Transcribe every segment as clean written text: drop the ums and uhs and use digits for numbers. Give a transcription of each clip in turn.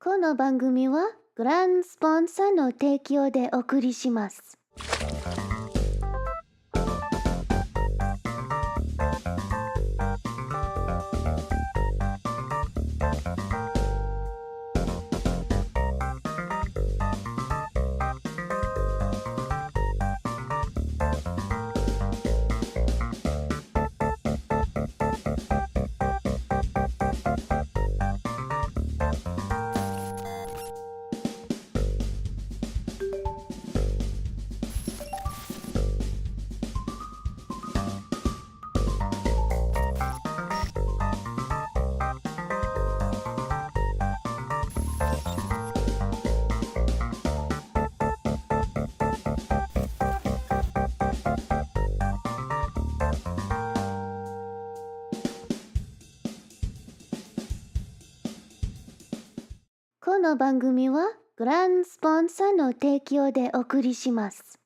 この番組はグランスポンサーの提供でお送りします。この番組はグランスポンサーの提供でお送りします。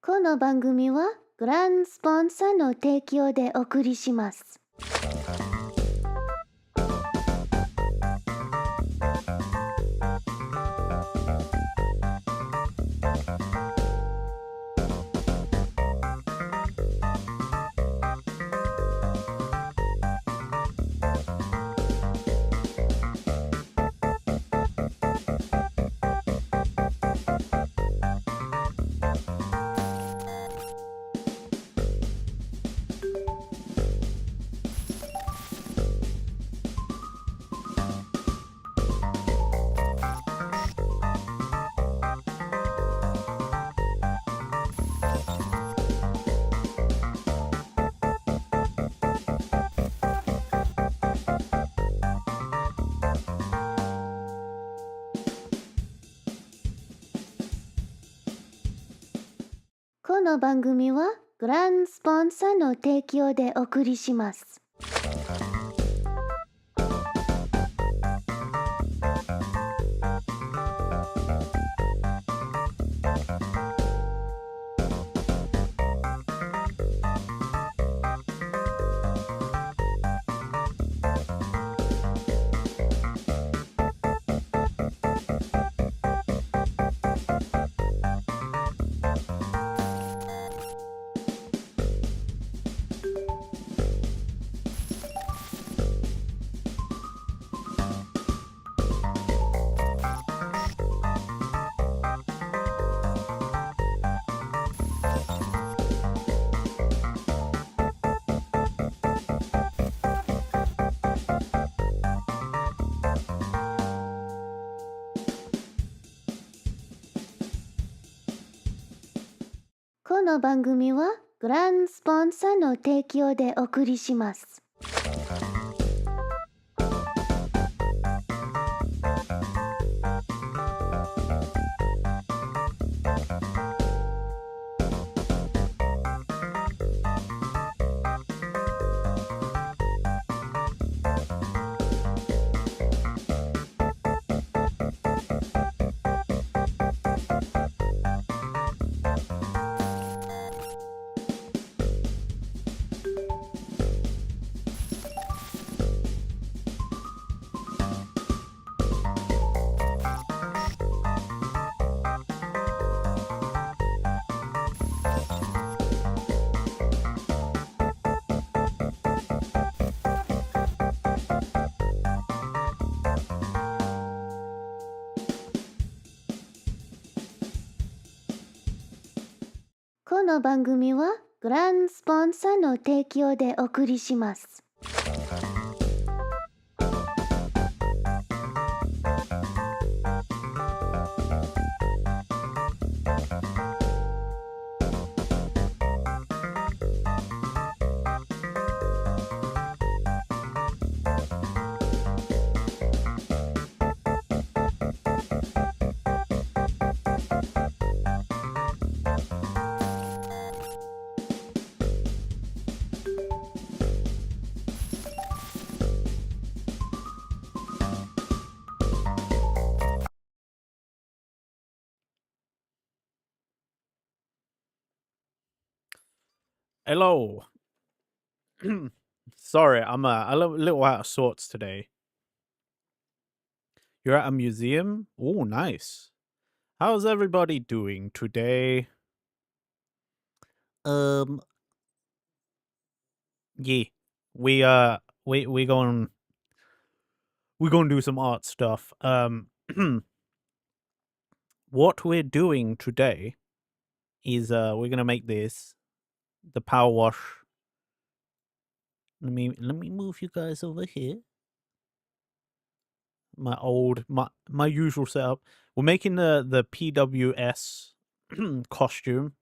この番組はグランスポンサーの提供でお送りします。この番組はグランスポンサーの提供でお送りします。この番組はグランスポンサーの提供でお送りします。この番組はグランスポンサーの提供でお送りします。Hello. Sorry, I'm a little out of sorts today. You're at a museum? Oh, nice. How's everybody doing today? Yeah. We going to do some art stuff. What we're doing today is we're going to make this the power wash. Let me move you guys over here. My usual setup. We're making the PWS costume.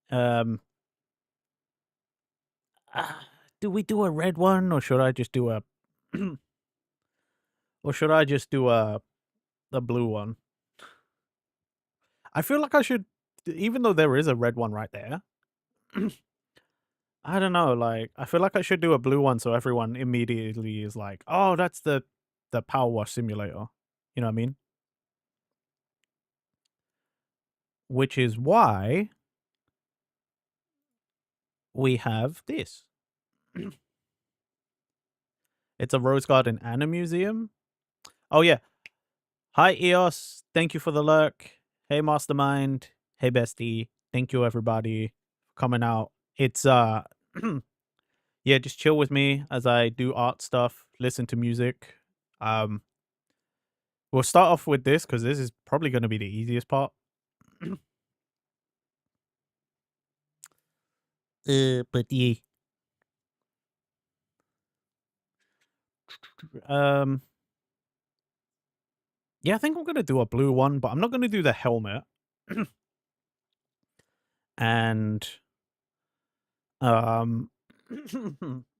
Do we do a red one, or should I just do a blue one? I feel like I should, even though there is a red one right there. I don't know, like, I feel like I should do a blue one so everyone immediately is like, oh, that's the Power Wash Simulator. You know what I mean? Which is why we have this. It's a rose garden and a museum. Oh, yeah. Hi, EOS. Thank you for the lurk. Hey, Mastermind. Hey, Bestie. Thank you, everybody, for coming out. It's, yeah, just chill with me as I do art stuff, listen to music. We'll start off with this because this is probably going to be the easiest part. But yeah. Yeah, I think I'm going to do a blue one, but I'm not going to do the helmet. And,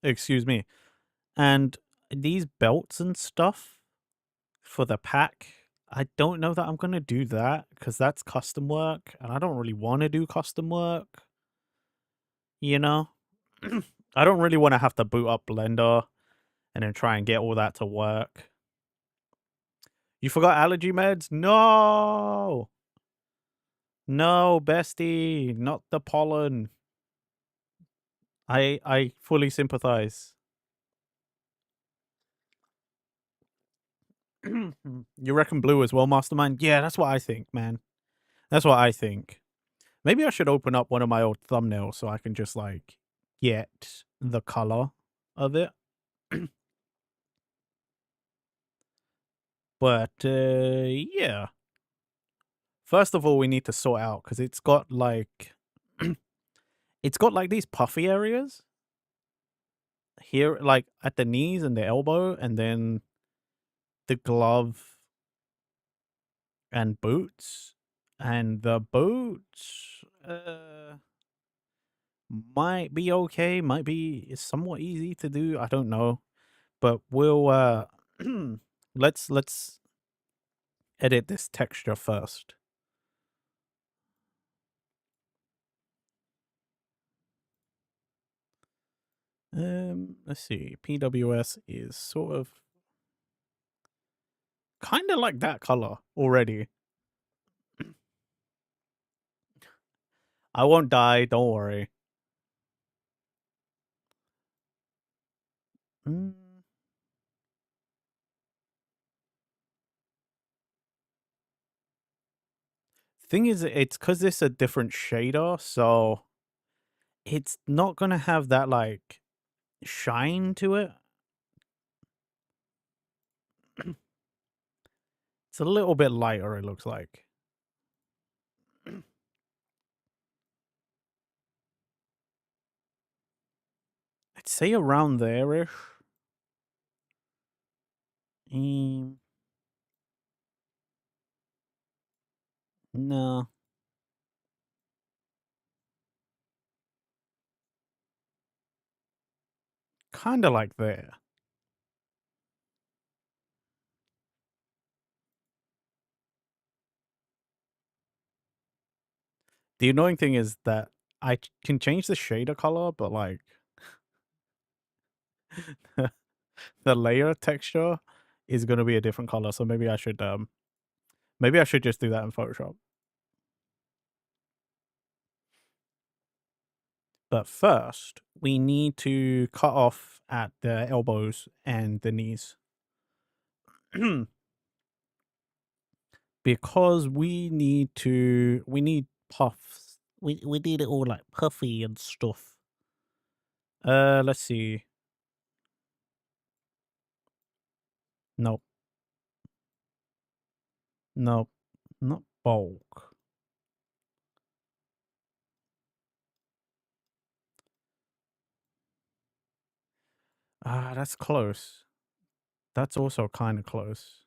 excuse me. And these belts and stuff for the pack, I don't know that I'm going to do that because that's custom work and I don't really want to do custom work. You know? I don't really want to have to boot up Blender and then try and get all that to work. You forgot allergy meds? No! No, bestie, not the pollen. I fully sympathize. You reckon blue as well, Mastermind? Yeah, that's what I think, man. That's what I think. Maybe I should open up one of my old thumbnails so I can just, like, get the color of it. But, yeah. First of all, we need to sort out, because it's got, like... it's got, like, these puffy areas. Here, like, at the knees and the elbow, and then the glove and boots. And the boots... might be okay, might be somewhat easy to do, I don't know. But we'll, let's edit this texture first. Let's see, PWS is sort of kind of like that color already. I won't die, don't worry. Thing is, it's because it's a different shader, so it's not gonna have that, like, shine to it. It's a little bit lighter, it looks like. I'd say around there-ish. Um, no. Kinda like there. The annoying thing is that can change the shader color, but, like, the layer texture is gonna be a different color, so maybe I should just do that in Photoshop. But first, we need to cut off at the elbows and the knees. Because we need puffs. We need it all, like, puffy and stuff. Let's see. Nope. Nope. Not bulk. Ah, that's close. That's also kinda close.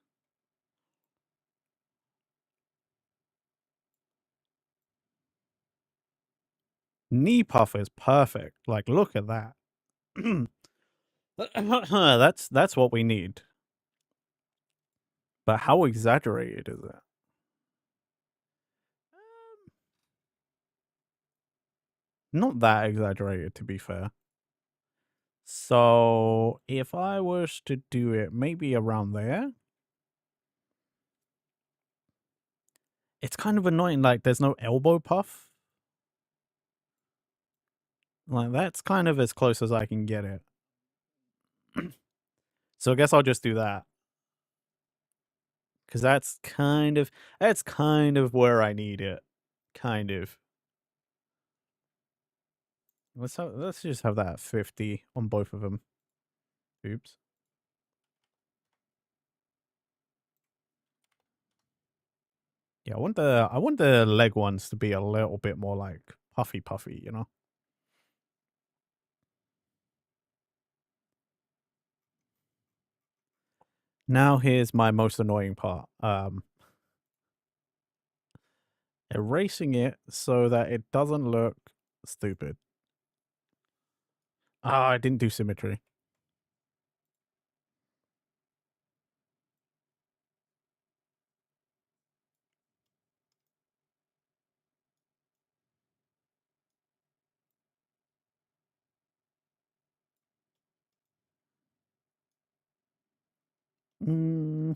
Knee puff is perfect. Like, look at that. That's what we need. But how exaggerated is it? Not that exaggerated, to be fair. So, if I was to do it maybe around there, it's kind of annoying, like, there's no elbow puff. Like, that's kind of as close as I can get it. So I guess I'll just do that. Because that's kind of where I need it. Kind of. Let's just have that at 50 on both of them. Oops. Yeah, I want the leg ones to be a little bit more like puffy, you know? Now here's my most annoying part. Erasing it so that it doesn't look stupid. Ah, I didn't do symmetry. Mm,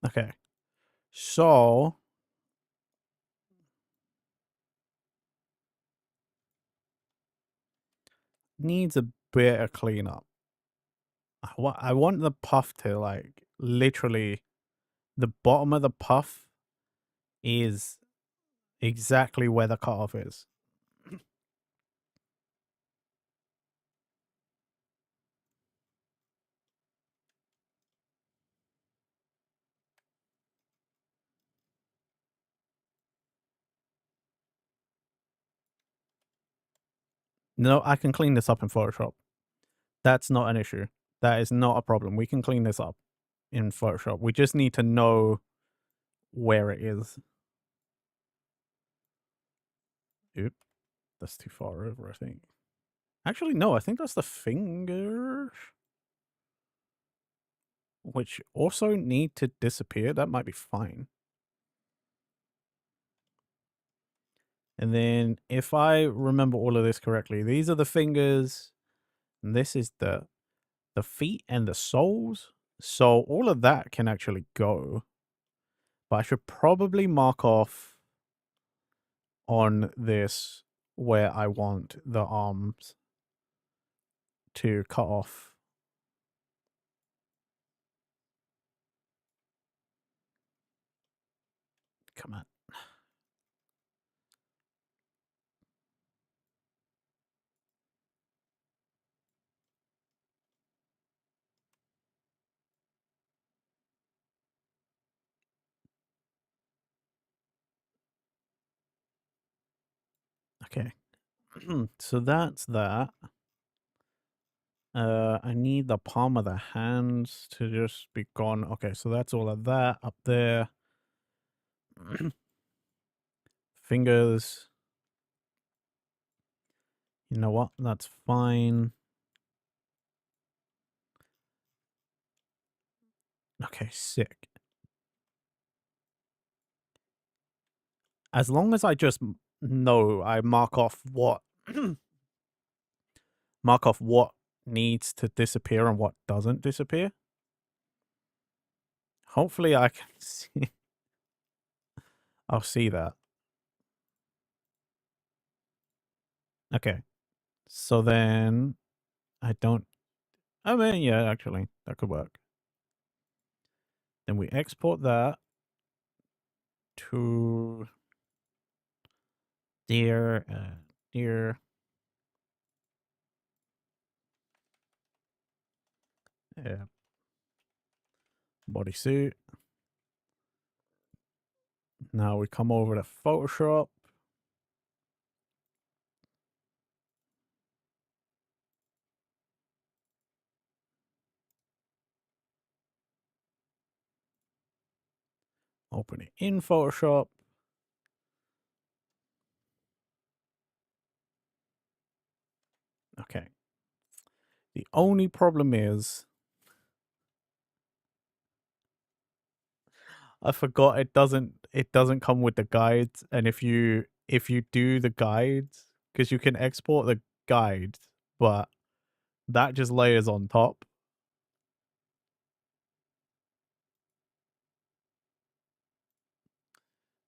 okay. So needs a bit of cleanup. I want the puff to, like, literally the bottom of the puff is exactly where the cutoff is. No, I can clean this up in Photoshop. That's not an issue. That is not a problem. We can clean this up in Photoshop. We just need to know where it is. Oop, that's too far over, I think. Actually, no, I think that's the finger, which also need to disappear. That might be fine. And then if I remember all of this correctly, these are the fingers, and this is the feet and the soles. So all of that can actually go. But I should probably mark off on this where I want the arms to cut off. Come on. So that's that. I need the palm of the hands to just be gone. Okay, so that's all of that up there. Fingers. You know what? That's fine. Okay, sick. As long as I just know, I mark off what mark off what needs to disappear and what doesn't disappear. Hopefully I can see. I'll see that. Okay. So then I don't. I mean, yeah, actually, that could work. Then we export that to dear, dear. Yeah, bodysuit. Now we come over to Photoshop. Open it in Photoshop. Okay. The only problem is I forgot it doesn't come with the guides, and if you do the guides, because you can export the guides, but that just layers on top.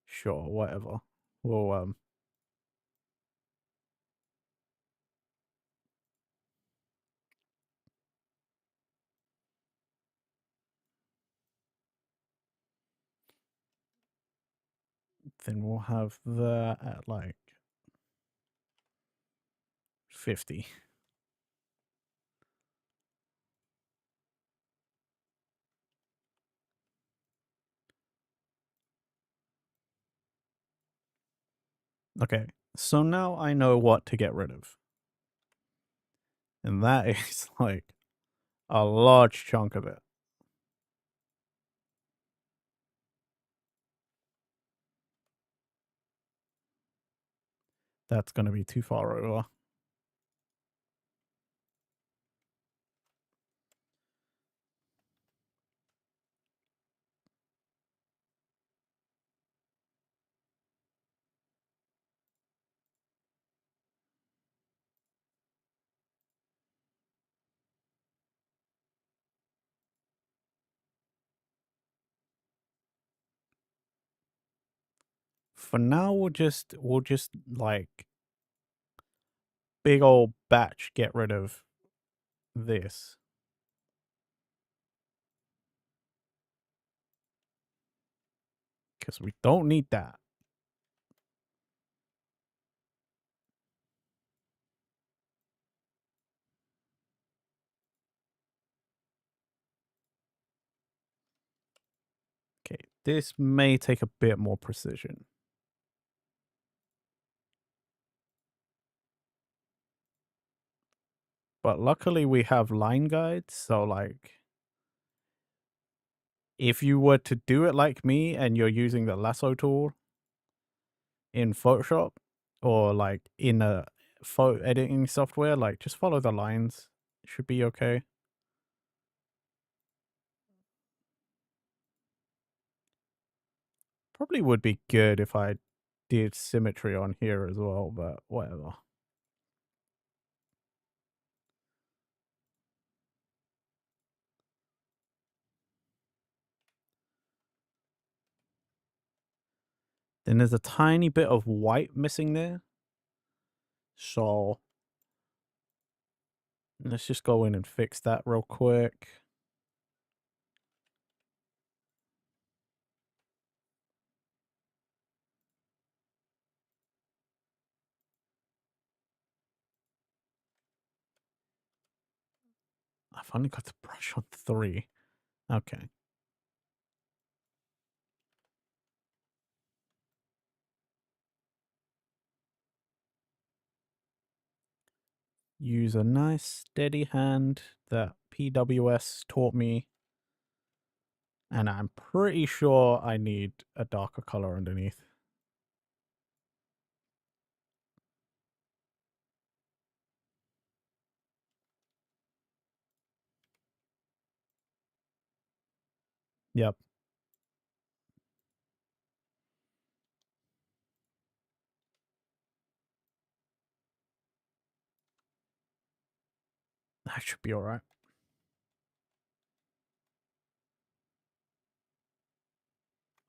Sure, whatever. Well, then we'll have that at like 50. Okay, so now I know what to get rid of. And that is like a large chunk of it. That's going to be too far over. For now, we'll just like big old batch get rid of this. Because we don't need that. Okay, this may take a bit more precision. But luckily we have line guides, so like if you were to do it like me and you're using the lasso tool in Photoshop or like in a photo editing software, like just follow the lines. It should be okay. Probably would be good if I did symmetry on here as well, but whatever. Then there's a tiny bit of white missing there. So let's just go in and fix that real quick. I've only got the brush on 3. Okay. use a nice steady hand that PWS taught me. And I'm pretty sure I need a darker color underneath. Yep. That should be alright.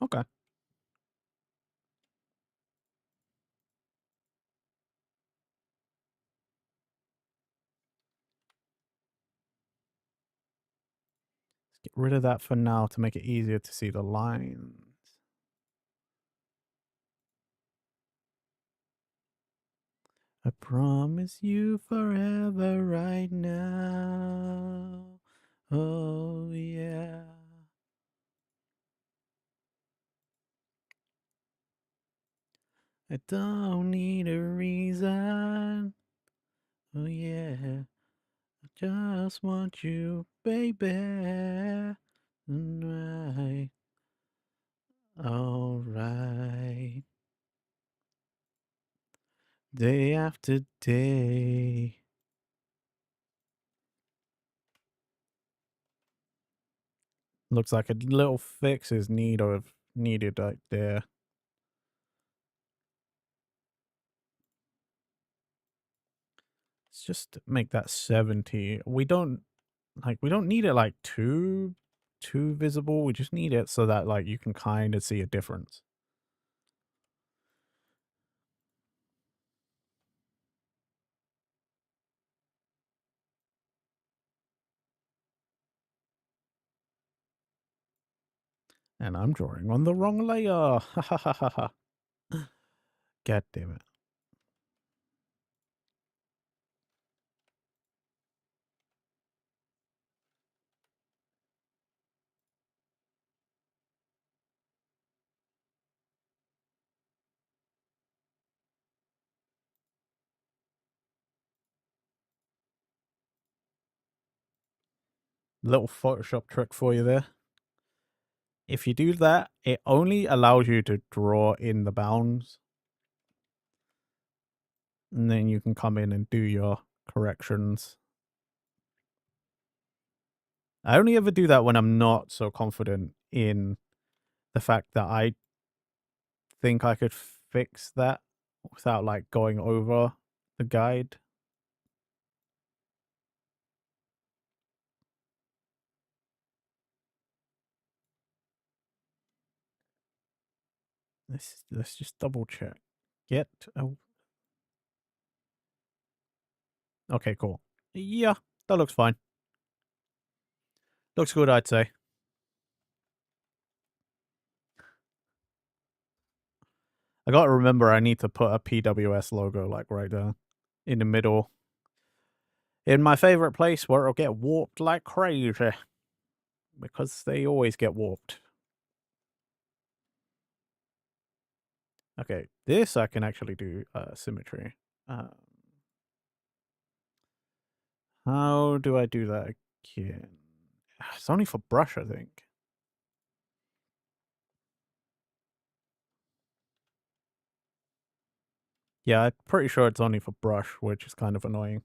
Okay. Let's get rid of that for now to make it easier to see the lines. I promise you forever right now. Oh, yeah. I don't need a reason. Oh, yeah. I just want you, baby. Right. All right. Day after day. Looks like a little fix is needed right there. Let's just make that 70. We don't need it like too visible. We just need it so that like you can kind of see a difference. And I'm drawing on the wrong layer. Ha ha ha ha ha. God damn it. Little Photoshop trick for you there. If you do that, it only allows you to draw in the bounds. And then you can come in and do your corrections. I only ever do that when I'm not so confident in the fact that I think I could fix that without like going over the guide. Let's just double check. Get oh. Okay, cool. Yeah, that looks fine. Looks good, I'd say. I gotta remember I need to put a PWS logo like right there in the middle. In my favorite place where it'll get warped like crazy. Because they always get warped. Okay, this I can actually do symmetry. How do I do that again? It's only for brush, I think. Yeah, I'm pretty sure it's only for brush, which is kind of annoying.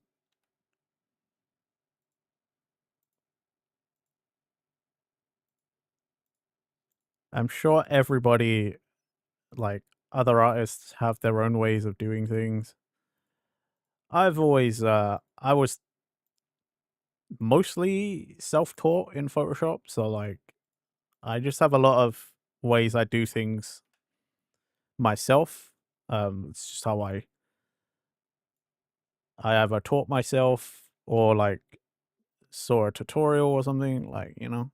I'm sure everybody, like, other artists have their own ways of doing things. I've always, I was mostly self-taught in Photoshop, so, like, I just have a lot of ways I do things myself. It's just how I either taught myself or, like, saw a tutorial or something, like, you know?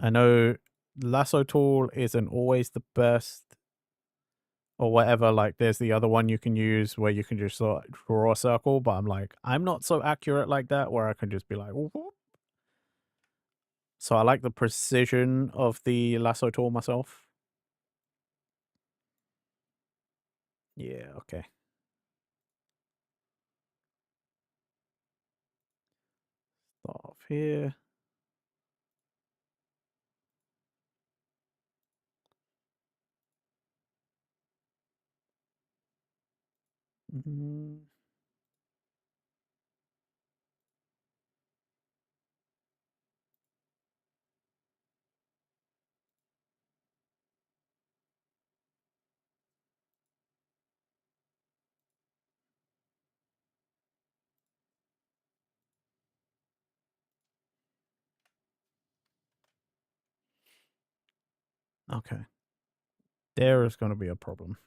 I know lasso tool isn't always the best or whatever. Like, there's the other one you can use where you can just sort of draw a circle, but I'm like, I'm not so accurate like that where I can just be like, whoop. So I like the precision of the lasso tool myself. Yeah, okay. Start off here. Mhm. Okay. There is going to be a problem.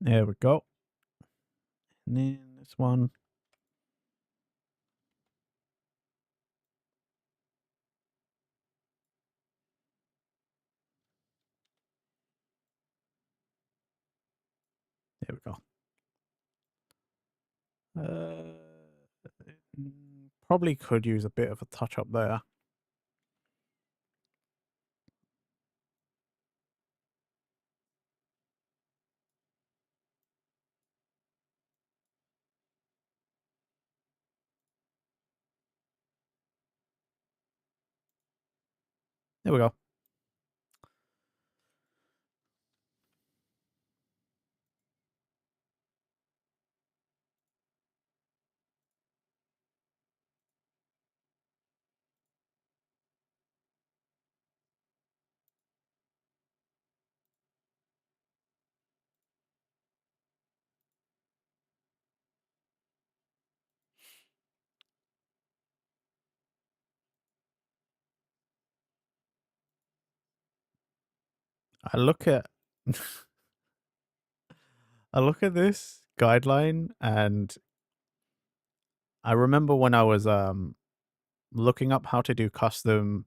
There we go. And then this one. There we go. Probably could use a bit of a touch up there. There we go. I look at I look at this guideline and I remember when I was looking up how to do custom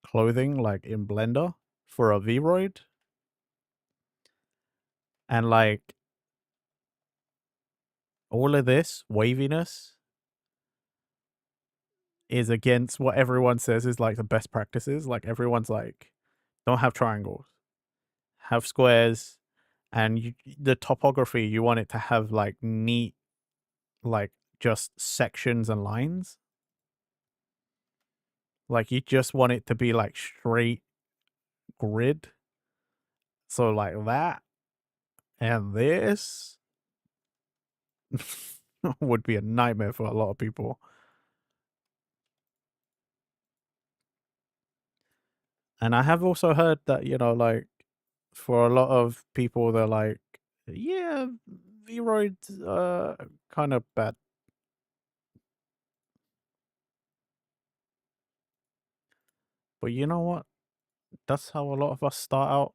clothing like in Blender for a Vroid, and like all of this waviness is against what everyone says is like the best practices. Like everyone's like, don't have triangles, have squares, and the topography you want it to have like neat, like just sections and lines. Like you just want it to be like straight grid. So like that and this would be a nightmare for a lot of people. And I have also heard that, you know, like for a lot of people, they're like, yeah, Vroid's kind of bad. But you know what? That's how a lot of us start out.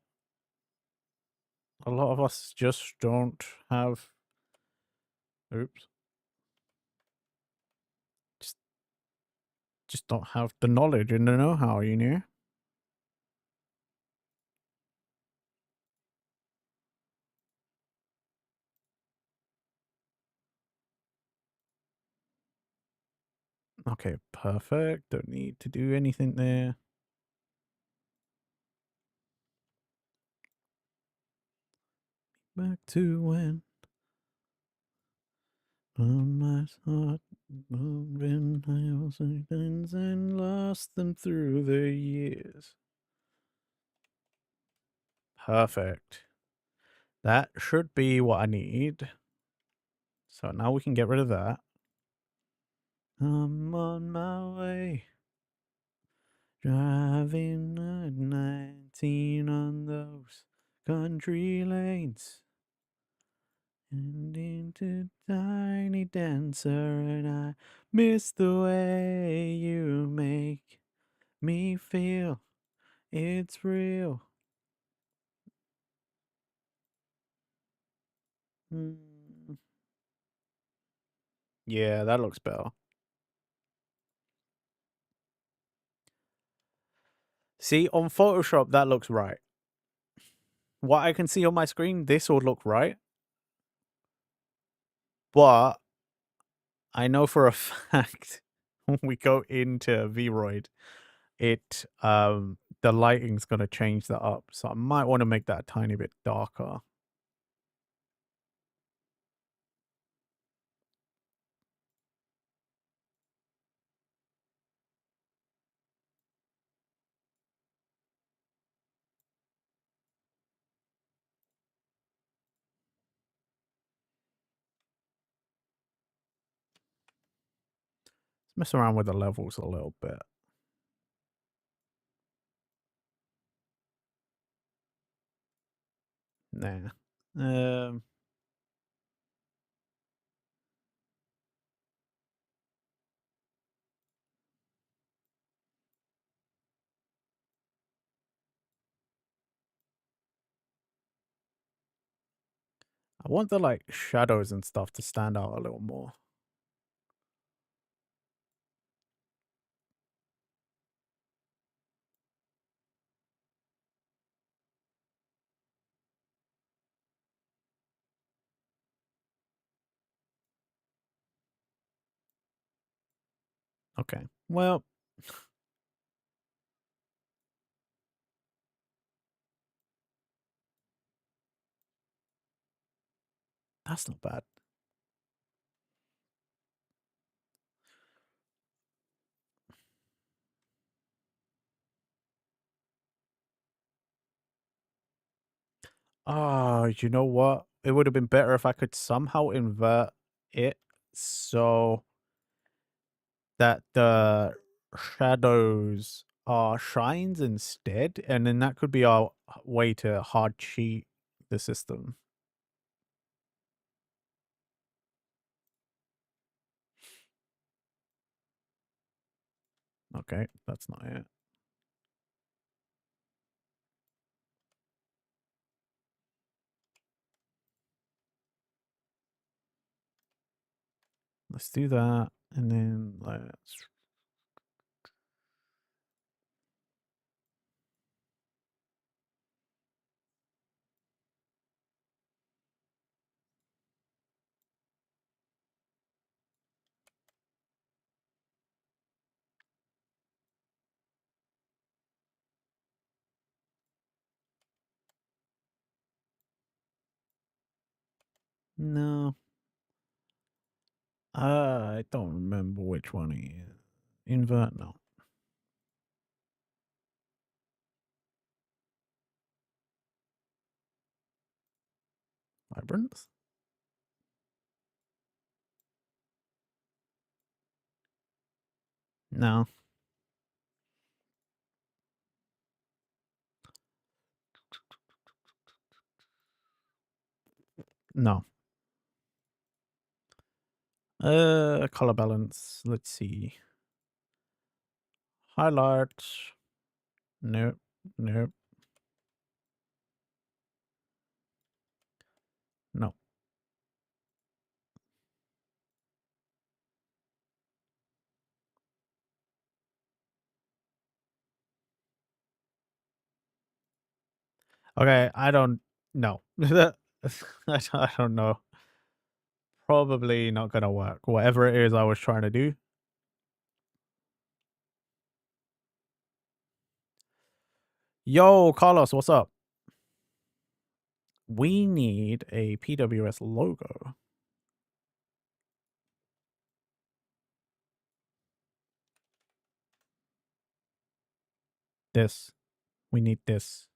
A lot of us just don't have. Oops. Just, just don't have the knowledge and the know-how, you know? Okay, perfect. Don't need to do anything there. Back to when on my heart moving miles and lost them through the years. Perfect. That should be what I need. So now we can get rid of that. I'm on my way. Driving at 19 on those country lanes. And into Tiny Dancer, and I miss the way you make me feel it's real. Yeah, that looks better. See, on Photoshop, that looks right. What I can see on my screen, this will look right. But I know for a fact when we go into Vroid, the lighting's gonna change that up. So I might want to make that a tiny bit darker. Mess around with the levels a little bit. Nah. I want the like shadows and stuff to stand out a little more. Okay. Well, that's not bad. Ah, you know what? It would have been better if I could somehow invert it so that the shadows are shines instead, and then that could be our way to hard cheat the system. Okay, that's not it. Let's do that, and then let's... No. I don't remember which one it is. Invert, no. Vibrance? No. No. Color balance. Let's see. Highlight. Nope. Nope. No. Okay, I don't know. I don't know. Probably not gonna work. Whatever it is I was trying to do. Yo, Carlos, what's up? We need a PWS logo. This. We need this.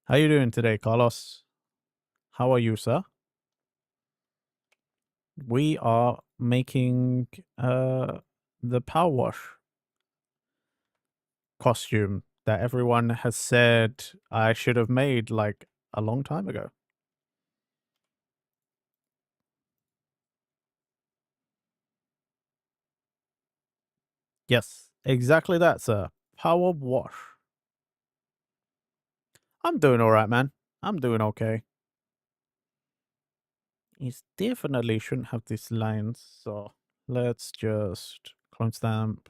How you doing today, Carlos? How are you, sir? We are making the Power Wash costume that everyone has said I should have made like a long time ago. Yes, exactly that, sir. Power Wash. I'm doing all right, man. I'm doing okay. It definitely shouldn't have these lines, so let's just clone stamp.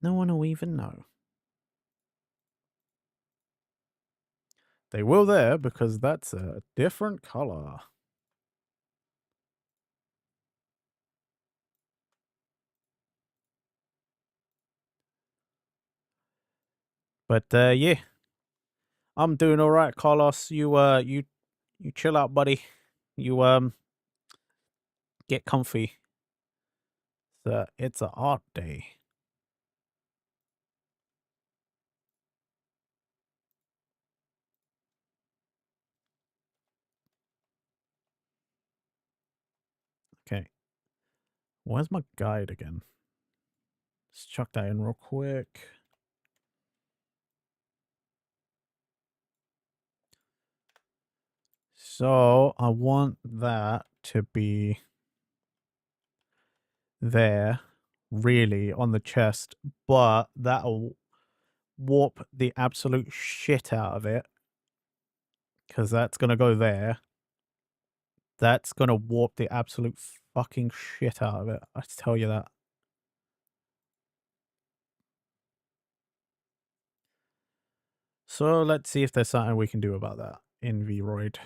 No one will even know. They will there because that's a different color. But yeah, I'm doing all right, Carlos. You chill out, buddy. You get comfy. It's a art day. Okay, where's my guide again? Let's chuck that in real quick. So I want that to be there, really, on the chest, but that'll warp the absolute shit out of it. Because that's going to go there. That's going to warp the absolute fucking shit out of it. I tell you that. So let's see if there's something we can do about that in Vroid.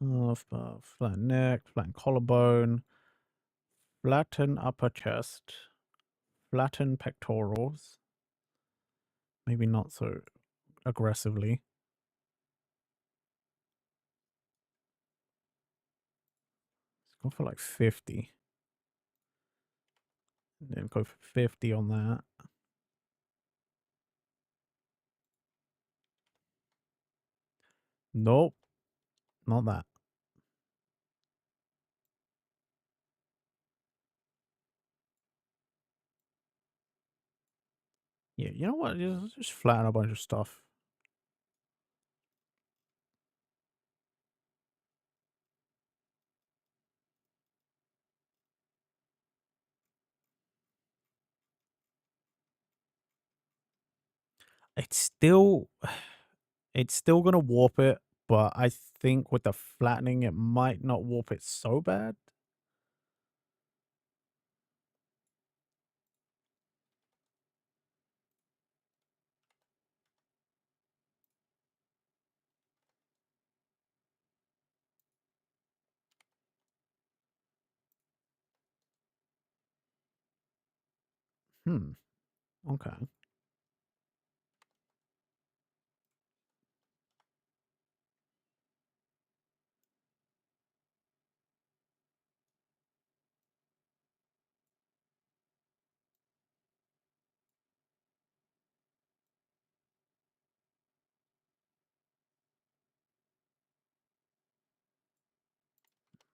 Puff, flatten neck, flatten collarbone, flatten upper chest, flatten pectorals. Maybe not so aggressively. Let's go for like 50. And then go for 50 on that. Nope. Not that. Yeah, you know what? Just flatten a bunch of stuff. It's still gonna warp it, but I think with the flattening it might not warp it so bad. Okay.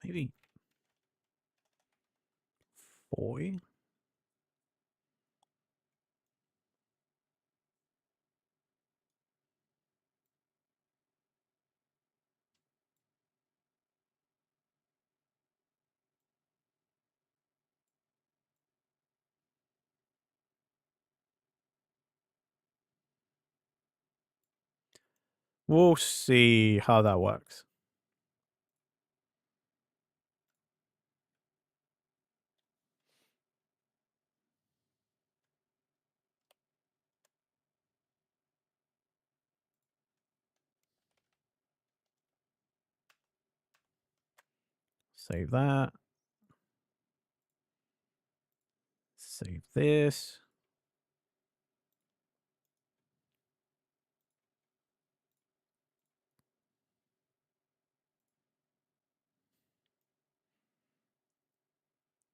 Maybe 40. We'll see how that works. Save that. Save this.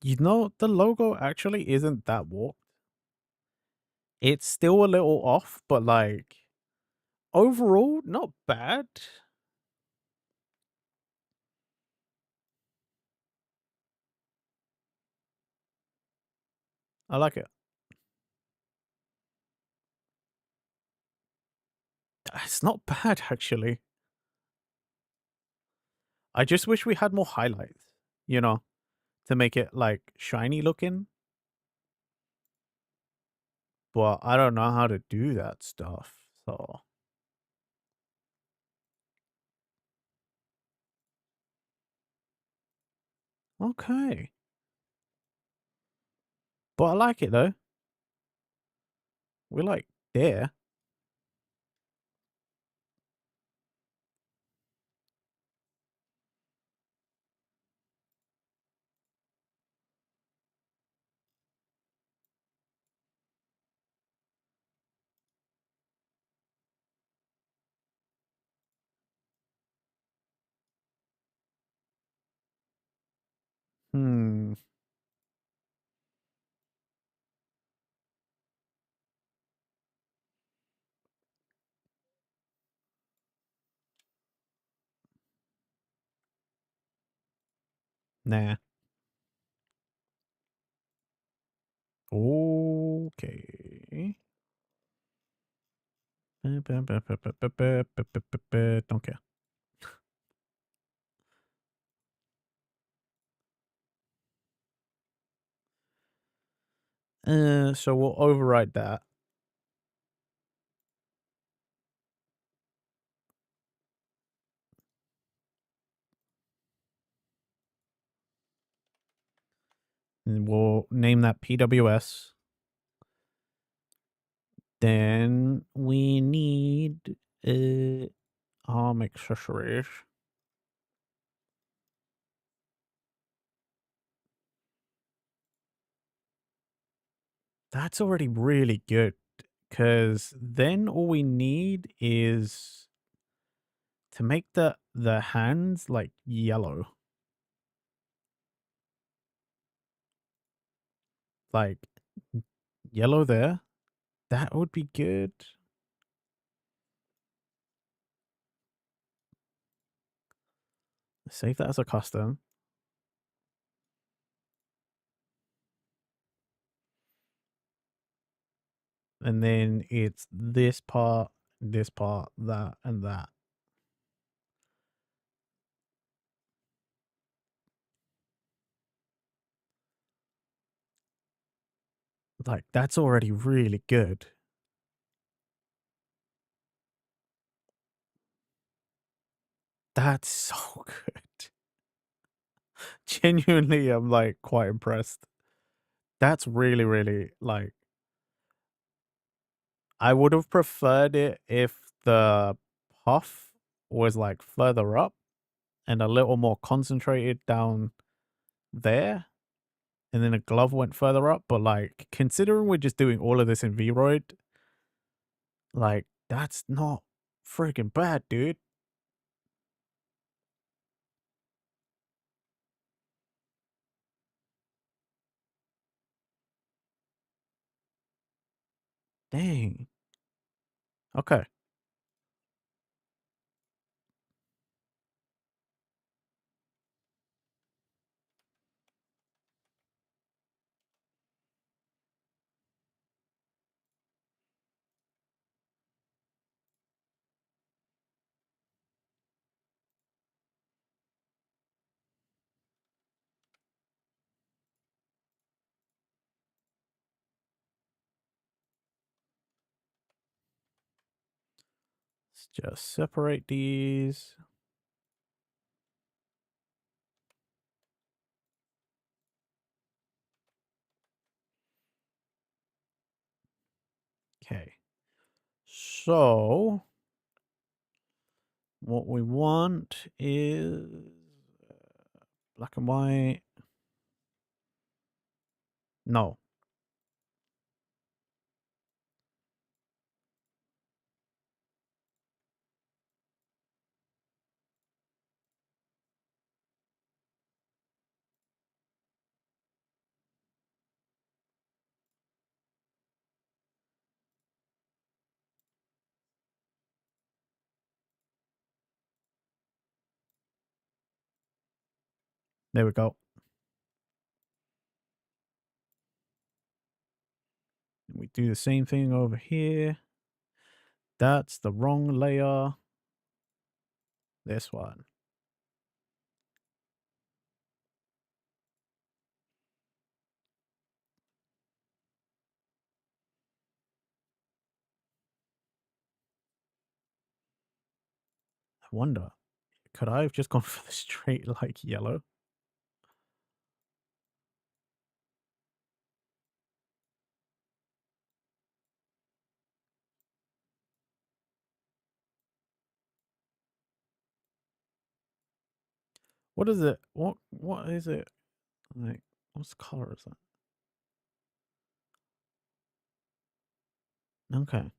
You know, the logo actually isn't that warped. It's still a little off, but like overall, not bad. I like it. It's not bad, actually. I just wish we had more highlights, you know, to make it like shiny looking. But I don't know how to do that stuff. So Okay. But I like it though. We're like there. Hmm. Nah. Okay. Don't care. So we'll override that. And we'll name that PWS. Then we need arm accessories. That's already really good because then all we need is to make the hands like yellow. Like yellow there. That would be good. Save that as a custom. And then it's this part, that, and that. Like, that's already really good. That's so good. Genuinely, I'm like quite impressed. That's really, really like, I would have preferred it if the puff was like further up and a little more concentrated down there. And then a glove went further up. But like, considering we're just doing all of this in Vroid, like, that's not freaking bad, dude. Dang. Okay. Let's just separate these. Okay. So what we want is black and white. No. There we go. We do the same thing over here. That's the wrong layer. This one. I wonder, could I have just gone for the straight like yellow? What is it? What is it? Like, what color is that? Okay.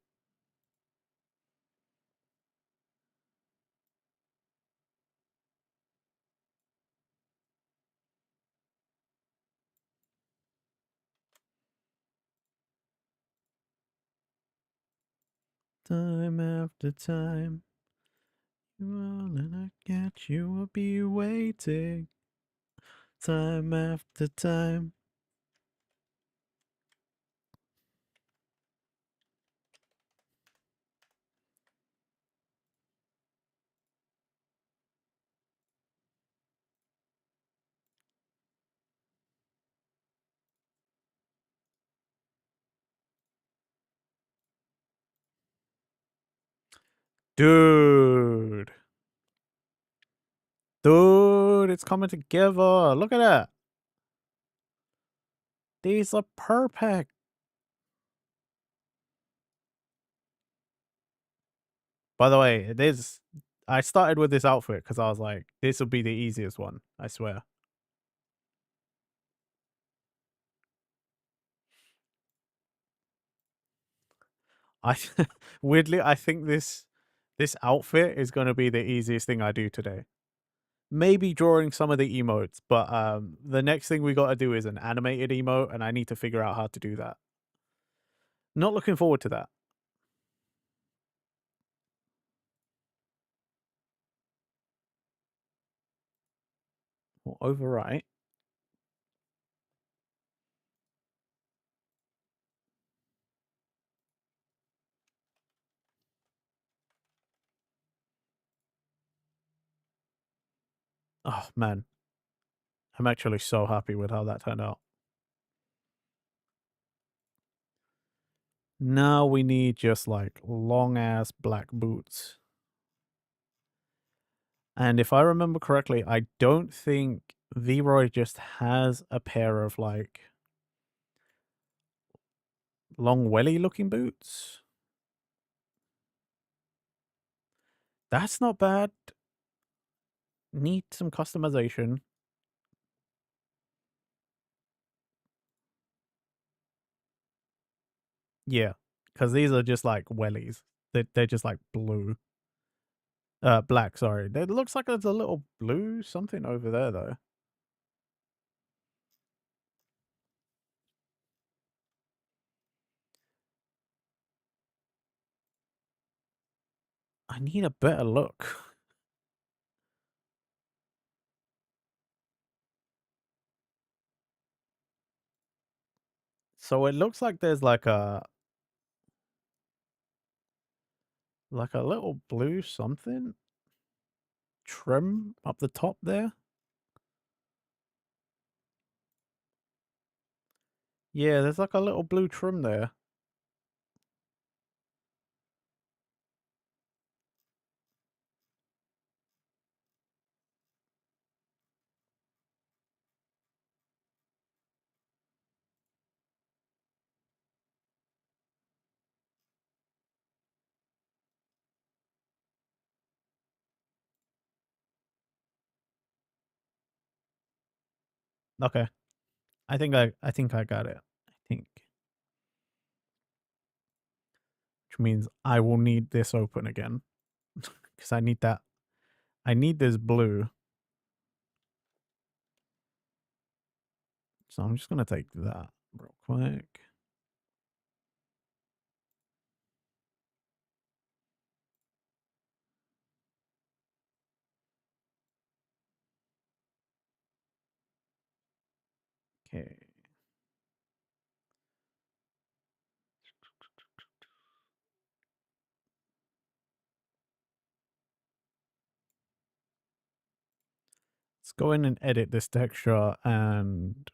Time after time, you will not get, you will be waiting. Time after time. Dude. Dude, it's coming together. Look at that. These are perfect. By the way, I started with this outfit because I was like, this will be the easiest one, I swear. I weirdly, I think this outfit is gonna be the easiest thing I do today. Maybe drawing some of the emotes, but the next thing we gotta do is an animated emote, and I need to figure out how to do that. Not looking forward to that. We'll overwrite. Oh man, I'm actually so happy with how that turned out. Now we need just like long ass black boots. And if I remember correctly, I don't think V-Roy just has a pair of like long welly looking boots. That's not bad. Need some customization. Yeah, because these are just like wellies. They're just like blue. Black, sorry. It looks like there's a little blue something over there though. I need a better look. So it looks like there's like a little blue something trim up the top there. Yeah, there's like a little blue trim there. Okay. I think I got it. I think. Which means I will need this open again. Because I need that. I need this blue. So I'm just gonna take that real quick. Okay. Let's go in and edit this texture and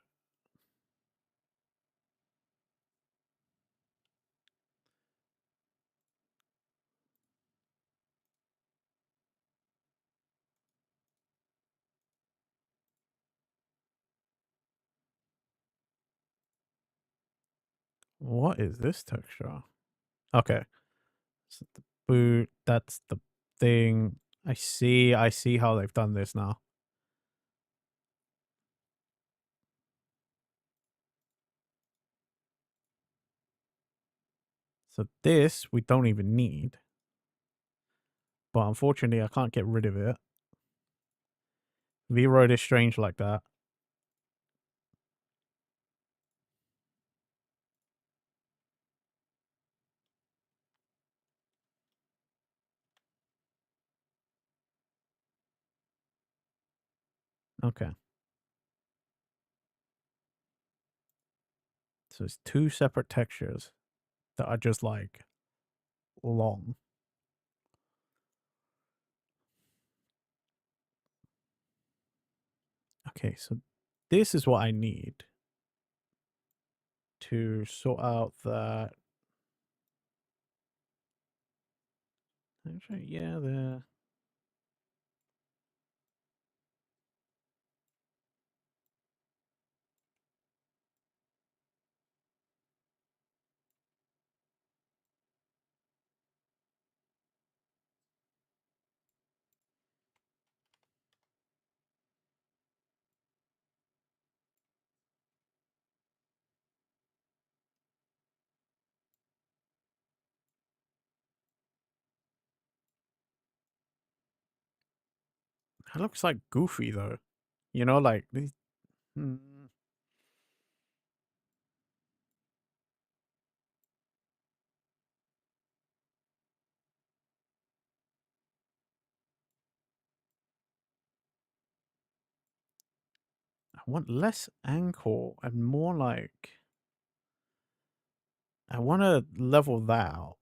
what is this texture? Okay. So the boot, that's the thing. I see how they've done this now. So this we don't even need. But unfortunately, I can't get rid of it. V-Roid is strange like that. Okay. So it's two separate textures that are just like long. Okay, so this is what I need to sort out that. Actually, yeah, the it looks like Goofy though. You know, like these. I want less ankle and more like. I want to level that out.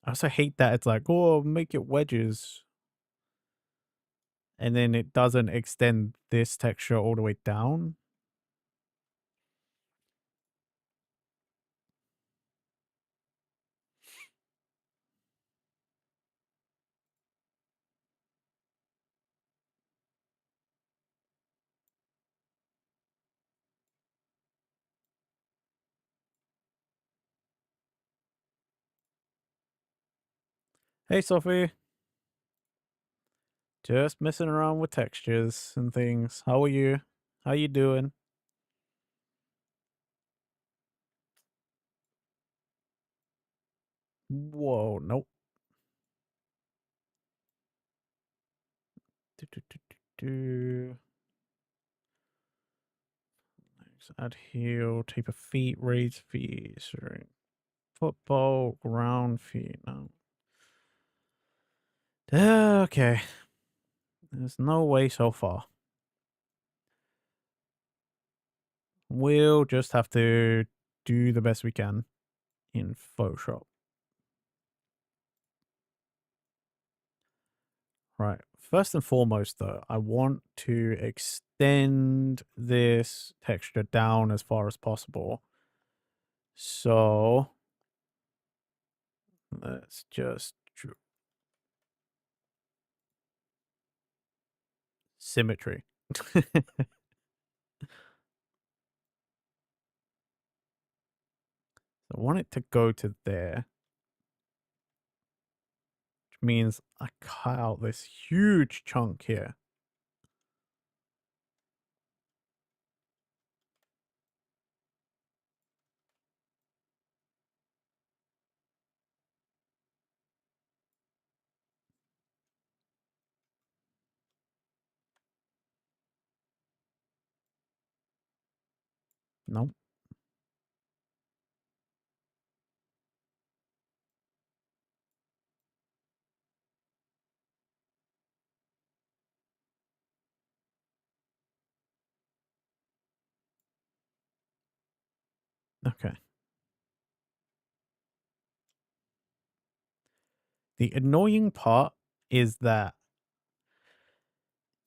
I also hate that it's like, oh, make it wedges. And then it doesn't extend this texture all the way down. Hey, Sophie. Just messing around with textures and things. How are you? How you doing? Whoa, nope. Do, do, do, do, do. Let's add heel, taper feet, raise feet, sorry. Football, ground feet. No. Okay. There's no way so far. We'll just have to do the best we can in Photoshop. Right. First and foremost, though, I want to extend this texture down as far as possible. So let's just symmetry. I want it to go to there, which means I cut out this huge chunk here. Nope. Okay. The annoying part is that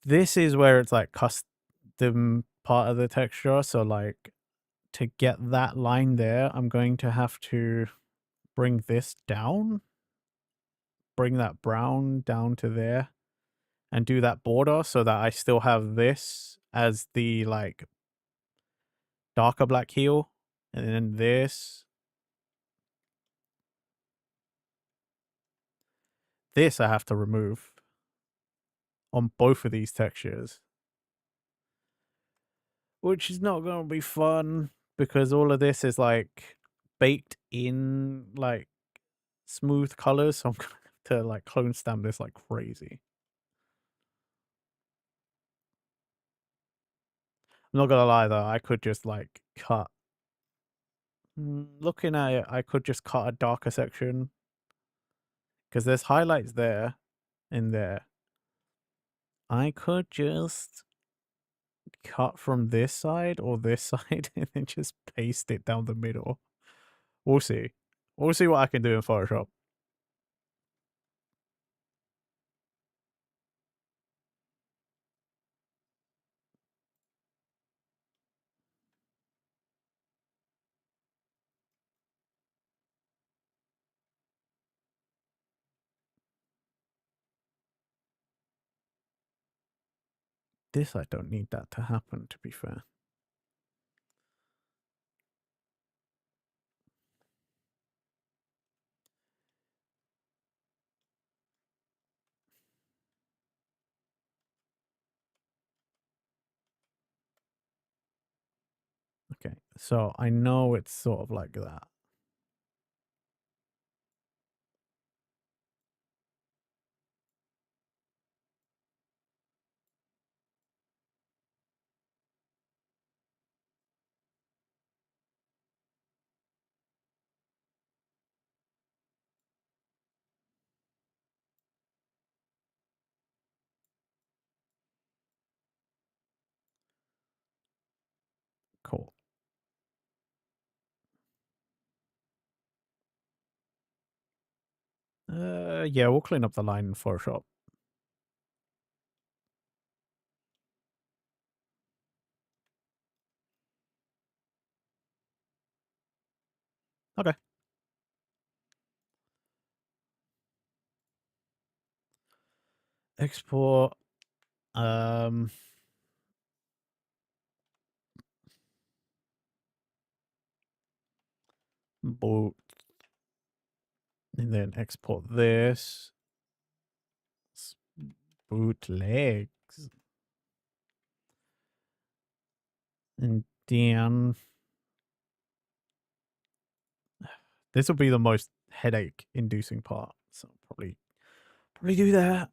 this is where it's like custom part of the texture. So like to get that line there, I'm going to have to bring this down, bring that brown down to there, and do that border so that I still have this as the like darker black heel, and then this I have to remove on both of these textures, which is not going to be fun because all of this is like baked in like smooth colors, so I'm going to have to like clone stamp this like crazy. I'm not gonna lie though, I could just like cut. Looking at it, I could just cut a darker section because there's highlights there and there. I could just cut from this side or this side and then just paste it down the middle. We'll see. We'll see what I can do in Photoshop. This, I don't need that to happen, to be fair. Okay, so I know it's sort of like that. Cool. Yeah, we'll clean up the line in Photoshop. Okay. Export. Boot. And then export this. Bootlegs. And then this will be the most headache inducing part. So probably do that.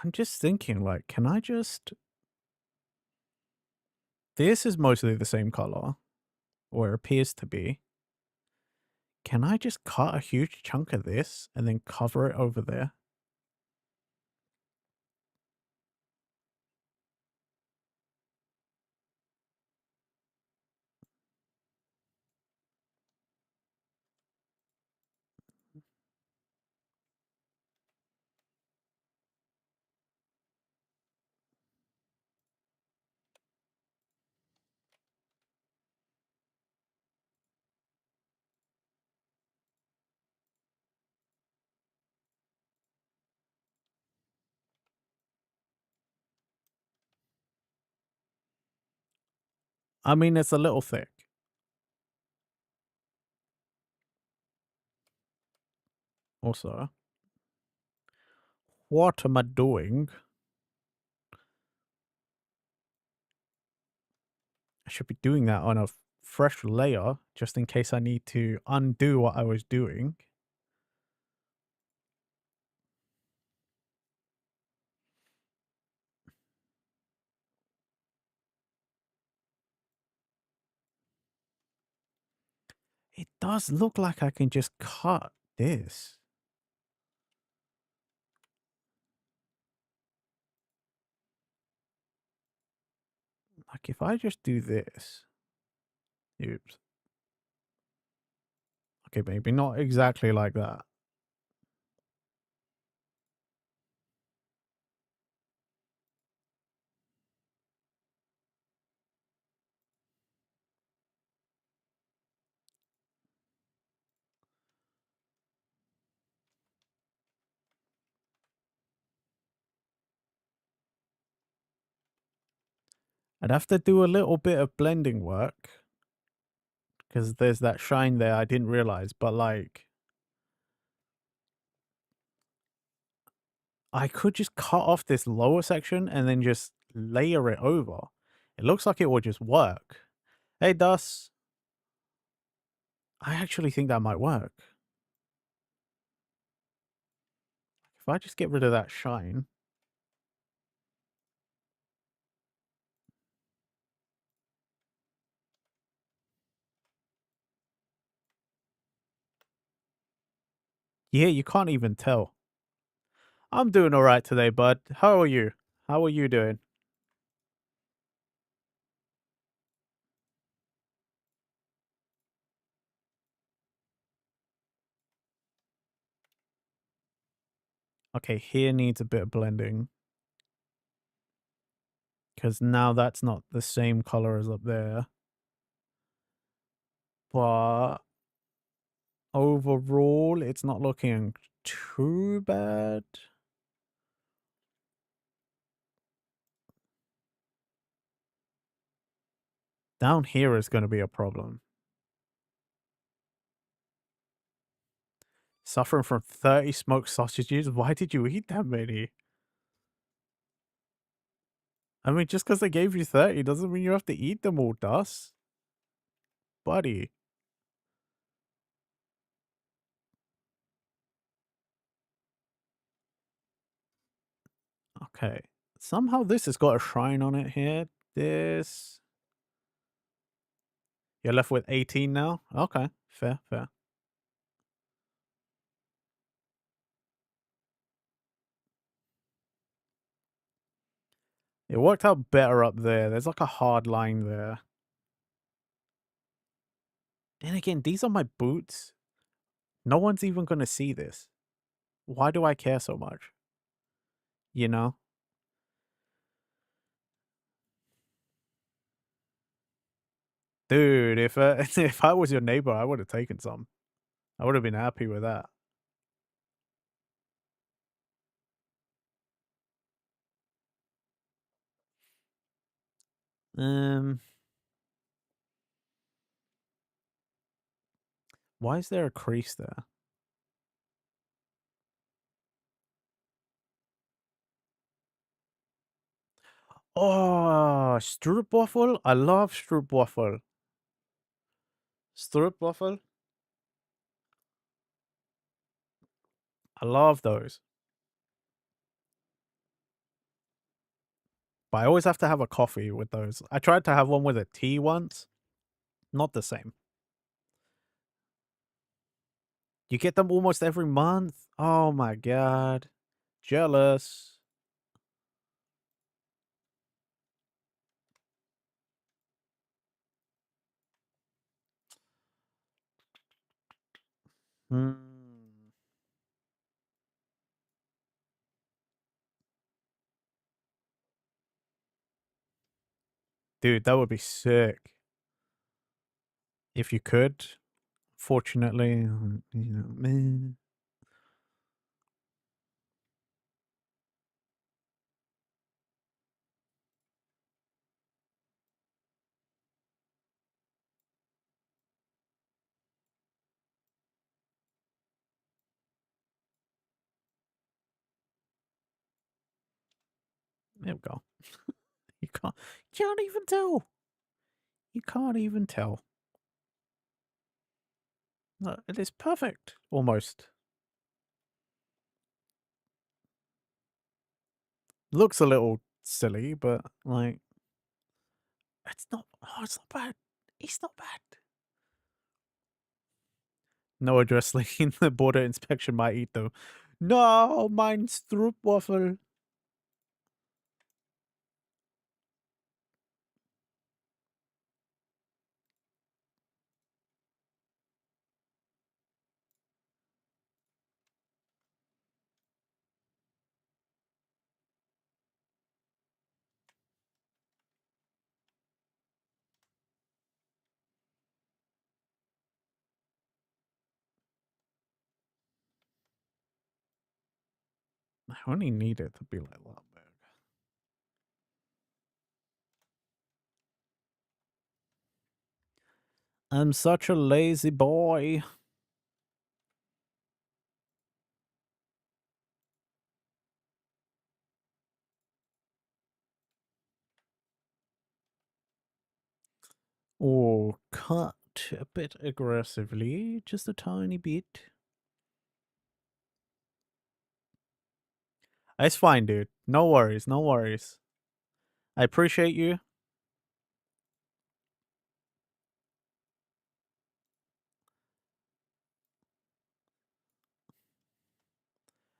I'm just thinking, like, can I just... This is mostly the same color, or appears to be. Can I just cut a huge chunk of this and then cover it over there? I mean, it's a little thick. Also, what am I doing? I should be doing that on a fresh layer, just in case I need to undo what I was doing. It does look like I can just cut this. Like if I just do this. Oops. Okay, maybe not exactly like that. I'd have to do a little bit of blending work because there's that shine there I didn't realize, but like I could just cut off this lower section and then just layer it over. It looks like it would just work. Hey, Dus. I actually think that might work. If I just get rid of that shine. Yeah, you can't even tell. I'm doing all right today, bud. How are you? How are you doing? Okay, here needs a bit of blending. Because now that's not the same color as up there. But overall, it's not looking too bad. Down here is going to be a problem. Suffering from 30 smoked sausages? Why did you eat that many? I mean, just because they gave you 30 doesn't mean you have to eat them all, Dus. Buddy. Okay. Somehow this has got a shrine on it here. This. You're left with 18 now? Okay. Fair, fair. It worked out better up there. There's like a hard line there. And again, these are my boots. No one's even going to see this. Why do I care so much? You know? Dude, if if I was your neighbor, I would have taken some. I would have been happy with that. Um, why is there a crease there? Oh, stroopwafel. I love stroopwafel. Stroopwafel. I love those. But I always have to have a coffee with those. I tried to have one with a tea once. Not the same. You get them almost every month? Oh my god. Jealous. Hmm. Dude, that would be sick. If you could. Fortunately, you know, meh. There we go. You can't even tell. You can't even tell. No, it is perfect. Almost. Looks a little silly, but like it's not bad. It's not bad. No address leaking. The border inspection might eat them. No, mein Stroopwafel. I only need it to be like that big. I'm such a lazy boy. Or cut a bit aggressively, just a tiny bit. It's fine, dude. No worries, no worries. I appreciate you.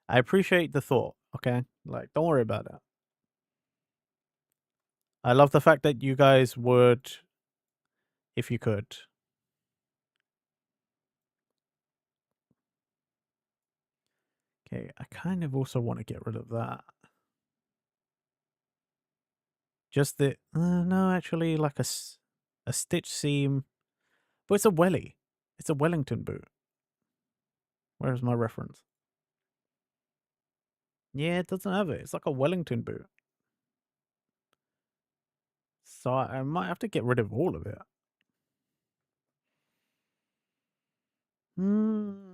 I appreciate the thought, okay? Like, don't worry about that. I love the fact that you guys would, if you could. Okay, I kind of also want to get rid of that. Just the, no, actually, like a stitch seam. But it's a welly. It's a Wellington boot. Where's my reference? Yeah, it doesn't have it. It's like a Wellington boot. So I might have to get rid of all of it. Hmm.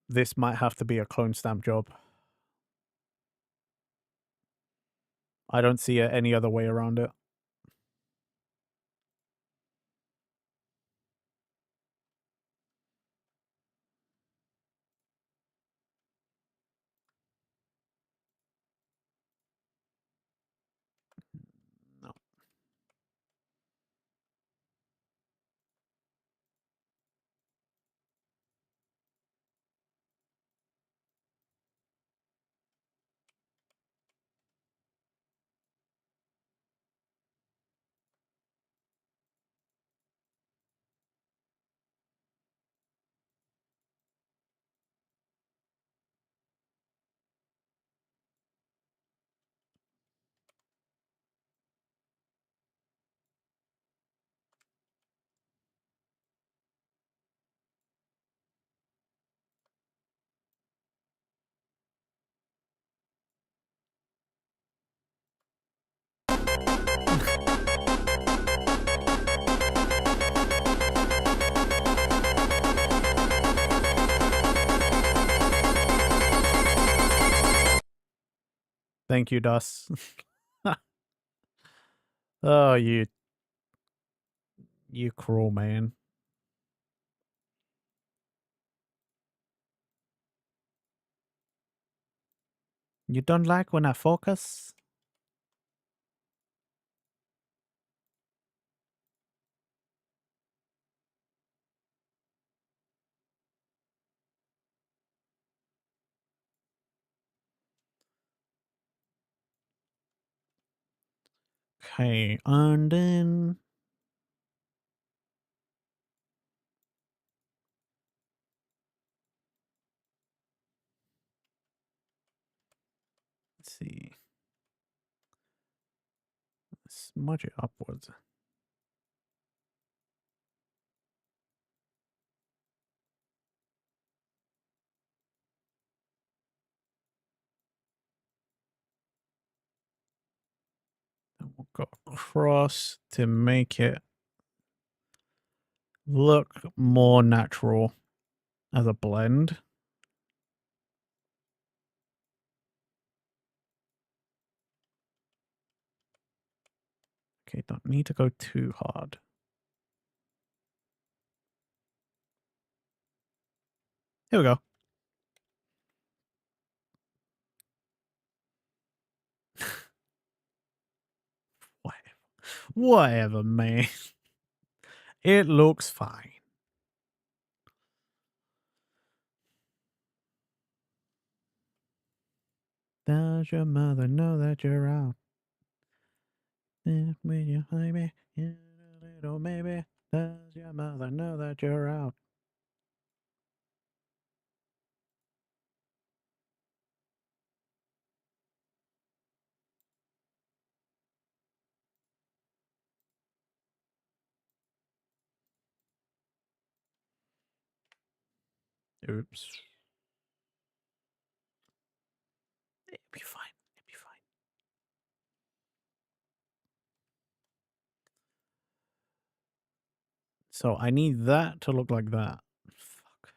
This might have to be a clone stamp job. I don't see any other way around it. No. Thank you, Dus. Oh, you cruel man. You don't like when I focus? Okay, and then let's see. Smudge it upwards. across to make it look more natural as a blend. Okay, don't need to go too hard. Here we go. Whatever. Whatever, man. It looks fine. Does your mother know that you're out? With your baby, little baby. Does your mother know that you're out? Oops. It'll be fine. It'll be fine. So I need that to look like that. Fuck.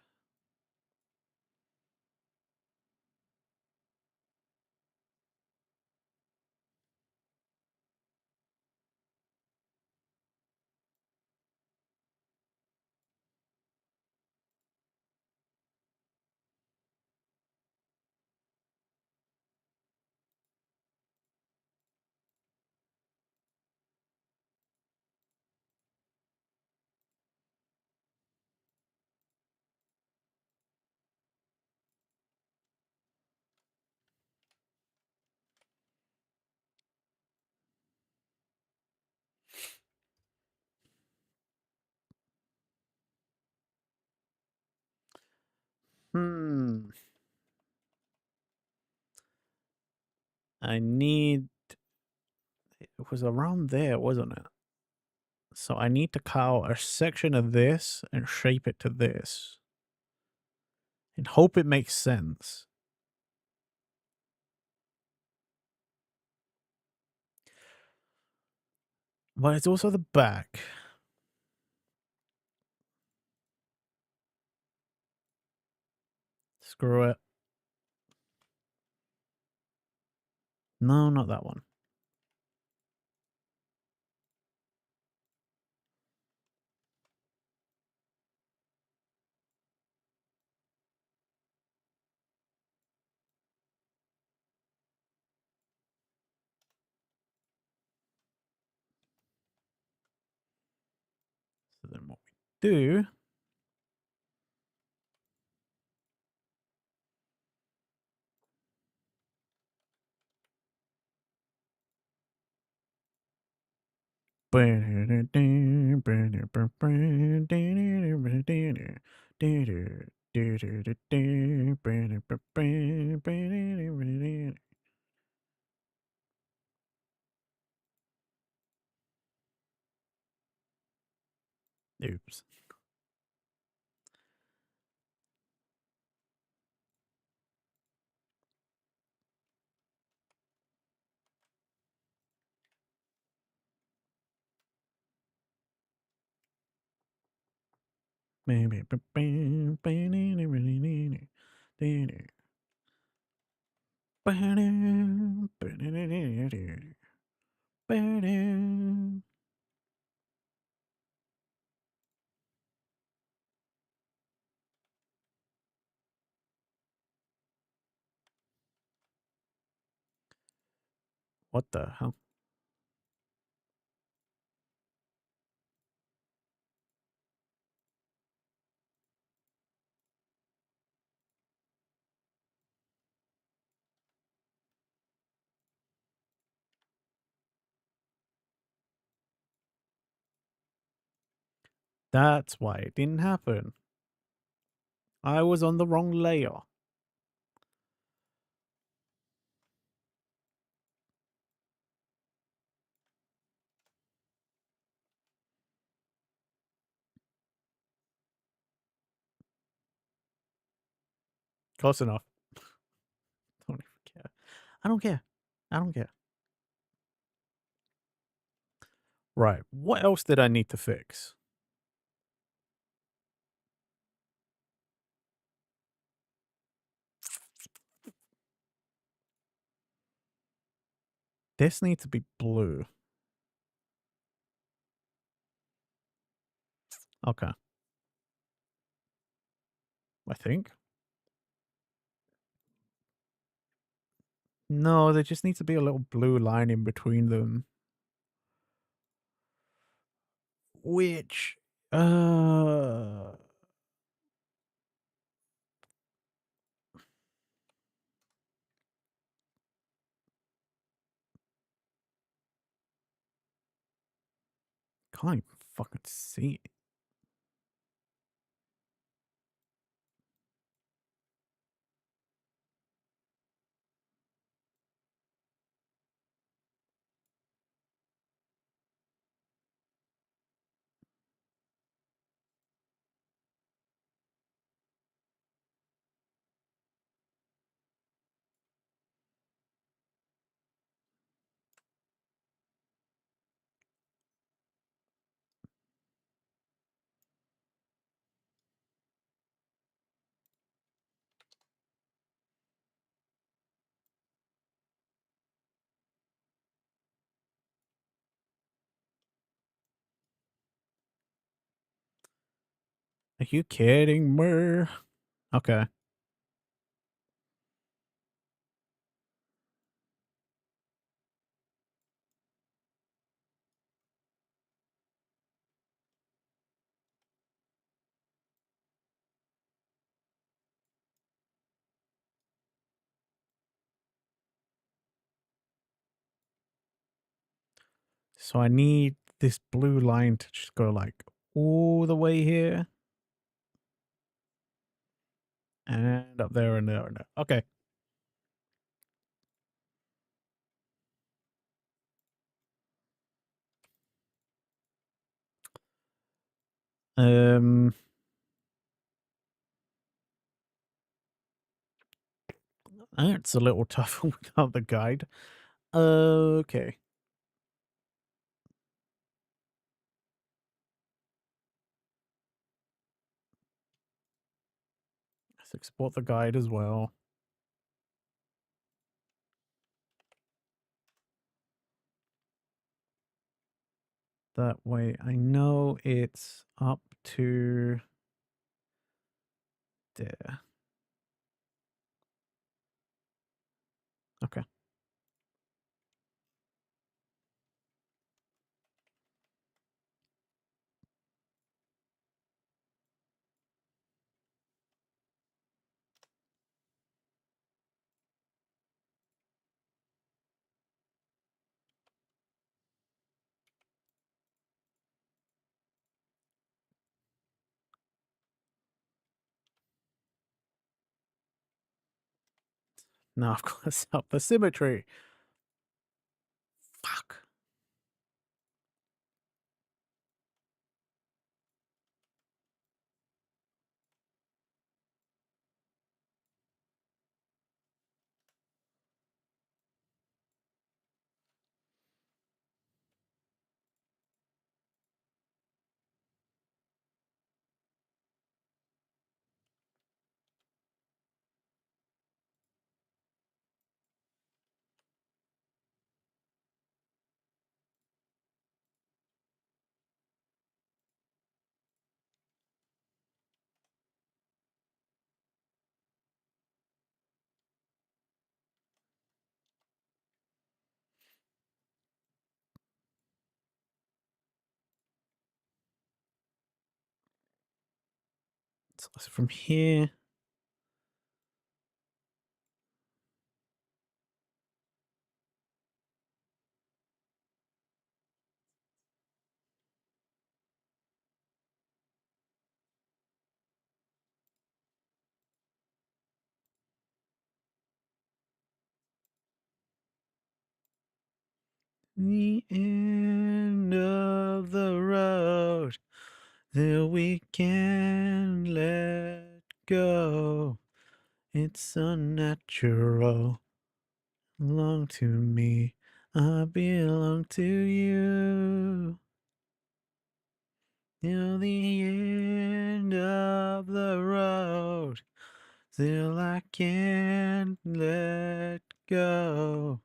I need. It was around there, wasn't it? So I need to cut out a section of this and shape it to this. And hope it makes sense. But it's also the back. Screw it. No, not that one. So then what we do. Oops. What the hell? That's why it didn't happen. I was on the wrong layer. Close enough. Don't even care. I don't care. I don't care. Right. What else did I need to fix? This needs to be blue. Okay. I think. No, there just needs to be a little blue line in between them. Which, uh, can't even fucking see it. Are you kidding me? Okay. So I need this blue line to just go like all the way here and up there and there and there. Okay. Um, that's a little tougher without the guide. Okay. Let's export the guide as well. That way I know it's up to there. Okay. Now I've got to set up the symmetry. Fuck. So from here. The end of the road that we can let go. It's unnatural. Belong to me. I belong to you. till the end of the road. Still I can't let go.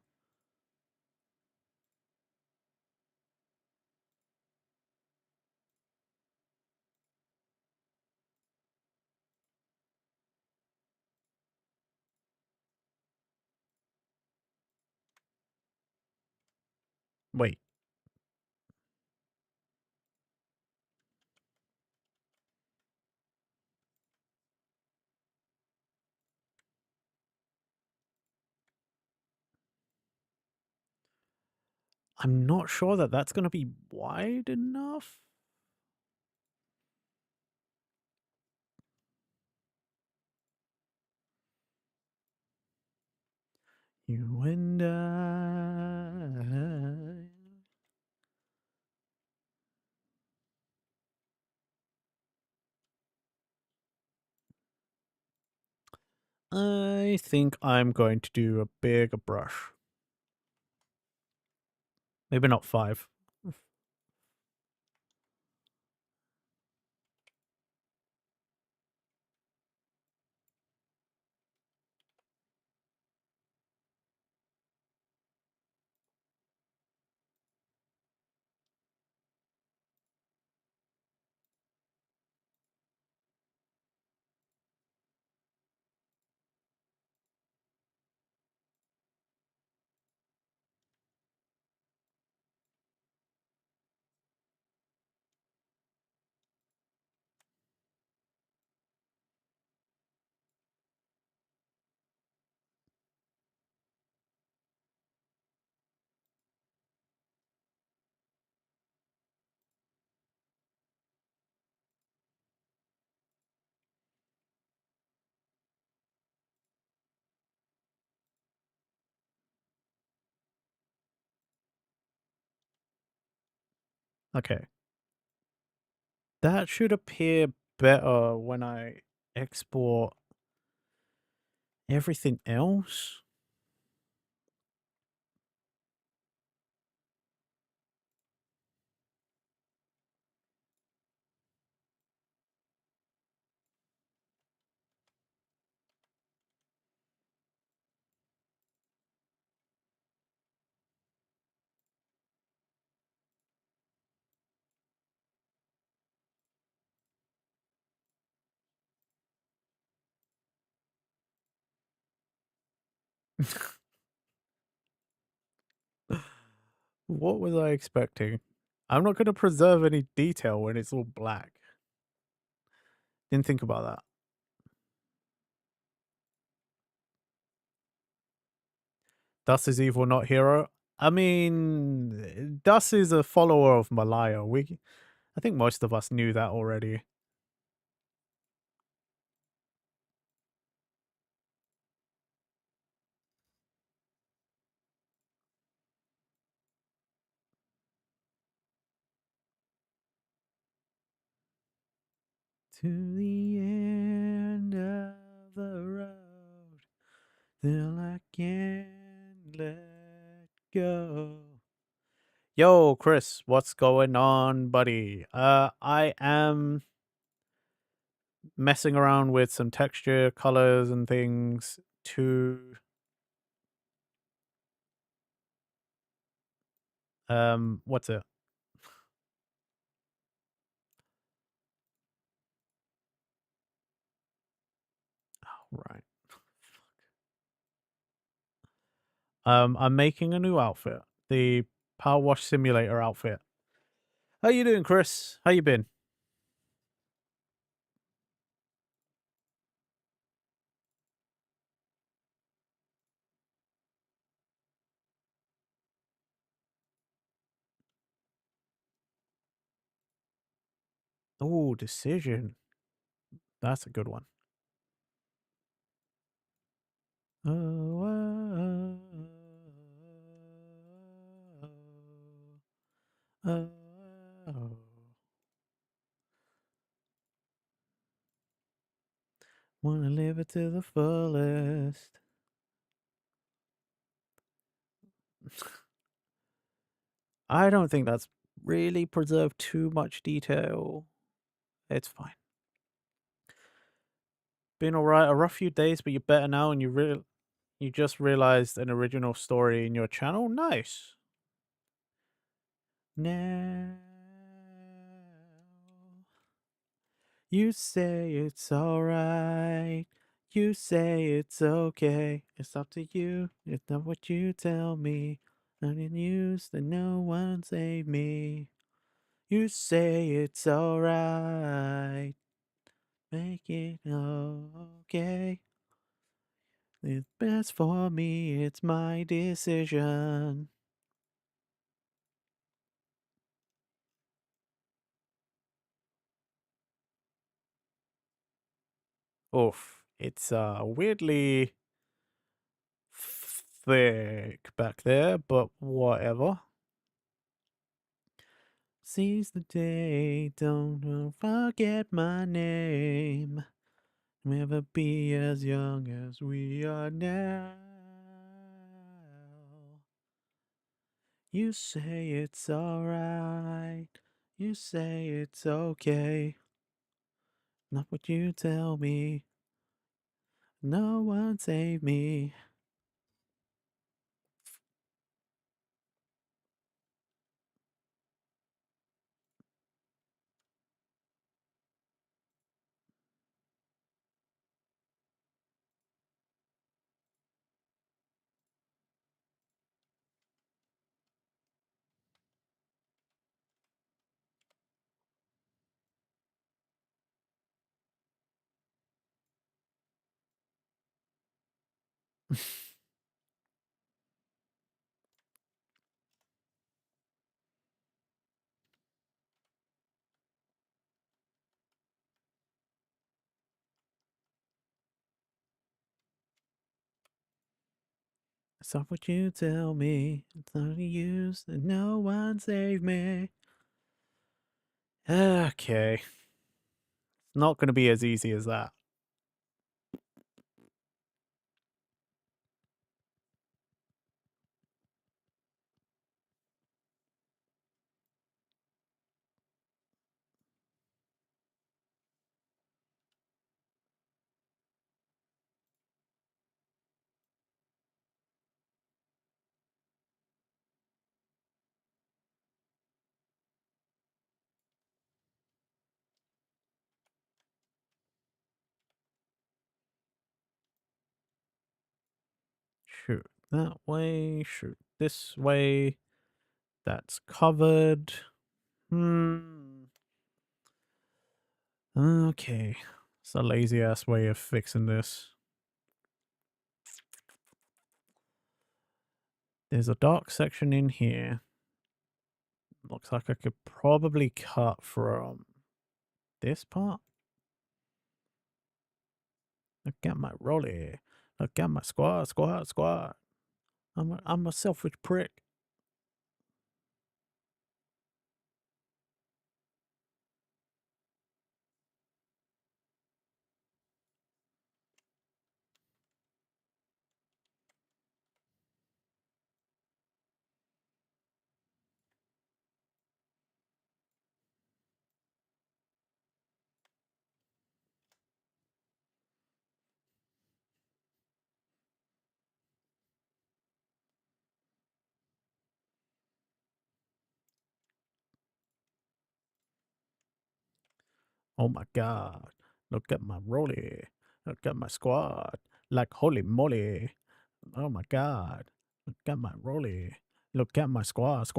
Wait. I'm not sure that that's going to be wide enough. You and I think I'm going to do a bigger brush. Maybe not 5. Okay. That should appear better when I export everything else. What was I expecting? I'm not going to preserve any detail when it's all black. Didn't think about that. Dust is evil, not hero. I mean, Dust is a follower of Malaya. I think most of us knew that already. To the end of the road, till I can't let go. Yo, Chris, what's going on, buddy? I am messing around with some texture, colors, and things to what's it? Right. I'm making a new outfit, the Power Wash Simulator outfit. How you doing, Chris? How you been? Oh, Decision. That's a good one. Oh, oh, oh. Wanna live it to the fullest. I don't think that's really preserved too much detail. It's fine. Been alright, a rough few days, but you're better now, and you just realized an original story in your channel. Nice. Now you say it's alright. You say it's okay. It's up to you. It's not what you tell me. I'm in use that no one save me. You say it's alright. Make it okay. It's best for me. It's my decision. Oof. It's weirdly thick back there, but whatever. Seize the day, don't forget my name. Never be as young as we are now. You say it's alright. You say it's okay. Not what you tell me. No one save me. It's not what you tell me. It's not any use that no one save me. Okay. It's not going to be as easy as that. Shoot that way, shoot this way. That's covered. Okay. It's a lazy ass way of fixing this. There's a dark section in here. Looks like I could probably cut from this part. Look at my rolly. Look at my squad. I'm a selfish prick. Oh my god. Look at my rolly. Look at my squad. Like holy moly. Oh my god. Look at my rolly. Look at my squad.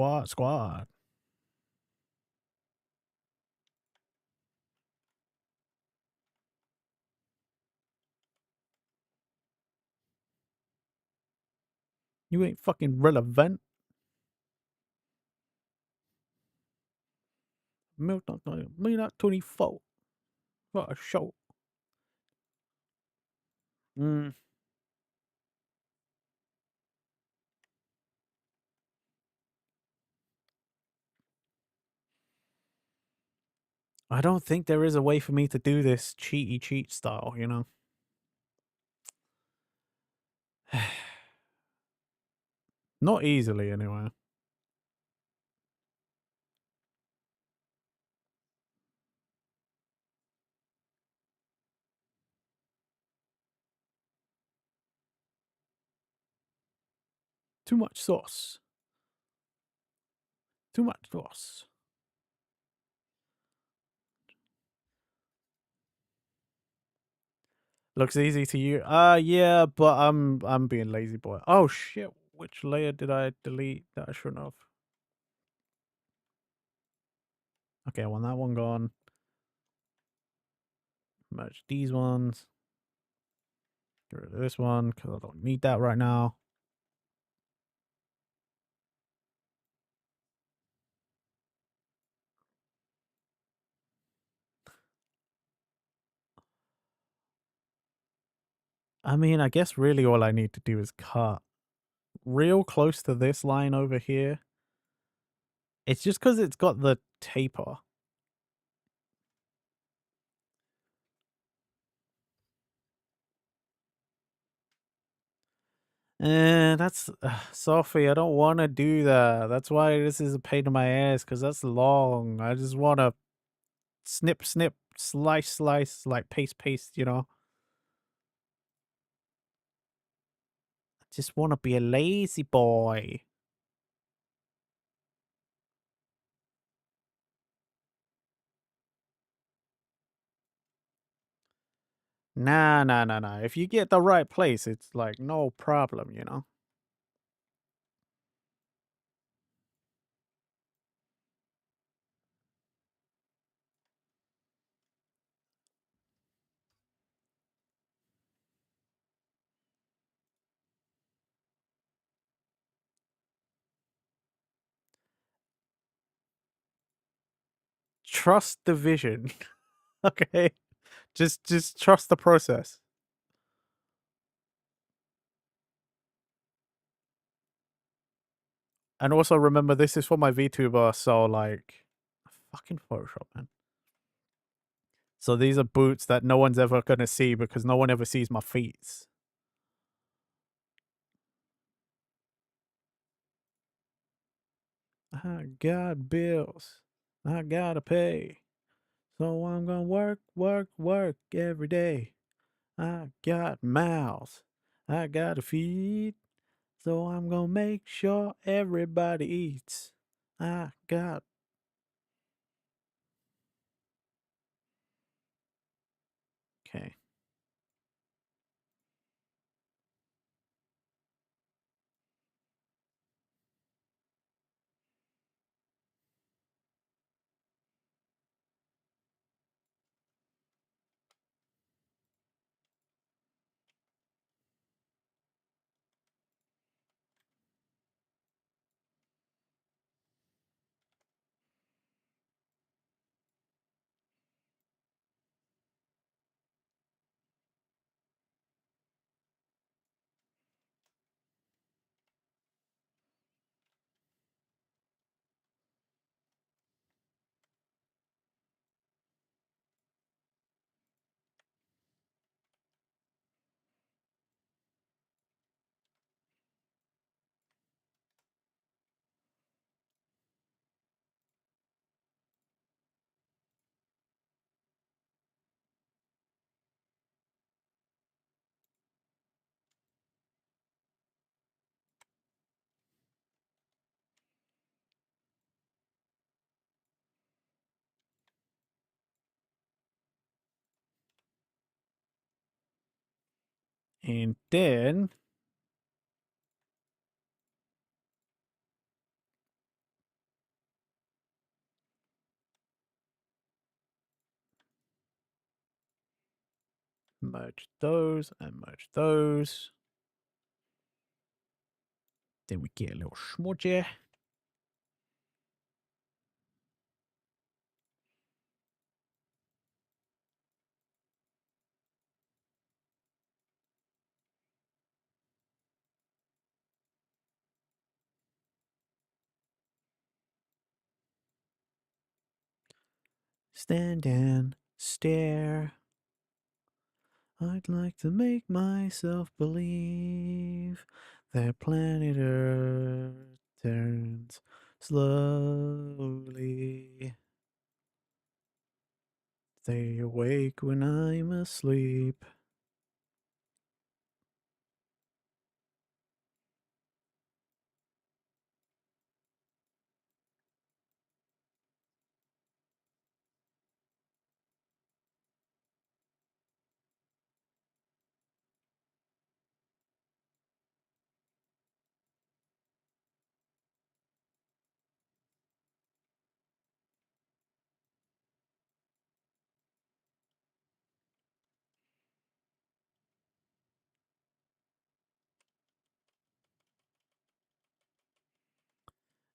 You ain't fucking relevant. Me not 24. What a show. Mm. I don't think there is a way for me to do this cheaty cheat style, you know? Not easily, anyway. Too much sauce. Too much sauce. Looks easy to you. Yeah, but I'm being lazy boy. Oh shit, which layer did I delete that I shouldn't have? Okay, I want that one gone. Merge these ones. Get rid of this one because I don't need that right now. I mean, I guess really all I need to do is cut real close to this line over here. It's just because it's got the taper. That's Sophie, I don't want to do that. That's why this is a pain in my ass, because that's long. I just want to snip, snip, slice, slice, like paste, paste, you know? I just want to be a lazy boy. Nah, nah, nah, nah. If you get the right place, it's like no problem, you know? Trust the vision. Okay? Just trust the process. And also remember, this is for my VTuber, so like, fucking Photoshop, man. So these are boots that no one's ever gonna see because no one ever sees my feet. I got bills. I gotta pay. So I'm gonna work, work, work every day. I got mouths. I gotta feed. So I'm gonna make sure everybody eats. I got. Okay. And then merge those and merge those. Then we get a little smudgy. Stand and stare. I'd like to make myself believe that planet Earth turns slowly. Stay awake when I'm asleep.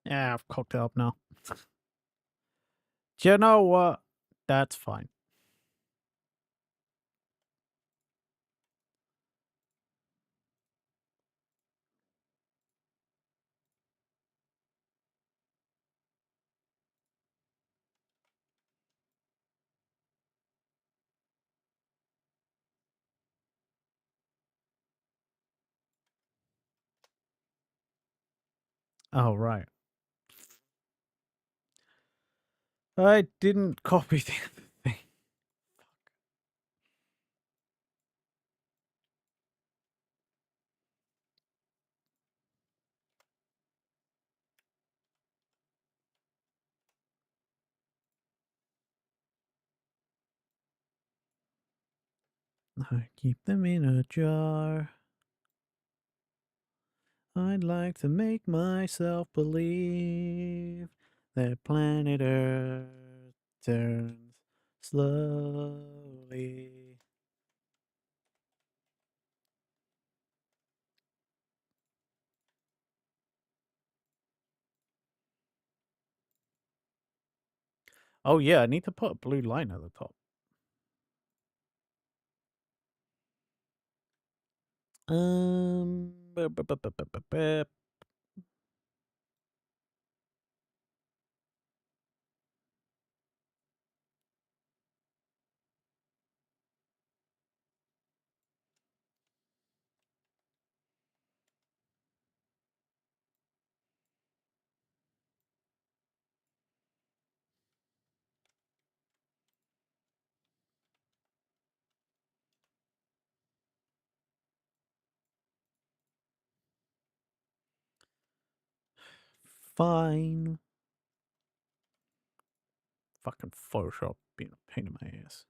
Yeah, I've cocked it up now. Do you know what? That's fine. Oh, right. I didn't copy the other thing. I keep them in a jar. I'd like to make myself believe that planet Earth turns slowly. Oh yeah, I need to put a blue line at the top. Bup, bup, bup, bup, bup, bup, bup. Fine. Fucking Photoshop being a pain in my ass.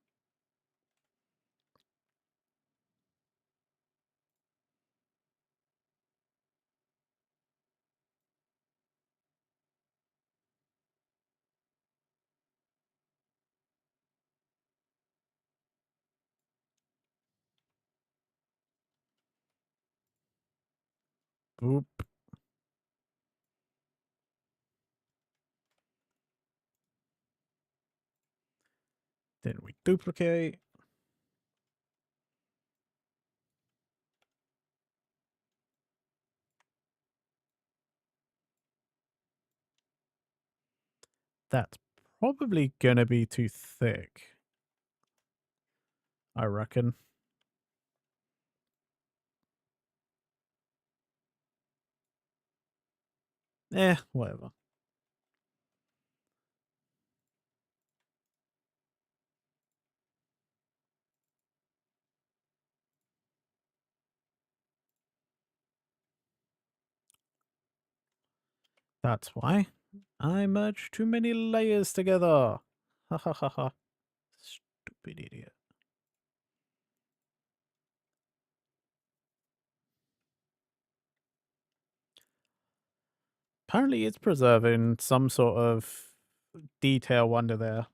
Boop. Then we duplicate. That's probably gonna be too thick, I reckon. Whatever. That's why I merged too many layers together. Ha ha ha ha. Stupid idiot. Apparently it's preserving some sort of detail under there.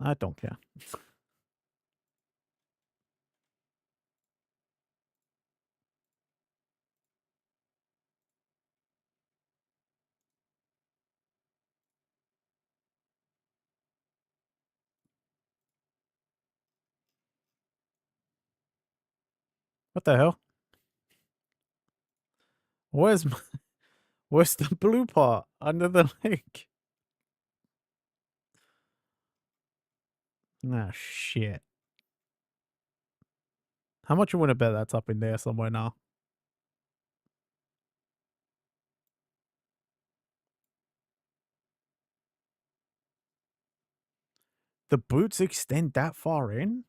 I don't care. What the hell? Where's my, where's the blue part under the lake? Ah, shit. How much you want to bet that's up in there somewhere now? The boots extend that far in?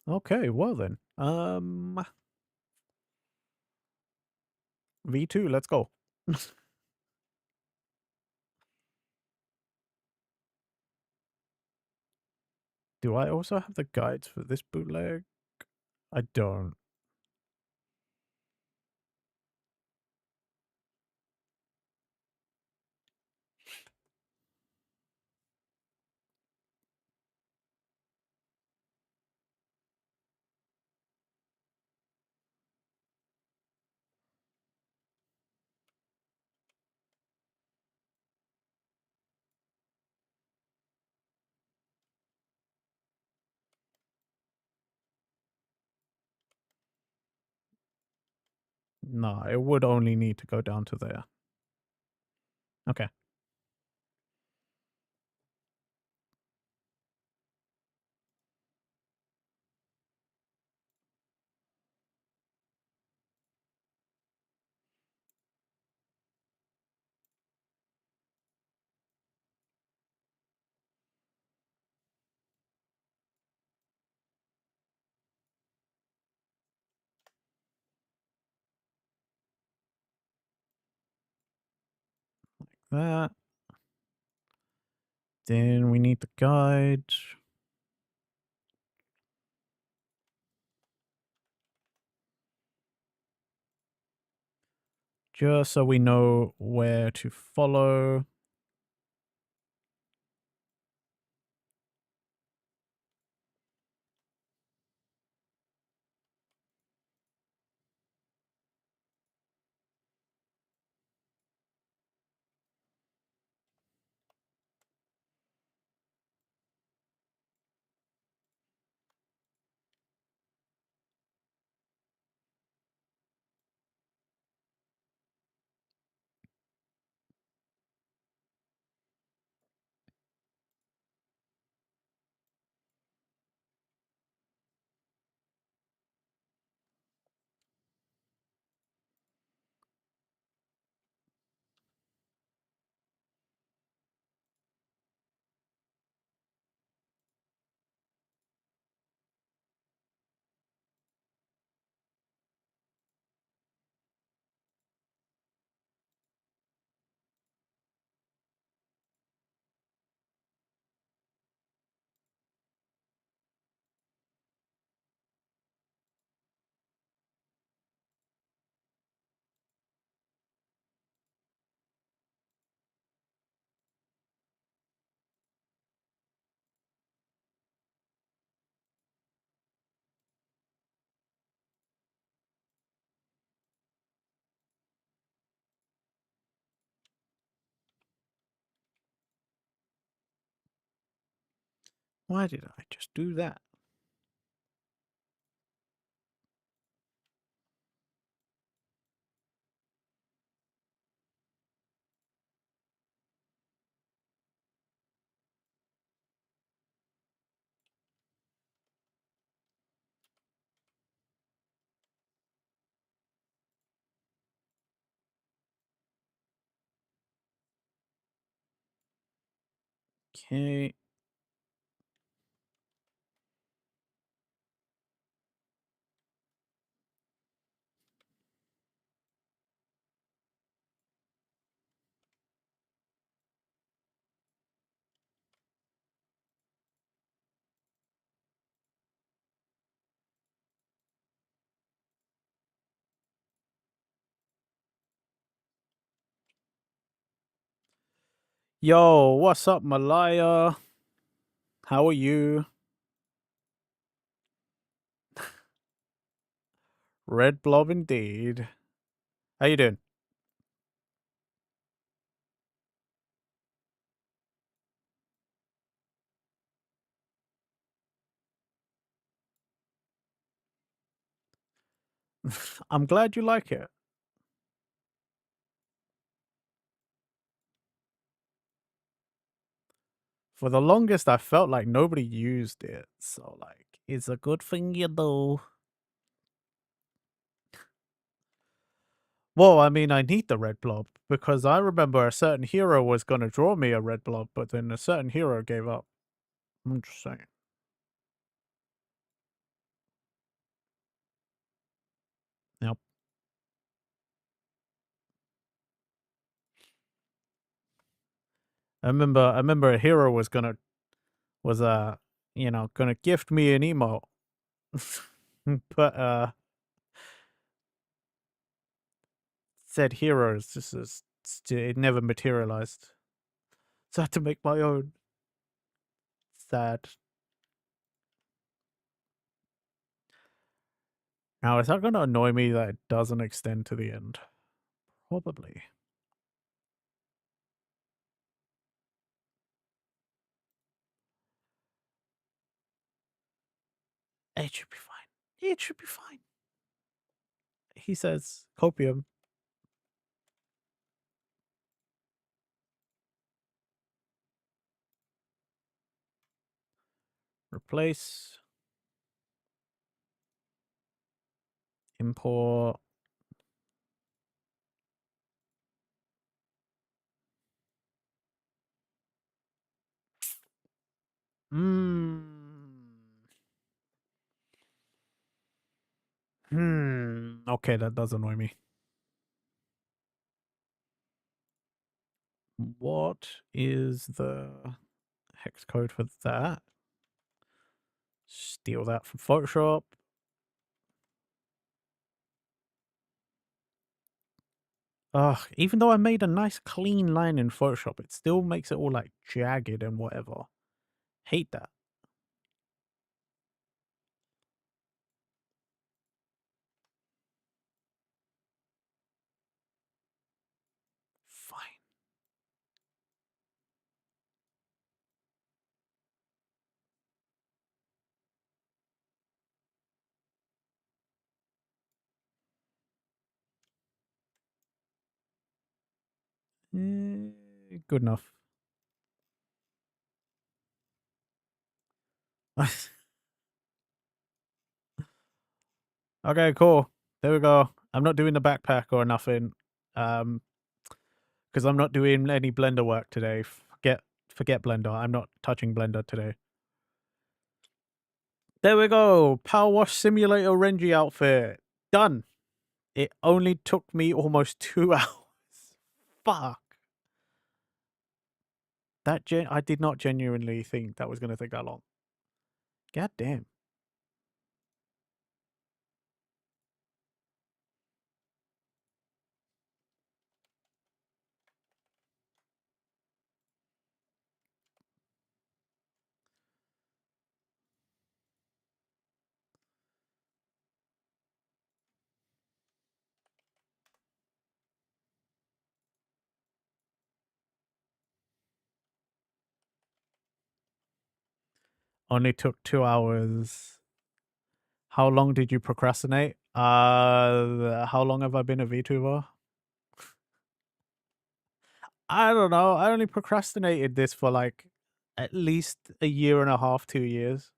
Okay, well then. V2, let's go. Do I also have the guides for this bootleg? I don't. No, it would only need to go down to there. Okay. That. Then we need the guide. Just so we know where to follow. Why did I just do that? Okay. Yo, what's up, Malaya? How are you? Red blob indeed. How you doing? I'm glad you like it. For the longest, I felt like nobody used it. So, like, it's a good thing you do. Well, I mean, I need the red blob because I remember a certain hero was going to draw me a red blob, but then a certain hero gave up. I'm just saying. Yep. I remember a hero was gonna gift me an emote. But said heroes just it never materialized. So I had to make my own. Sad. Now, is that gonna annoy me that it doesn't extend to the end? Probably. It should be fine. It should be fine. he says copium. Replace. Import. Okay, that does annoy me. What is the hex code for that? Steal that from Photoshop. Ugh, even though I made a nice clean line in Photoshop, it still makes it all like jagged and whatever. Hate that. Fine. Good enough. Okay, cool. There we go. I'm not doing the backpack or nothing. Because I'm not doing any Blender work today. Forget Blender. I'm not touching Blender today. There we go. Power Wash Simulator Renji outfit. Done. It only took me almost 2 hours. Fuck. I did not genuinely think that was going to take that long. God damn. Only took 2 hours. How long did you procrastinate? How long have I been a VTuber? I don't know. I only procrastinated this for like at least a year and a half, 2 years.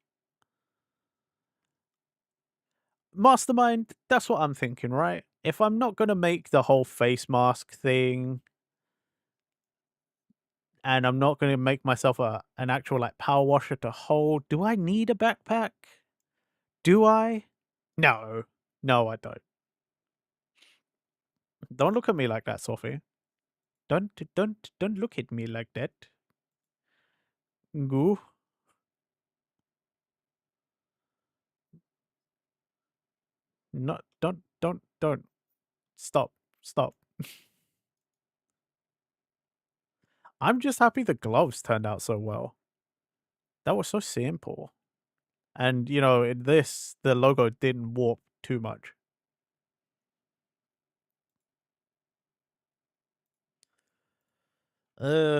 Mastermind, that's what I'm thinking, right? If I'm not going to make the whole face mask thing and I'm not going to make myself an actual like power washer to hold, do I need a backpack? Do I? No. No, I don't. Don't look at me like that, Sophie. Don't look at me like that. Goo. No, don't. Stop. Stop. I'm just happy the gloves turned out so well. That was so simple. And, you know, in this, the logo didn't warp too much. Renji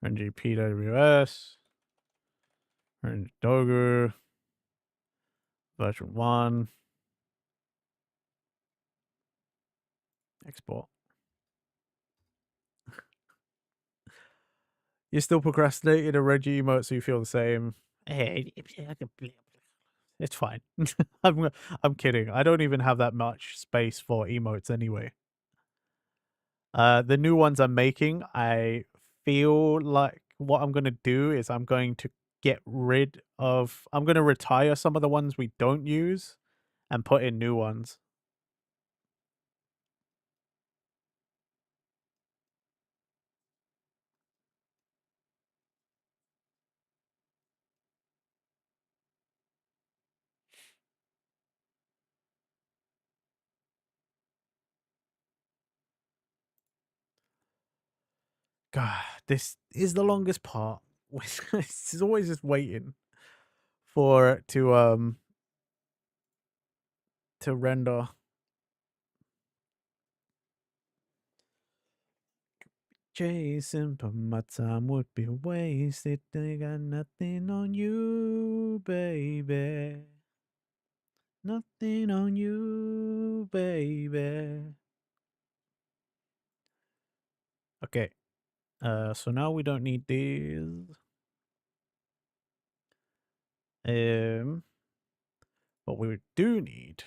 PWS. Renji Dogu. Version 1. Export. You're still procrastinating a Reggie emote, so you feel the same. Hey, it's fine. I'm kidding. I don't even have that much space for emotes anyway. The new ones I'm making, I feel like what I'm gonna do is I'm going to I'm gonna retire some of the ones we don't use and put in new ones. God, this is the longest part. It's always just waiting for it to render. Jason, but my time would be wasted. I got nothing on you, baby. Nothing on you, baby. Okay. So now we don't need these. But we do need.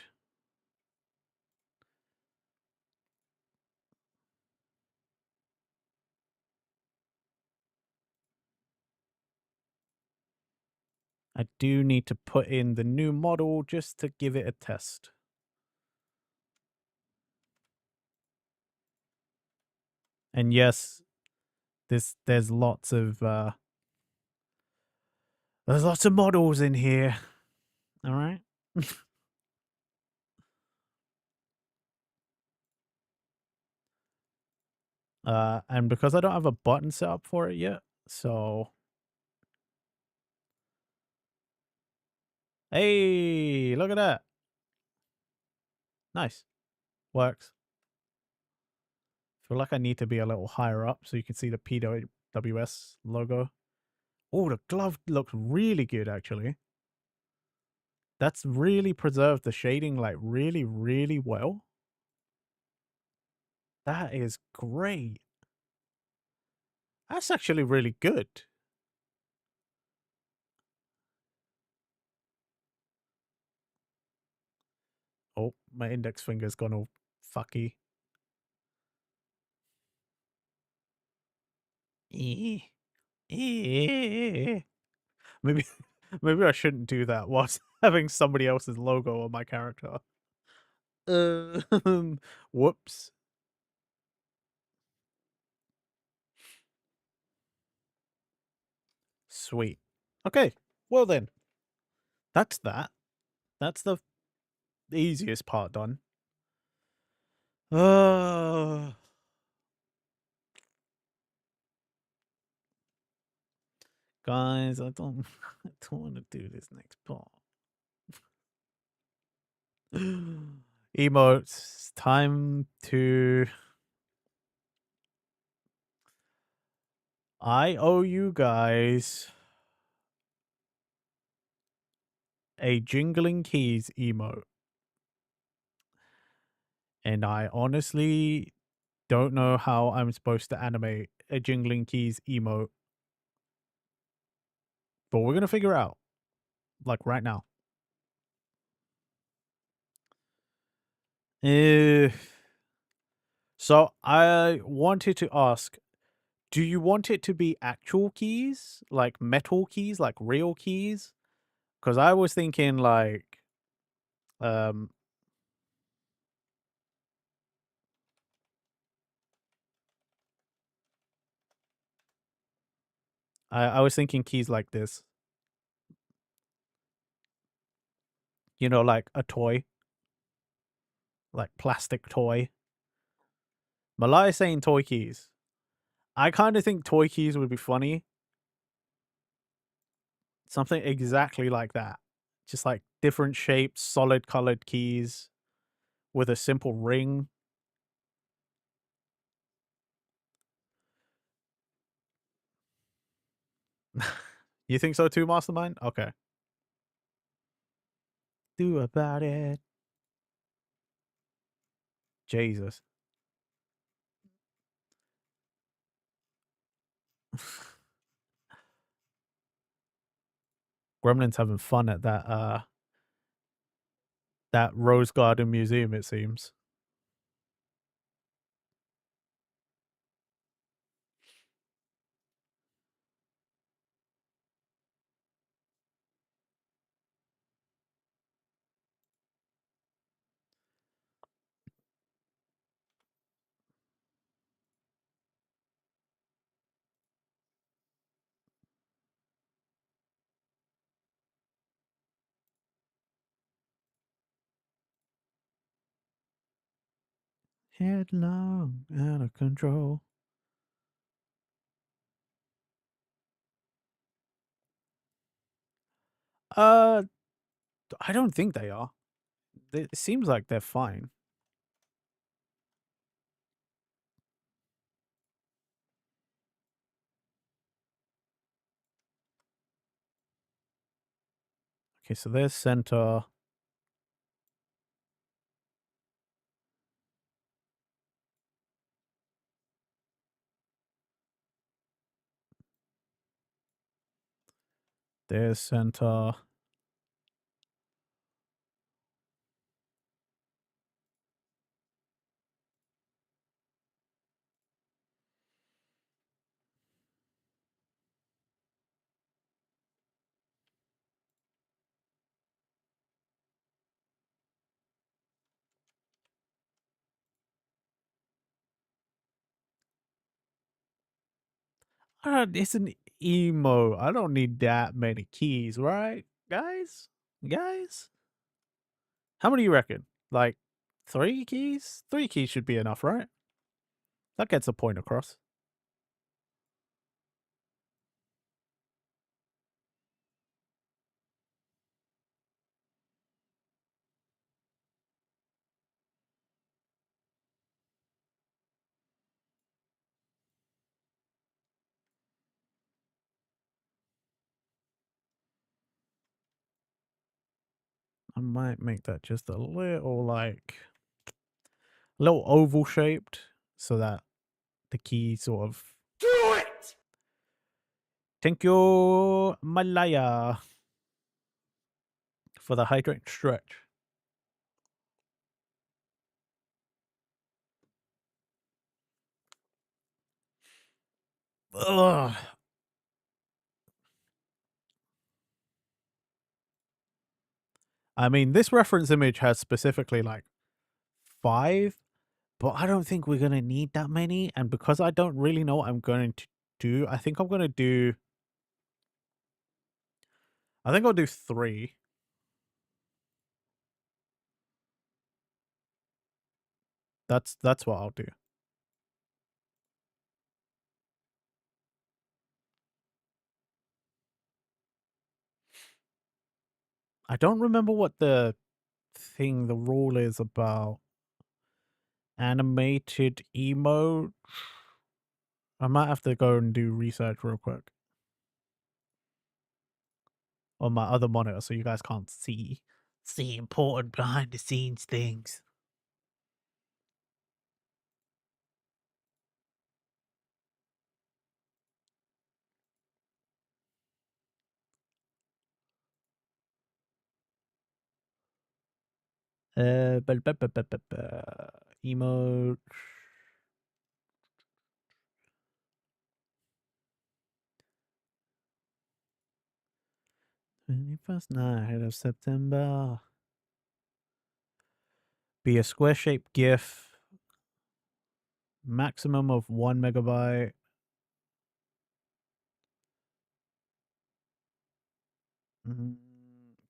I do need to put in the new model just to give it a test. And yes, there's lots of models in here. All right. And because I don't have a button set up for it yet, so hey, look at that. Nice. Works. Feel like I need to be a little higher up so you can see the PWS logo. Oh, the glove looks really good actually. That's really preserved the shading like really, really well. That is great. That's actually really good. Oh, my index finger's gone all fucky. Maybe maybe I shouldn't do that whilst having somebody else's logo on my character. Whoops. Sweet. Okay. Well then, that's that. That's the easiest part done. Guys, I don't want to do this next part. Emotes. Time to. I owe you guys a jingling keys emote. And I honestly don't know how I'm supposed to animate a jingling keys emote. But we're going to figure out. Like right now. So I wanted to ask, do you want it to be actual keys? Like metal keys? Like real keys? Because I was thinking like, um, I was thinking keys like this. You know, like a toy. Like plastic toy. Malai is saying toy keys. I kind of think toy keys would be funny. Something exactly like that. Just like different shapes, solid colored keys with a simple ring. You think so too, Mastermind? Okay. Do about it. Jesus. Gremlin's having fun at that Rose Garden Museum, it seems. Headlong, out of control. I don't think they are. It seems like they're fine. Okay, so there's center. There's center. It's an emo. I don't need that many keys, right? Guys? Guys? How many you reckon? Like 3 keys? 3 keys should be enough, right? That gets a point across. I might make that just a little like a little oval shaped so that the key sort of. Do it! Thank you, Malaya, for the hydrant stretch. Ugh. I mean, this reference image has specifically like 5, but I don't think we're going to need that many. And because I don't really know what I'm going to do, I think I'm going to do. I think I'll do 3. That's what I'll do. I don't remember what the rule is about animated emote. I might have to go and do research real quick on my other monitor so you guys can't see important behind the scenes things. Emote. 21st night of September. Be a square shaped GIF. Maximum of 1 megabyte.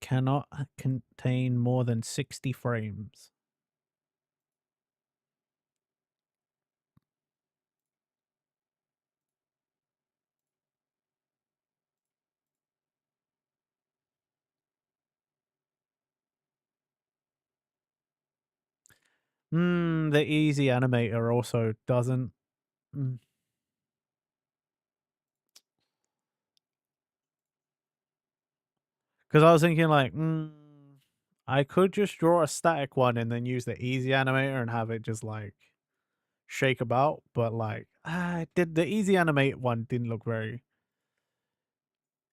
Cannot contain more than 60 frames. The easy animator also doesn't. Because I was thinking like, I could just draw a static one and then use the easy animator and have it just like shake about, but like, the easy animate one didn't look very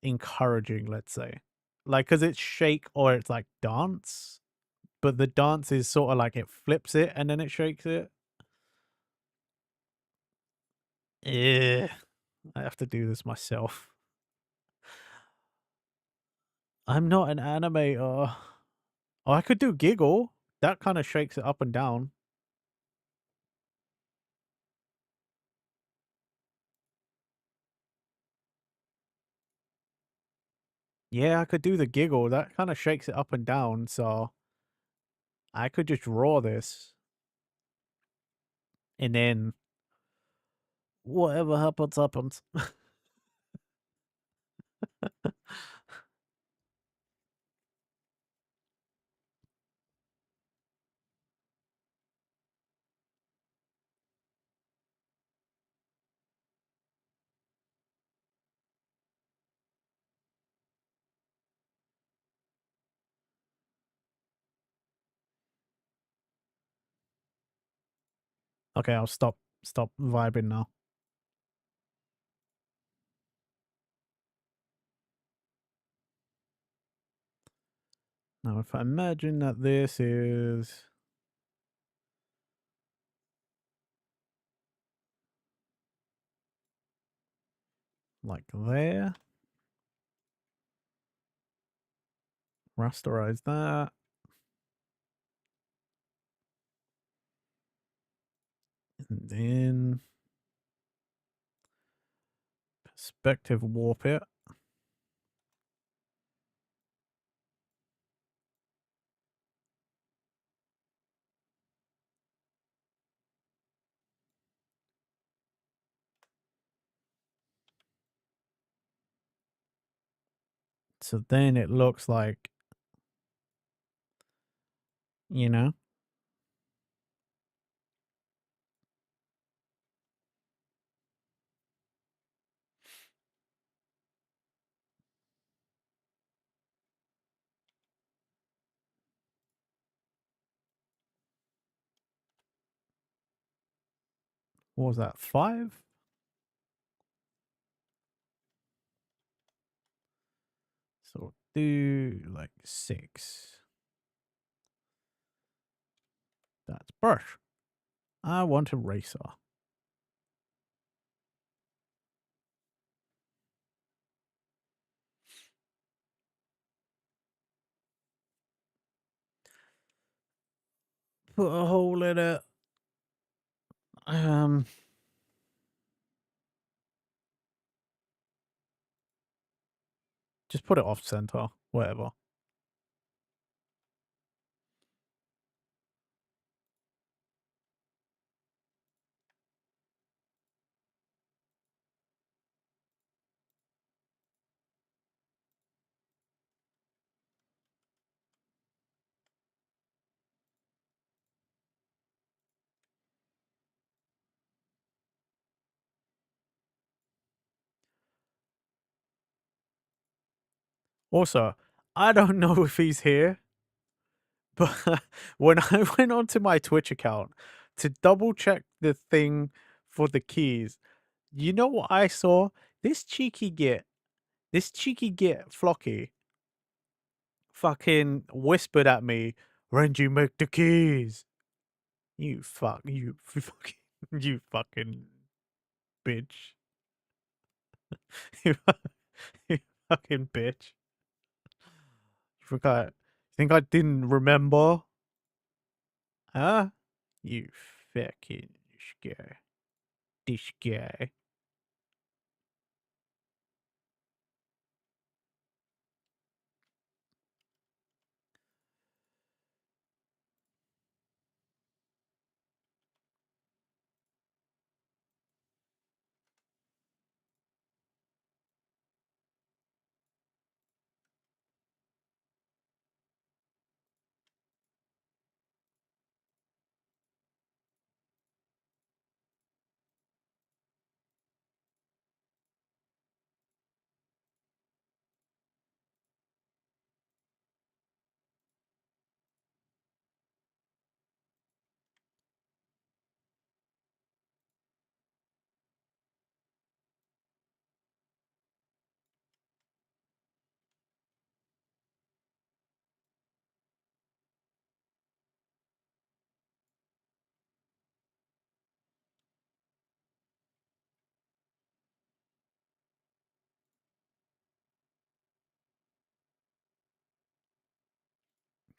encouraging, let's say. Like, because it's shake or it's like dance, but the dance is sort of like it flips it and then it shakes it. Yeah, I have to do this myself. I'm not an animator. Oh, I could do giggle. That kind of shakes it up and down. Yeah, I could do the giggle. That kind of shakes it up and down, so I could just draw this. And then whatever happens, happens. Okay, I'll stop vibing now. Now, if I imagine that this is like there, rasterize that. And then perspective warp it. So then it looks like, you know, what was that, 5? So do like 6. That's brush. I want eraser. Put a hole in it. Just put it off center, whatever. Also, I don't know if he's here, but when I went onto my Twitch account to double check the thing for the keys, you know what I saw? This cheeky git, Flocky, fucking whispered at me, when do you make the keys? You fucking, you fucking bitch. You, you fucking bitch. You forgot. You think I didn't remember? Huh? You fucking guy. This guy.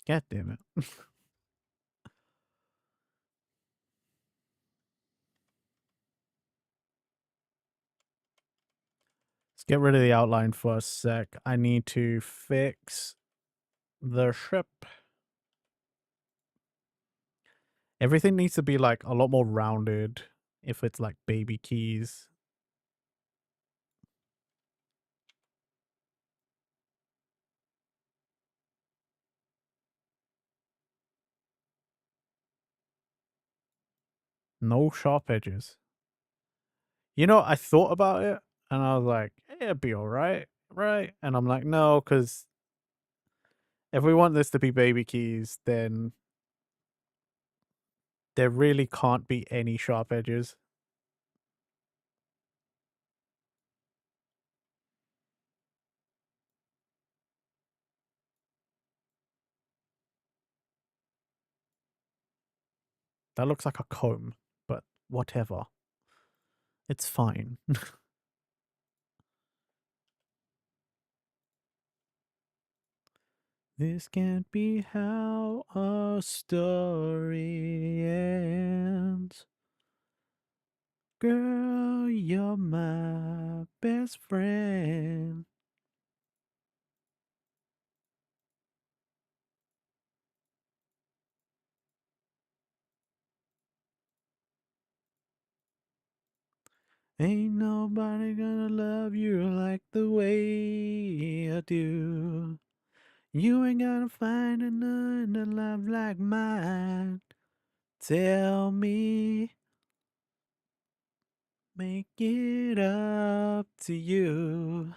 God damn it. Let's get rid of the outline for a sec. I need to fix the ship. Everything needs to be like a lot more rounded if it's like baby keys. No sharp edges. You know, I thought about it and I was like, it'd be all right, right? And I'm like, no, because if we want this to be baby keys, then there really can't be any sharp edges. That looks like a comb, but whatever. It's fine. This can't be how a story ends. Girl, you're my best friend. Ain't nobody gonna love you like the way I do. You ain't gonna find another love like mine. Tell me, make it up to you.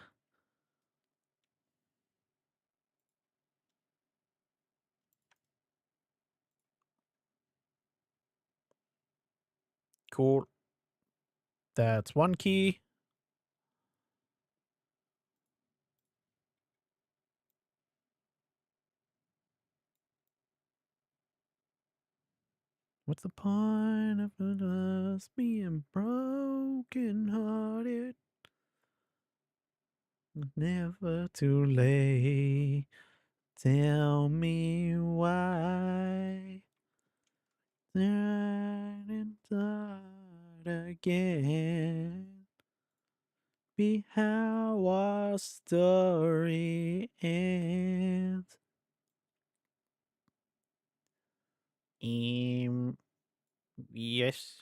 Cool. That's one key. What's the point of us being broken hearted? Never too late. Tell me why. Turn and start again. Be how our story ends. Yes.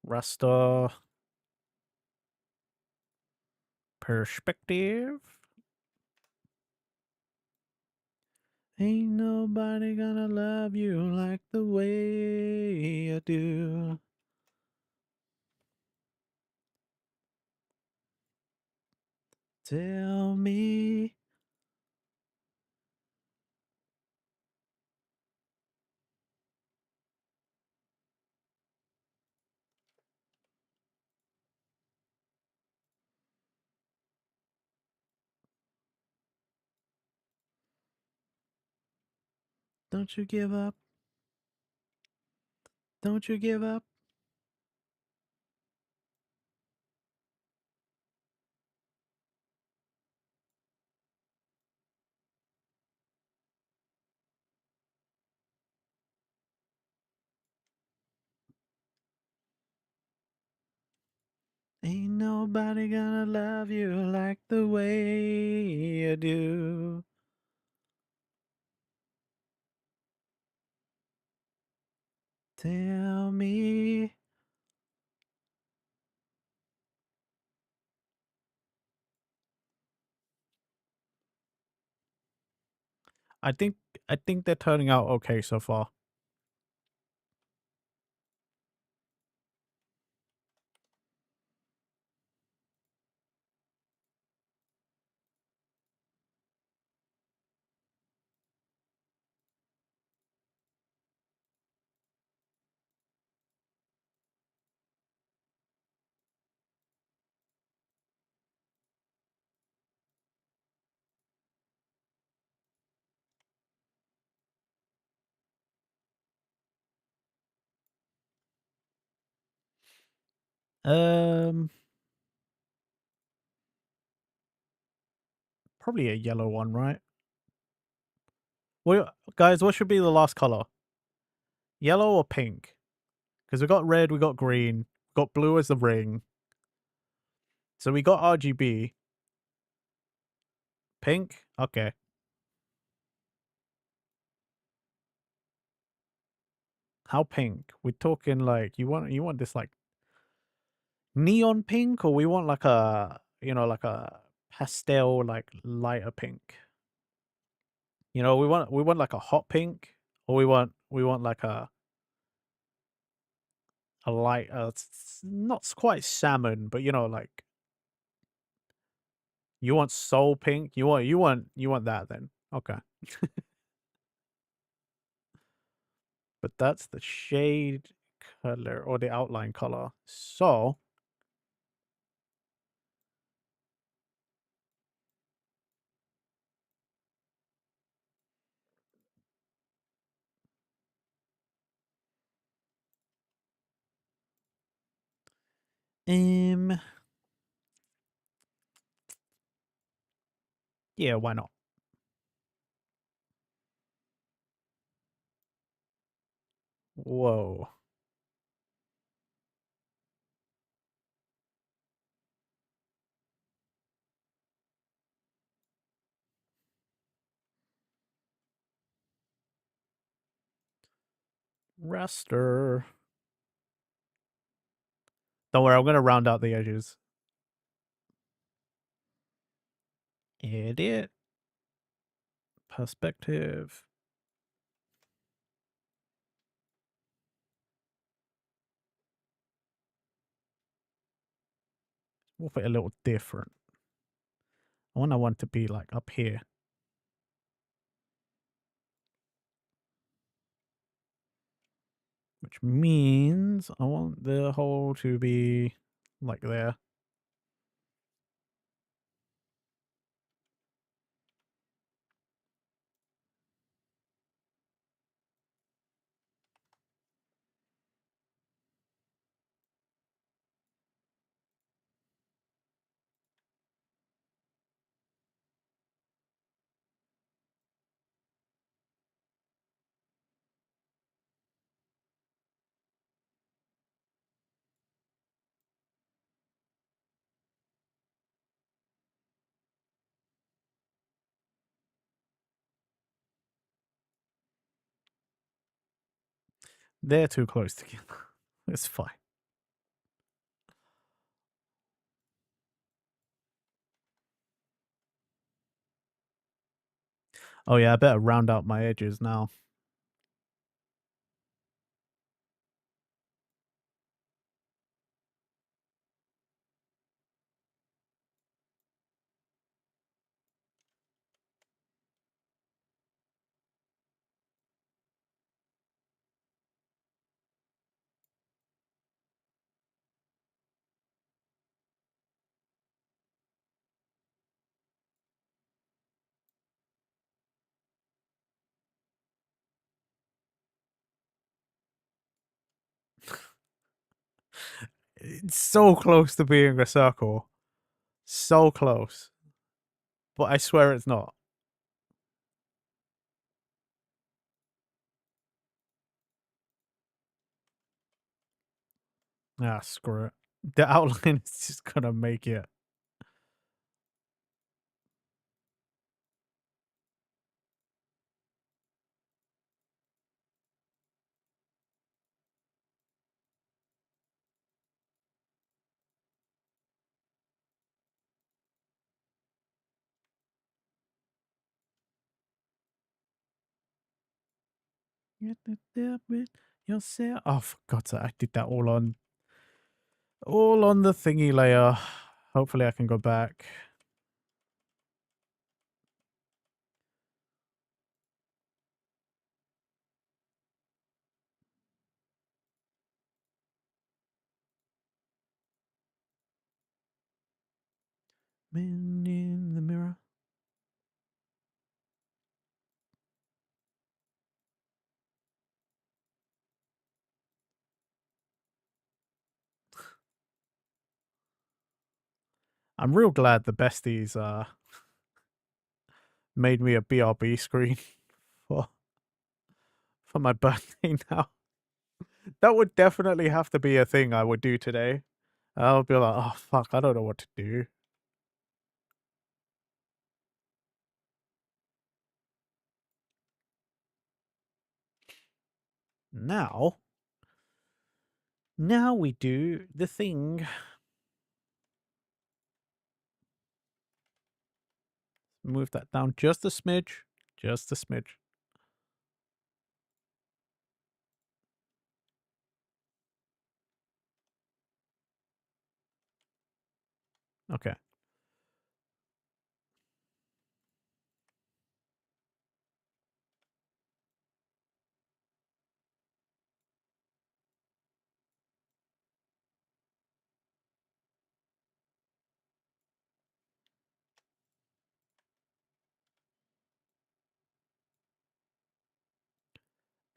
Rasta perspective. Ain't nobody gonna love you like the way I do. Tell me. Don't you give up. Don't you give up. Ain't nobody gonna love you like the way I do. Tell me. I think I think they're turning out okay so far. Um Probably a yellow one, right? Well, guys, what should be the last color? Yellow or pink? Because we got red, we got green, got blue as the ring. So we got RGB. Pink? Okay. How pink? We're talking like you want this like neon pink, or we want like a like a pastel like lighter pink. We want like a hot pink, or we want like a light not quite salmon, but like you want soul pink. You want that then. Okay. But that's the shade color or the outline color. So Um, yeah, why not? Whoa. Raster. Don't worry, I'm gonna round out the edges. Edit. Perspective. We'll put it a little different. I want to be like up here. Which means I want the hole to be like there. They're too close together. It's fine. Oh yeah, I better round out my edges now. It's so close to being a circle. So close. But I swear it's not. Ah, screw it. The outline is just gonna make it. Yourself. Oh, for God's sake, I did that all on the thingy layer. Hopefully I can go back. Man in the mirror. I'm real glad the besties made me a BRB screen for my birthday now. That would definitely have to be a thing I would do today. I would be like, oh fuck, I don't know what to do. Now we do the thing. Move that down just a smidge. Just a smidge. Okay.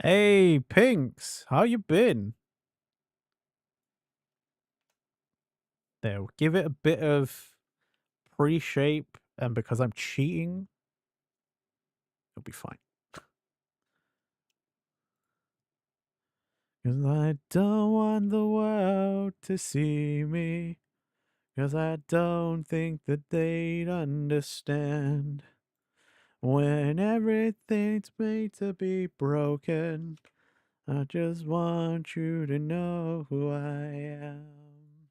Hey, Pinks, how you been? There, give it a bit of pre-shape, and because I'm cheating, it'll be fine. 'Cause I don't want the world to see me, 'cause I don't think that they'd understand. When everything's made to be broken, I just want you to know who I am.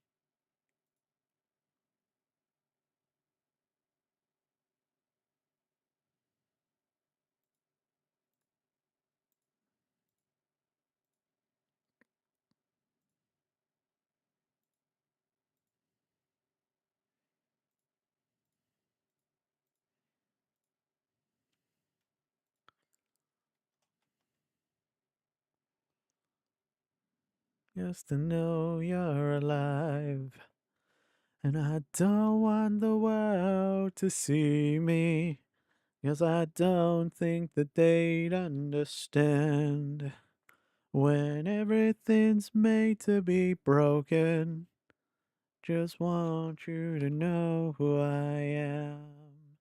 Just to know you're alive. And I don't want the world to see me, 'cause I don't think that they'd understand. When everything's made to be broken, just want you to know who I am.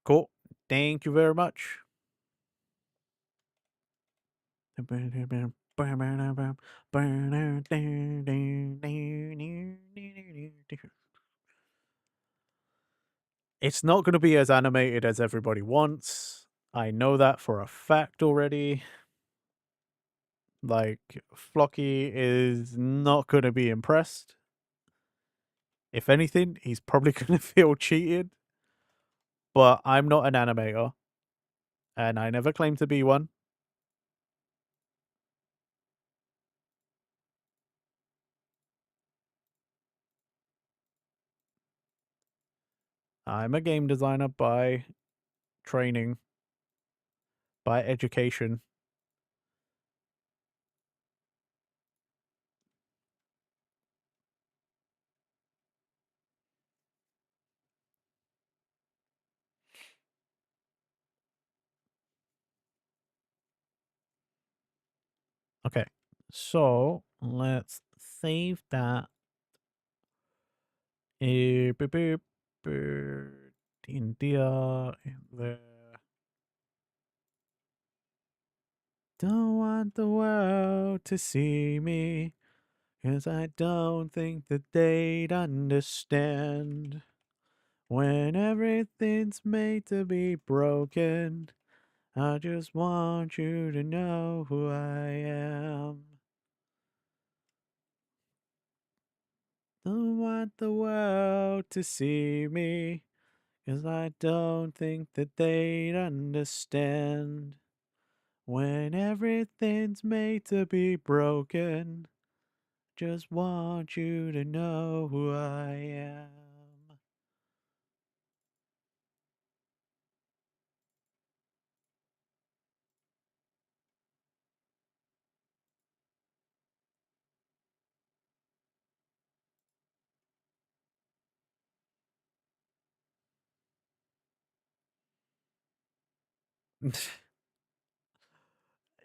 Cool. Thank you very much. It's not going to be as animated as everybody wants. I know that for a fact already. Like, Flocky is not going to be impressed. If anything, he's probably going to feel cheated. But I'm not an animator. And I never claimed to be one. I'm a game designer by training, by education. Okay, so let's save that. Beep, beep, India in there. Don't want the world to see me, 'cause I don't think that they'd understand. When everything's made to be broken, I just want you to know who I am. Don't want the world to see me, 'cause I don't think that they'd understand. When everything's made to be broken, just want you to know who I am.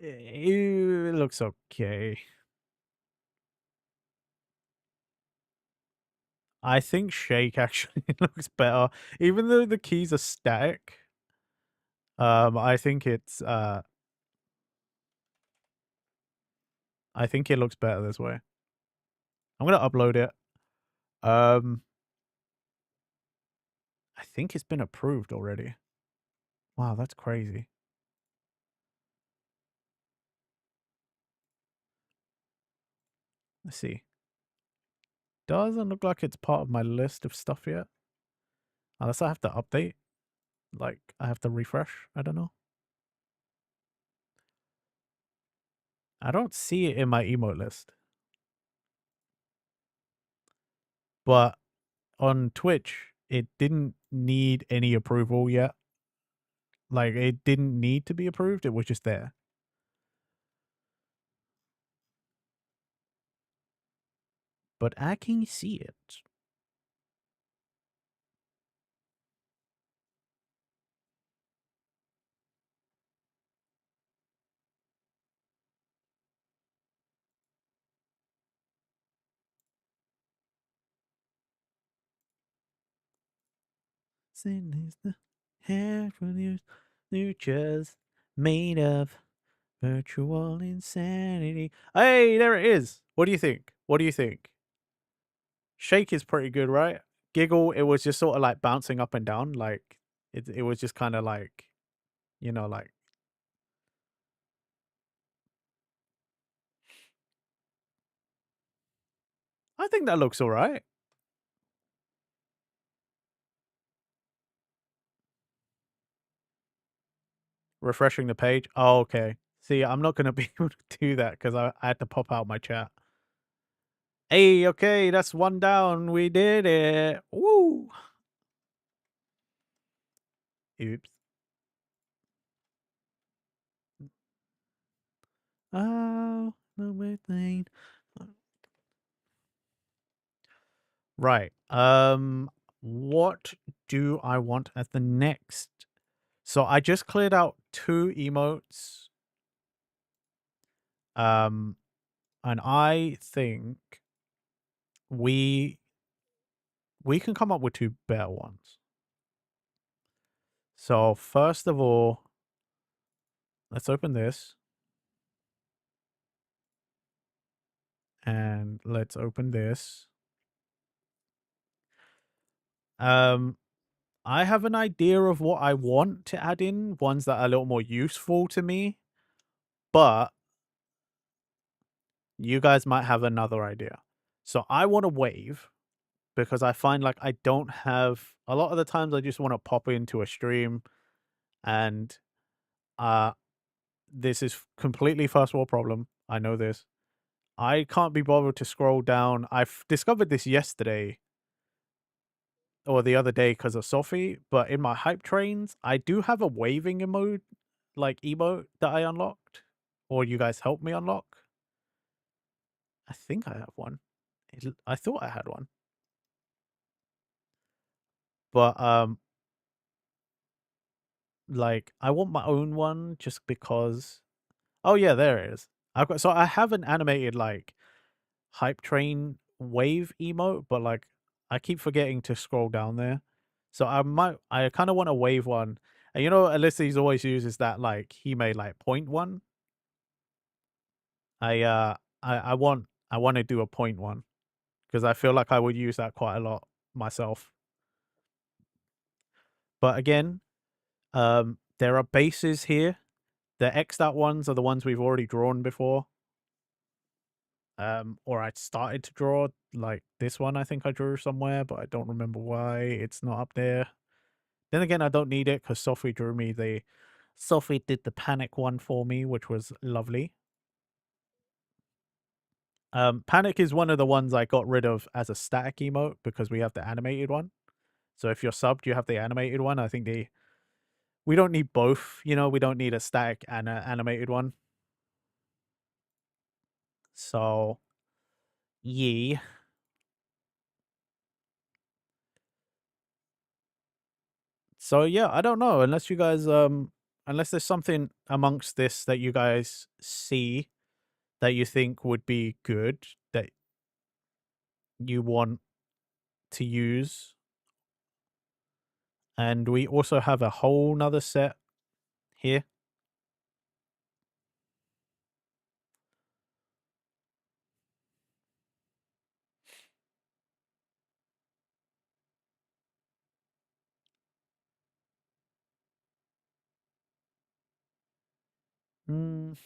It looks okay. I think Shake actually looks better. Even though the keys are static, I think I think it looks better this way. I'm gonna upload it. Um I think it's been approved already. Wow, that's crazy. Let's see. Doesn't look like it's part of my list of stuff yet. Unless I have to update. Like, I have to refresh. I don't know. I don't see it in my emote list. But on Twitch, it didn't need any approval yet. Like, it didn't need to be approved. It was just there. But I can see it. Sin is the hair for the futures made of virtual insanity. Hey, there it is. What do you think? What do you think? Shake is pretty good, right? Giggle, it was just sort of like bouncing up and down. Like it was just kind of like, like I think that looks all right. Refreshing the page. Oh, okay. See, I'm not gonna be able to do that because I had to pop out my chat. Hey, okay, that's one down. We did it. Woo! Oops. Oh, no weird thing. Right. What do I want as the next? So I just cleared out 2 emotes. And I think we can come up with 2 better ones. So first of all, let's open this. And let's open this. I have an idea of what I want to add in, ones that are a little more useful to me, but you guys might have another idea. So I want a wave because I find like I don't have a lot of the times I just want to pop into a stream and uh this is completely first world problem. I know this. I can't be bothered to scroll down. I've discovered this yesterday or the other day because of Sophie, but in my hype trains, I do have a waving emote, like emote that I unlocked, or you guys helped me unlock. I think I have one. I thought I had one, but like I want my own one just because. Oh yeah, there it is. I have an animated like hype train wave emote, but like I keep forgetting to scroll down there. So I kind of want a wave one. And Ulysses always uses that like he made like point one. I want to do a point one because I feel like I would use that quite a lot myself. But again, there are bases here. The X'd out ones are the ones we've already drawn before. Or I started to draw like this one. I think I drew somewhere, but I don't remember why it's not up there. Then again, I don't need it because Sophie drew me Sophie did the panic one for me, which was lovely. Panic is one of the ones I got rid of as a static emote because we have the animated one. So if you're subbed, you have the animated one. I think we don't need both. We don't need a static and an animated one. So, yeah. So yeah, I don't know unless you guys unless there's something amongst this that you guys see that you think would be good that you want to use. And we also have a whole nother set here. Mm,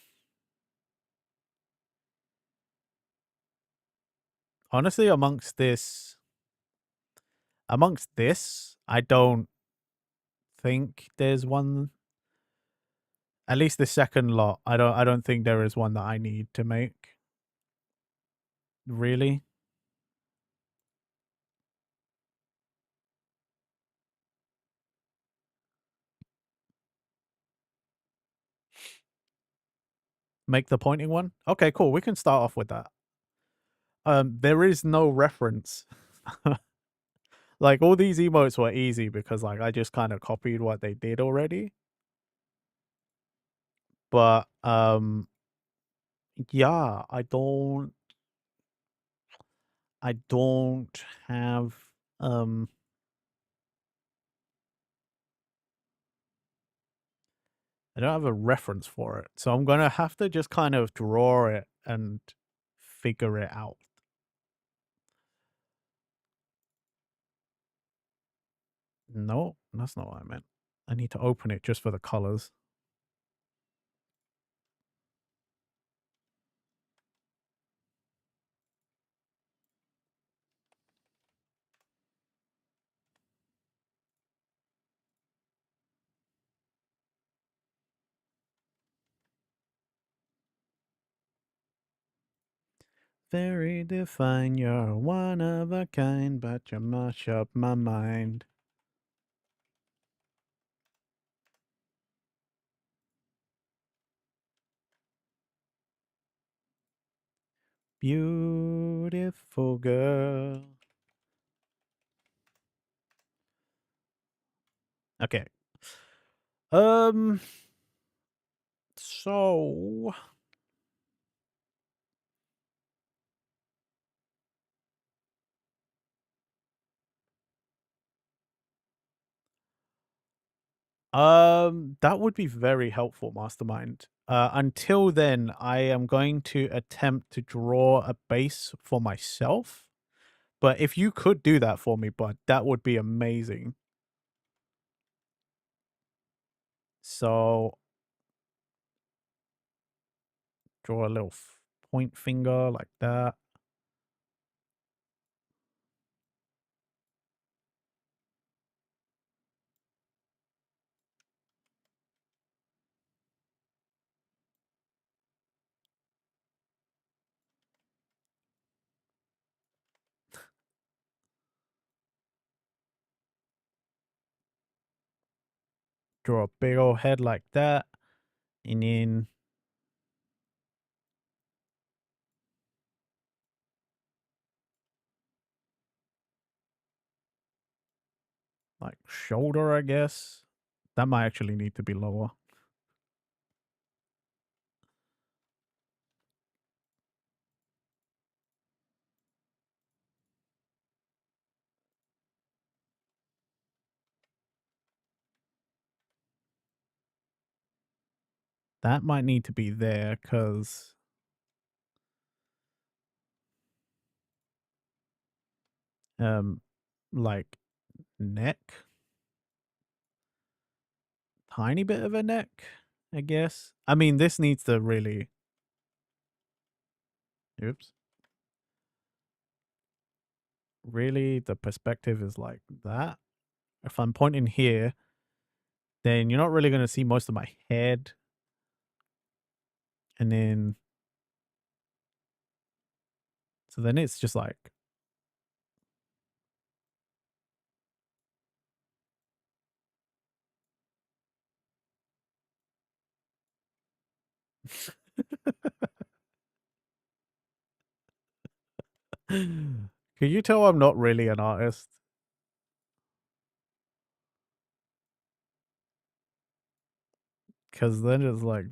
honestly, amongst this, I don't think there's one. At least the second lot, I don't think there is one that I need to make. Really? Make the pointing one? Okay, cool. We can start off with that. There is no reference. Like all these emotes were easy because like I just kind of copied what they did already. But yeah, I don't have um I don't have a reference for it, so I'm gonna have to just kind of draw it and figure it out. No, that's not what I meant. I need to open it just for the colors. Very divine, you're one of a kind, but you mash up my mind. Beautiful girl. Okay. Um, so that would be very helpful, Mastermind. Until then, I am going to attempt to draw a base for myself. But if you could do that for me, bud, that would be amazing. So draw a little point finger like that. Draw a big old head like that. And then like shoulder, I guess. That might actually need to be lower. That might need to be there because like neck, tiny bit of a neck, I guess. I mean, this needs to really, oops, really the perspective is like that. If I'm pointing here, then you're not really going to see most of my head. And then, so then it's just like, can you tell I'm not really an artist? Because then it's like,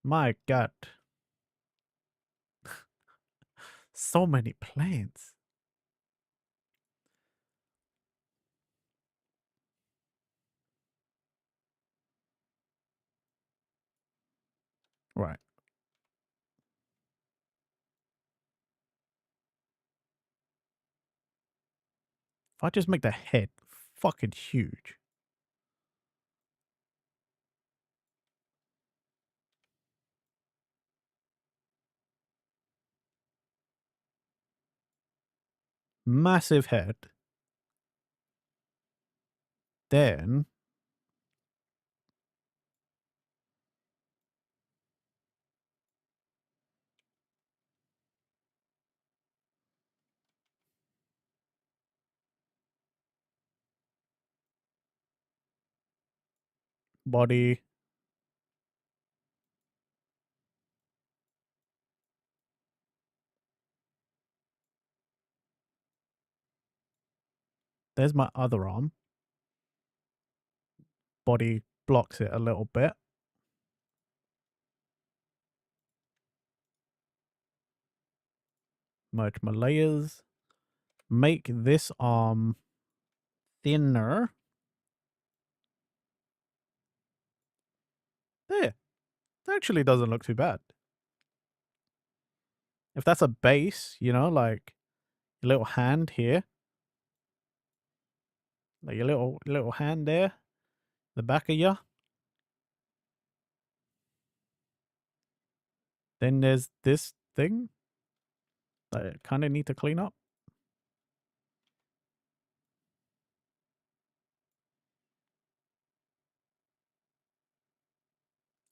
my God, so many plants. Right. If I just make the head fucking huge. Massive head. Then body. There's my other arm. Body blocks it a little bit. Merge my layers. Make this arm thinner. There. That actually doesn't look too bad. If that's a base, you know, like a little hand here. Like your little hand there. The back of you. Then there's this thing that I kind of need to clean up.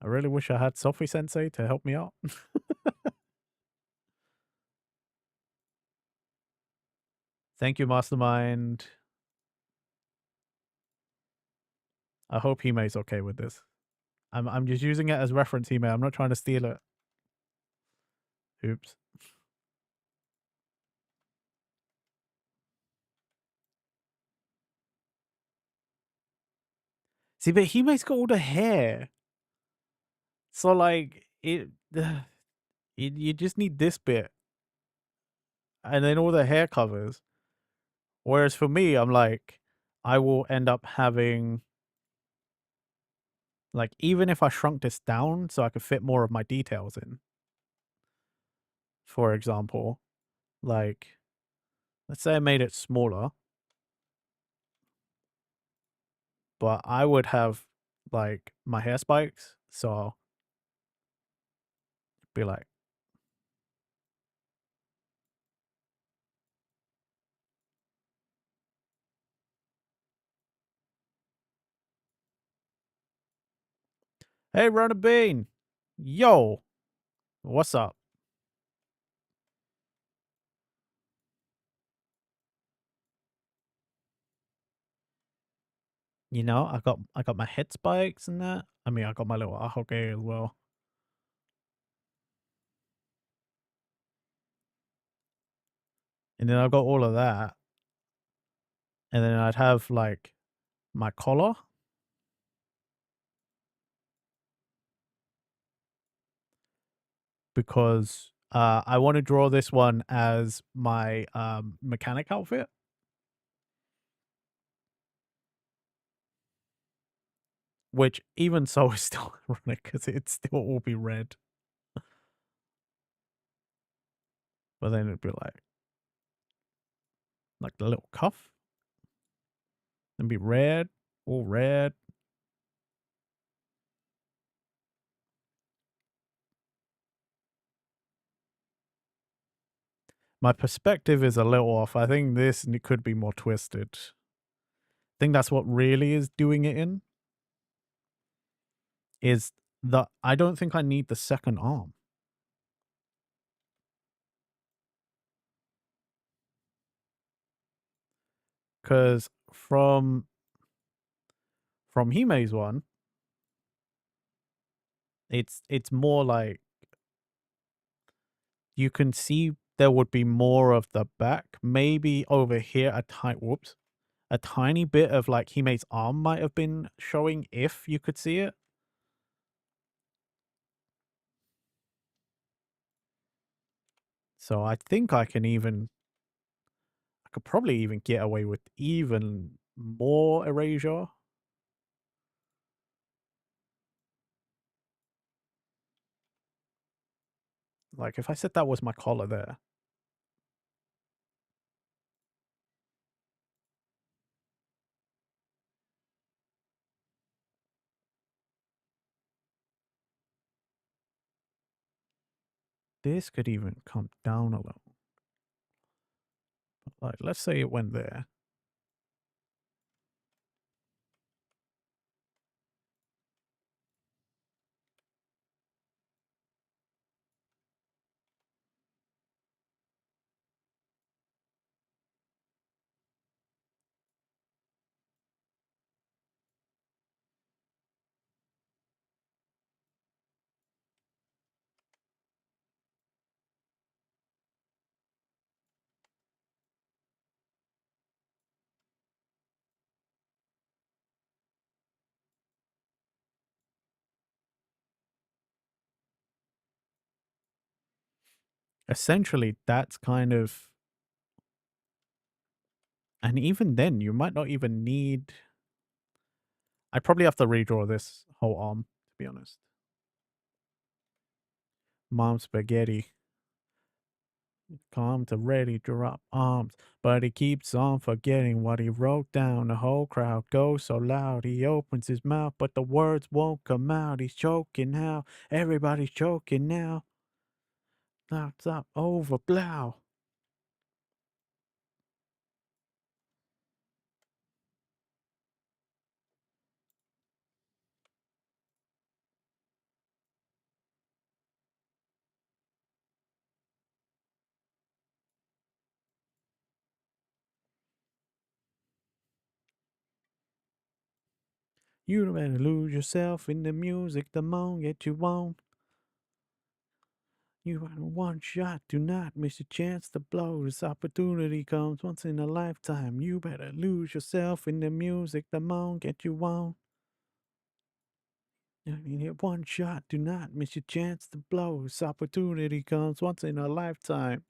I really wish I had Sophie Sensei to help me out. Thank you, Mastermind. I hope Hime's okay with this. I'm just using it as reference, Hime. I'm not trying to steal it. Oops. See, but Hime's got all the hair. So, like, you just need this bit. And then all the hair covers. Whereas for me, I'm like, I will end up having, like, even if I shrunk this down so I could fit more of my details in, for example, like, let's say I made it smaller, but I would have, like, my hair spikes. So, be like, hey, Rona Bean. Yo, what's up? You know, I got my head spikes and that. I mean, I got my little ahoge as well. And then I've got all of that. And then I'd have like my collar. Because I want to draw this one as my mechanic outfit. Which even so is still ironic because it'd still all be red. But then it'd be like the little cuff. And be red, all red. My perspective is a little off. I think this could be more twisted. I think that's what really is doing it in. Is that I don't think I need the second arm. Because from Hime's one, it's more like you can see there would be more of the back. Maybe over here a tiny bit of like Hime's arm might have been showing if you could see it. So I think I could probably even get away with even more erasure. Like if I said that was my collar there. This could even come down a little. Like let's say it went there. essentially that's kind of, and even then you might not even need, I probably have to redraw this whole arm, to be honest. Mom spaghetti. Calm to ready, drop arms, but he keeps on forgetting what he wrote down. The whole crowd goes so loud, he opens his mouth, but the words won't come out. He's choking now, everybody's choking now. That's up over blow. You better lose yourself in the music the moment you want. You had one shot, do not miss a chance to blow. This opportunity comes once in a lifetime. You better lose yourself in the music the moment you want. You hit one shot, do not miss your chance to blow. This opportunity comes once in a lifetime.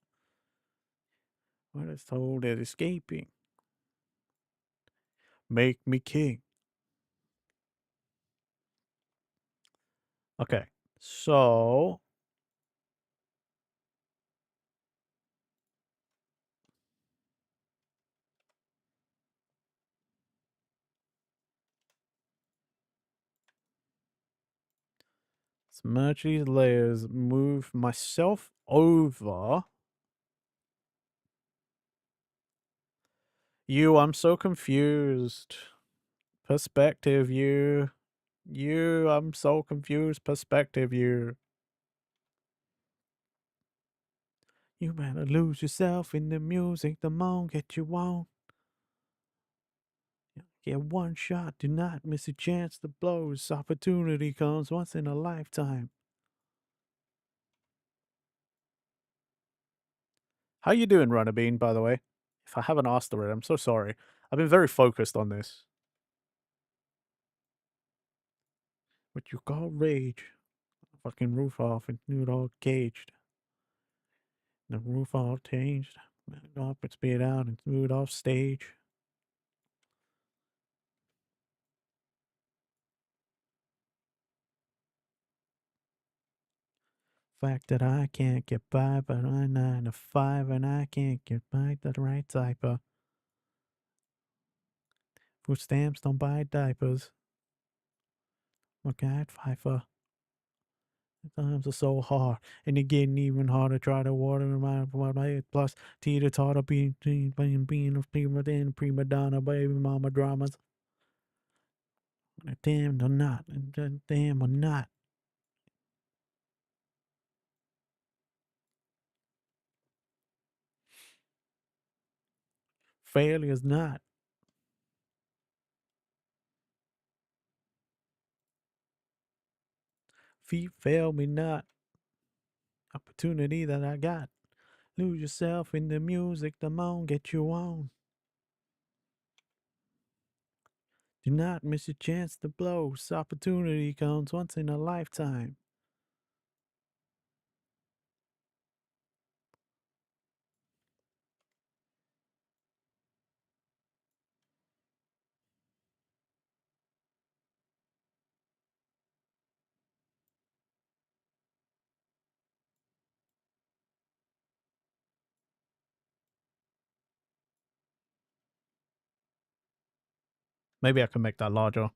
What is told that escaping? Make me king. Okay, so let's merge these layers, move myself over. You, I'm so confused. Perspective, you. You, I'm so confused. Perspective, you. You better lose yourself in the music the moment you want. Get one shot, do not miss a chance to blow. This opportunity comes once in a lifetime. How you doing, Runner Bean, by the way? If I haven't asked already, I'm so sorry. I've been very focused on this. What you call rage? Fucking roof off and it all caged. The roof all changed. Up and spit out and threw it off stage. Fact that I can't get by, but I'm 9 to 5 and I can't get by the right type of food stamps, don't buy diapers. My God, Pfeiffer. Times are so hard, and they're getting even harder. Try to water them out of my head. Plus, teeter totter being a prima donna, baby mama dramas. Damn or not, damn or not. Failure's not. Feet fail me not. Opportunity that I got. Lose yourself in the music, the moan get you on. Do not miss a chance to blow. This opportunity comes once in a lifetime. Maybe I can make that larger.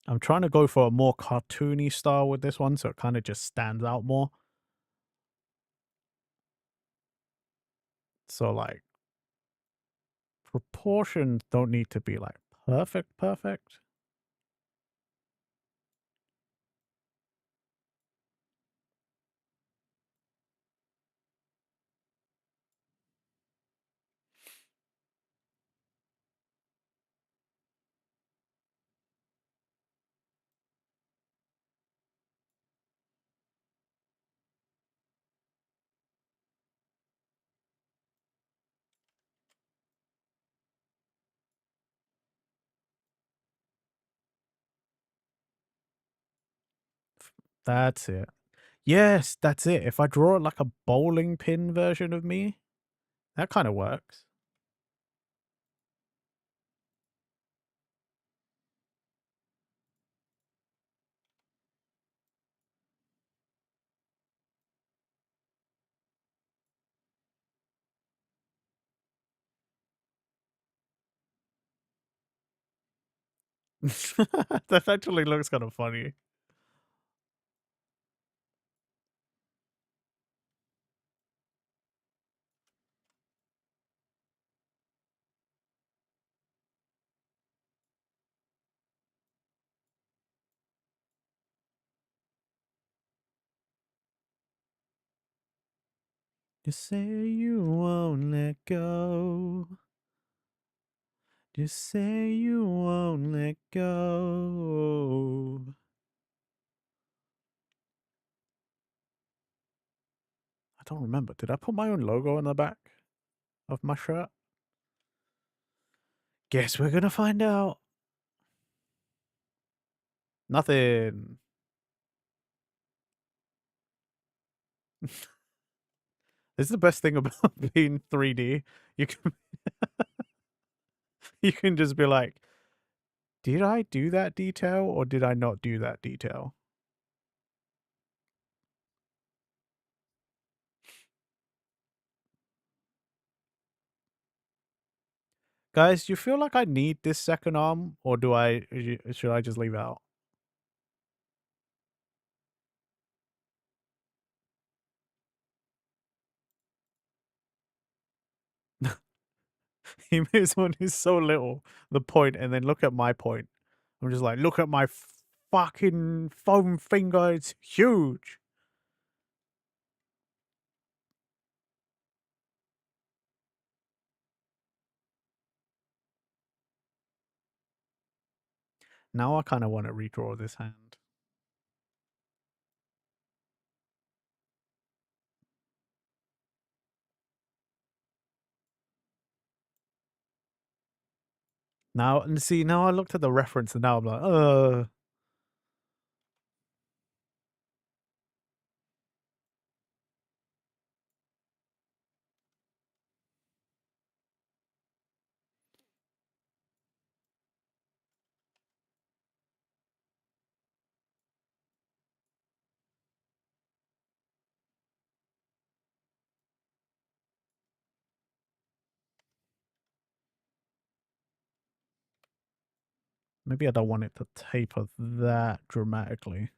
I'm trying to go for a more cartoony style with this one, so it kind of just stands out more. So, like, proportions don't need to be, like, perfect. That's it. Yes, that's it. If I draw like a bowling pin version of me, that kind of works. That actually looks kind of funny. You say you won't let go. Just say you won't let go. I don't remember. Did I put my own logo on the back of my shirt? Guess we're gonna find out. Nothing. This is the best thing about being 3D. You can you can just be like, did I do that detail or did I not do that detail? Guys, do you feel like I need this second arm or should I just leave it out? He moves one is so little, the point, and then look at my point. I'm just like, look at my fucking foam finger, it's huge. Now I kind of want to redraw this hand. Now, and see, now I looked at the reference and now I'm like. Maybe I don't want it to taper that dramatically.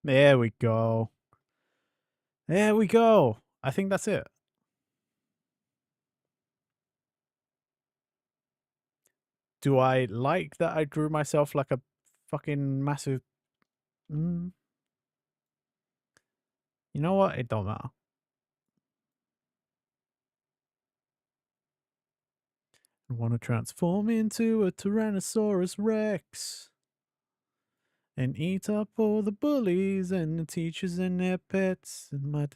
There we go. There we go. I think that's it. Do I like that I drew myself like a fucking massive... You know what? It don't matter. I want to transform into a Tyrannosaurus Rex and eat up all the bullies and the teachers and their pets and my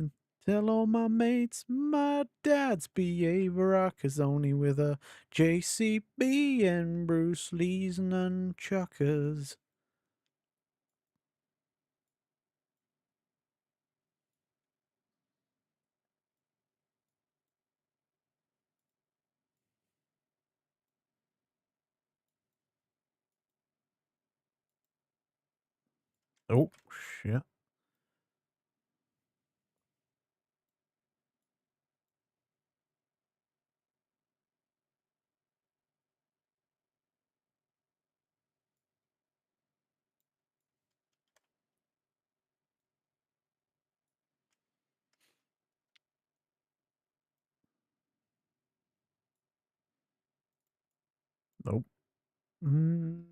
Tell all my mates my dad's BA Barack is only with a JCB and Bruce Lee's nunchuckers. Oh, shit. Nope. Mm.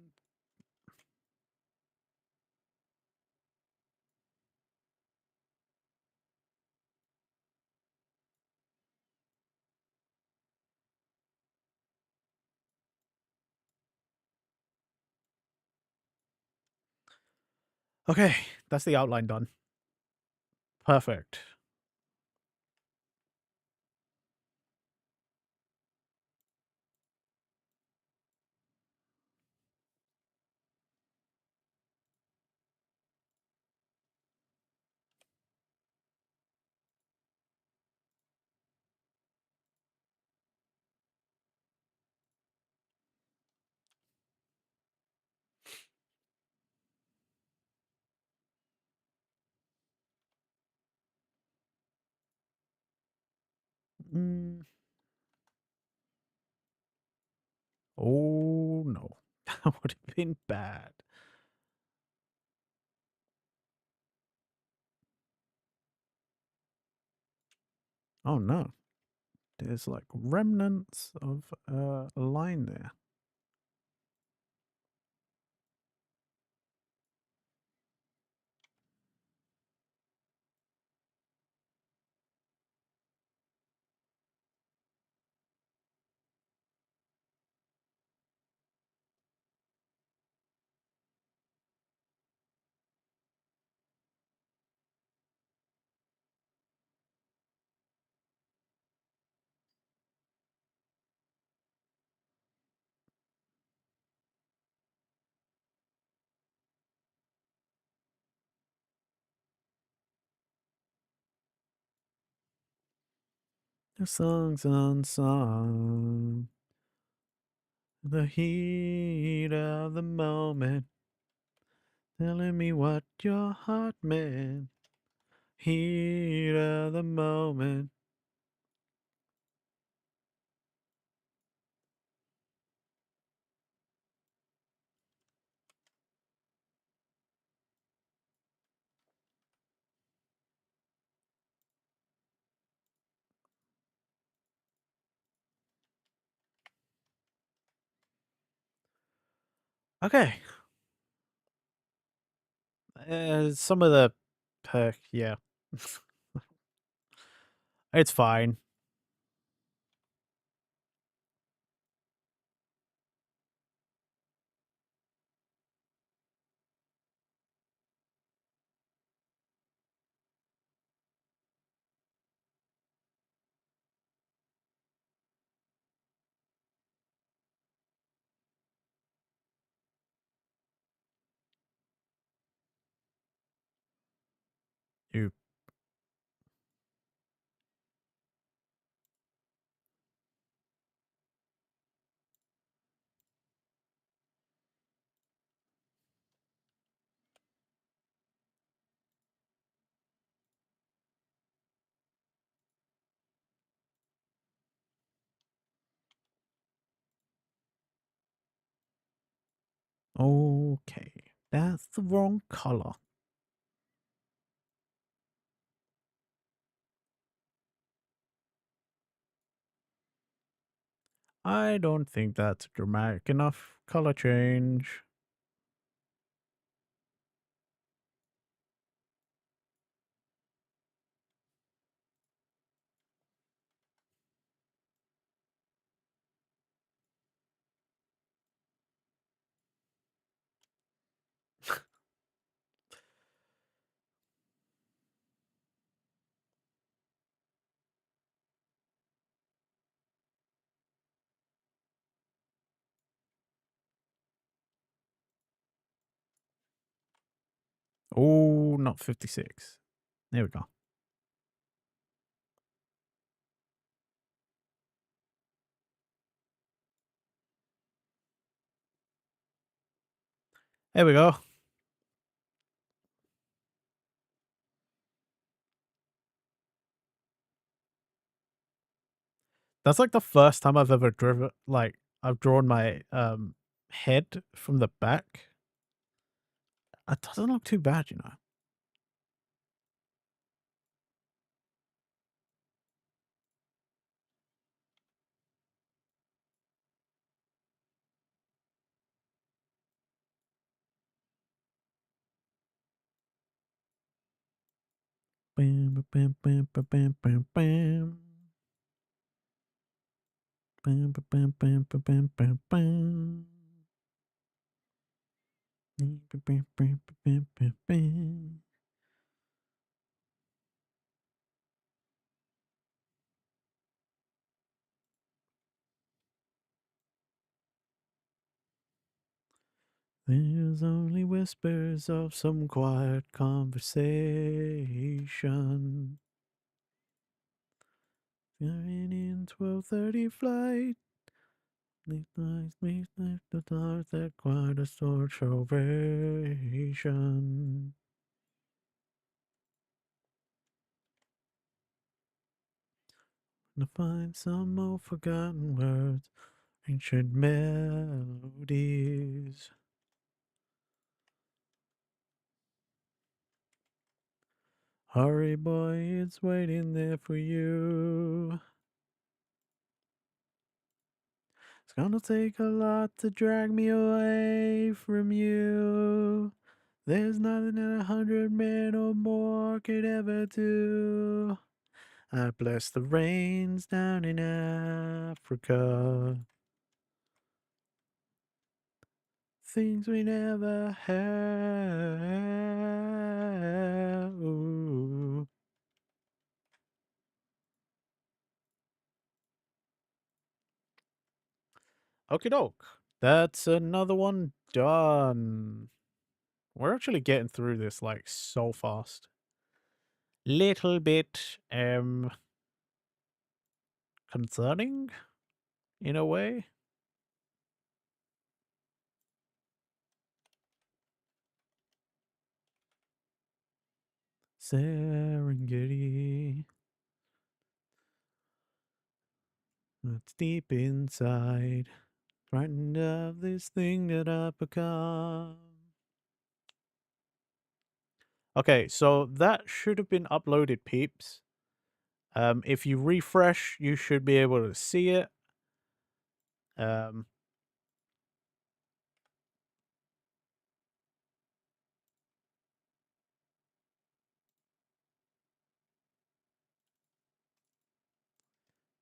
Okay, that's the outline done. Perfect. Mm. Oh, no. That would have been bad. Oh, no. There's like remnants of a line there. The song's unsung. The heat of the moment. Telling me what your heart meant. Heat of the moment. Okay. Some of the yeah. It's fine. You okay. That's the wrong color. I don't think that's a dramatic enough color change. Oh, not 56. There we go. There we go. That's like the first time I've ever driven, like, I've drawn my head from the back. It doesn't look too bad, you know. Bam, ba, bam, bam, ba, bam, bam, bam. Bam, ba, bam, bam, ba, bam, bam, bam. Bam, ba, bam, bam, ba, bam, bam, bam. There's only whispers of some quiet conversation. Flying in 12:30 flight. Leave the dark that quiet a storage ovation. To find some old forgotten words, ancient melodies. Hurry, boy, it's waiting there for you. It's gonna take a lot to drag me away from you. There's nothing that 100 men or more could ever do. I bless the rains down in Africa. Things we never had. Ooh. Okie doke. That's another one done. We're actually getting through this like so fast. Little bit concerning in a way. Serengeti. It's deep inside. Frightened of this thing that I've become. Okay, so that should have been uploaded, peeps. If you refresh, you should be able to see it. Um,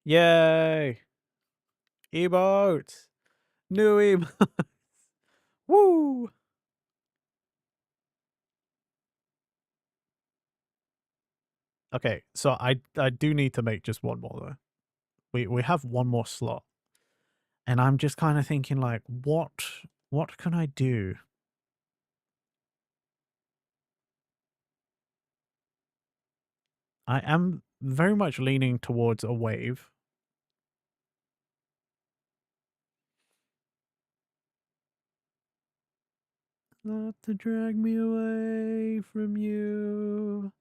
Yay! Emotes! New emotes! Woo! Okay, so I do need to make just one more though. We have one more slot. And I'm just kind of thinking like, what can I do? I am very much leaning towards a wave. Not to drag me away from you.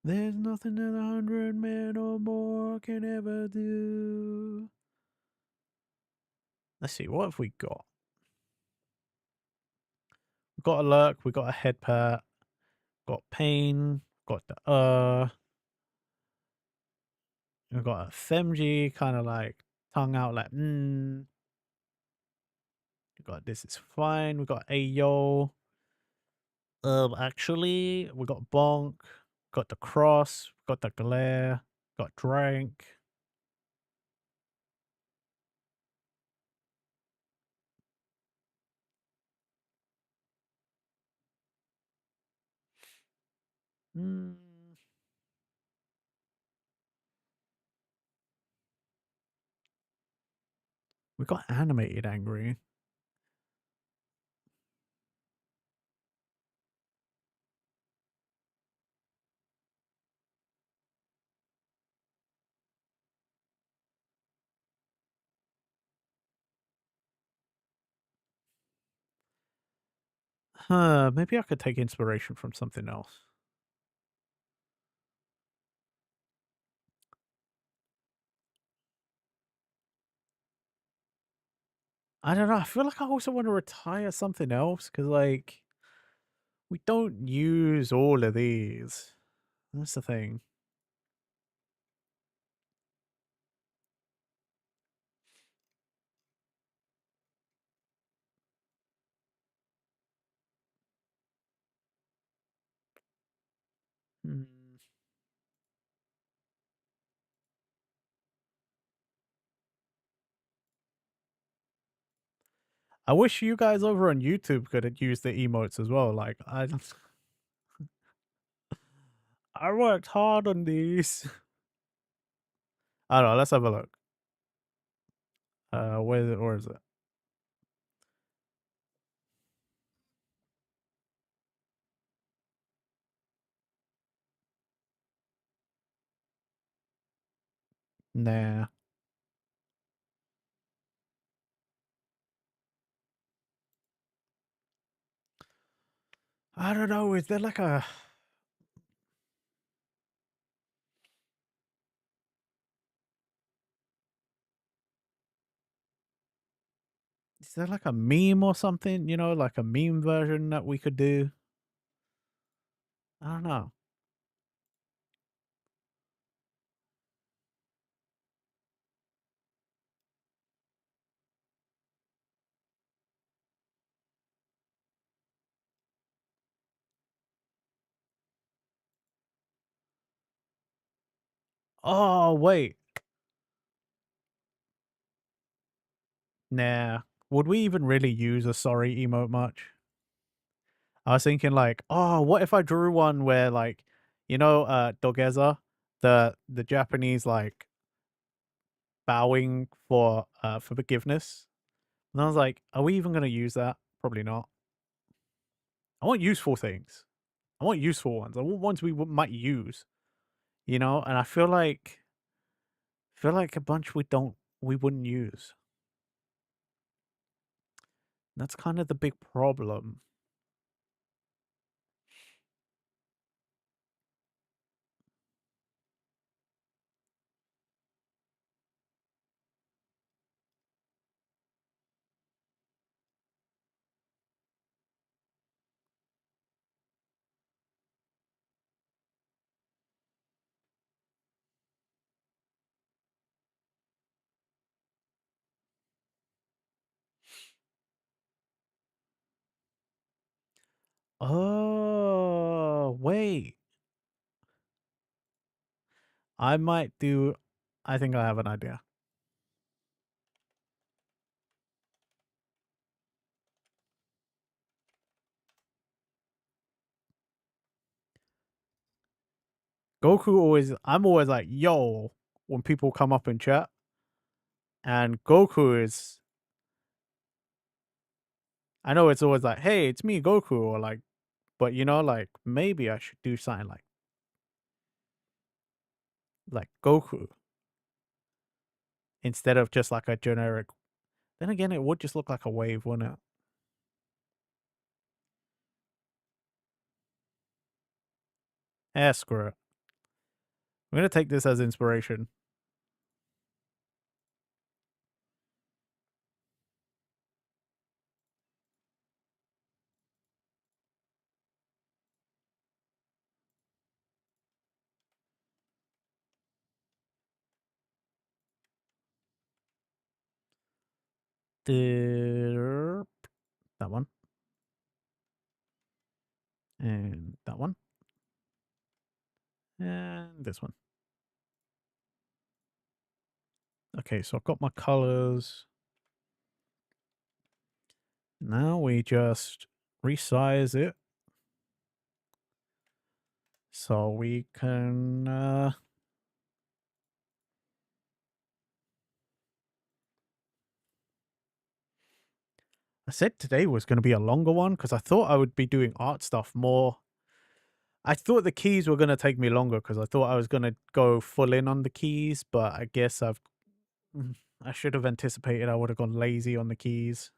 There's nothing that 100 men or more can ever do. Let's see, what have we got? We've got a lurk, we've got a head pat, got pain, got the we've got a femji, kind of like tongue out like we got this is fine, we got Ayo. Actually, we got bonk, got the cross, got the glare, got drank. Mm. We got animated angry. Maybe I could take inspiration from something else. I don't know. I feel like I also want to retire something else because, like, we don't use all of these. That's the thing. Hmm. I wish you guys over on YouTube could have used the emotes as well. Like, I worked hard on these. I don't know. Let's have a look. Where is it? Where is it? Nah. I don't know. Is there like a meme or something? You know, like a meme version that we could do. I don't know. Oh wait. Nah. Would we even really use a sorry emote much? I was thinking like, oh, what if I drew one where like, Dogeza, the Japanese like bowing for forgiveness. And I was like, are we even gonna use that? Probably not. I want useful things. I want useful ones. I want ones might use, and I feel like a bunch we wouldn't use. That's kind of the big problem. Oh, wait. I might do I think I have an idea. I'm always like, yo, when people come up in chat, and Goku is I know it's always like, hey, it's me, Goku, or like, but like maybe I should do something like Goku instead of just like a generic. Then again, it would just look like a wave, wouldn't it? Screw it. I'm gonna take this as inspiration. That one. And that one. And this one. Okay, so I've got my colors. Now we just resize it so we can I said today was going to be a longer one because I thought I would be doing art stuff more. I thought the keys were going to take me longer because I thought I was going to go full in on the keys, but I guess I should have anticipated I would have gone lazy on the keys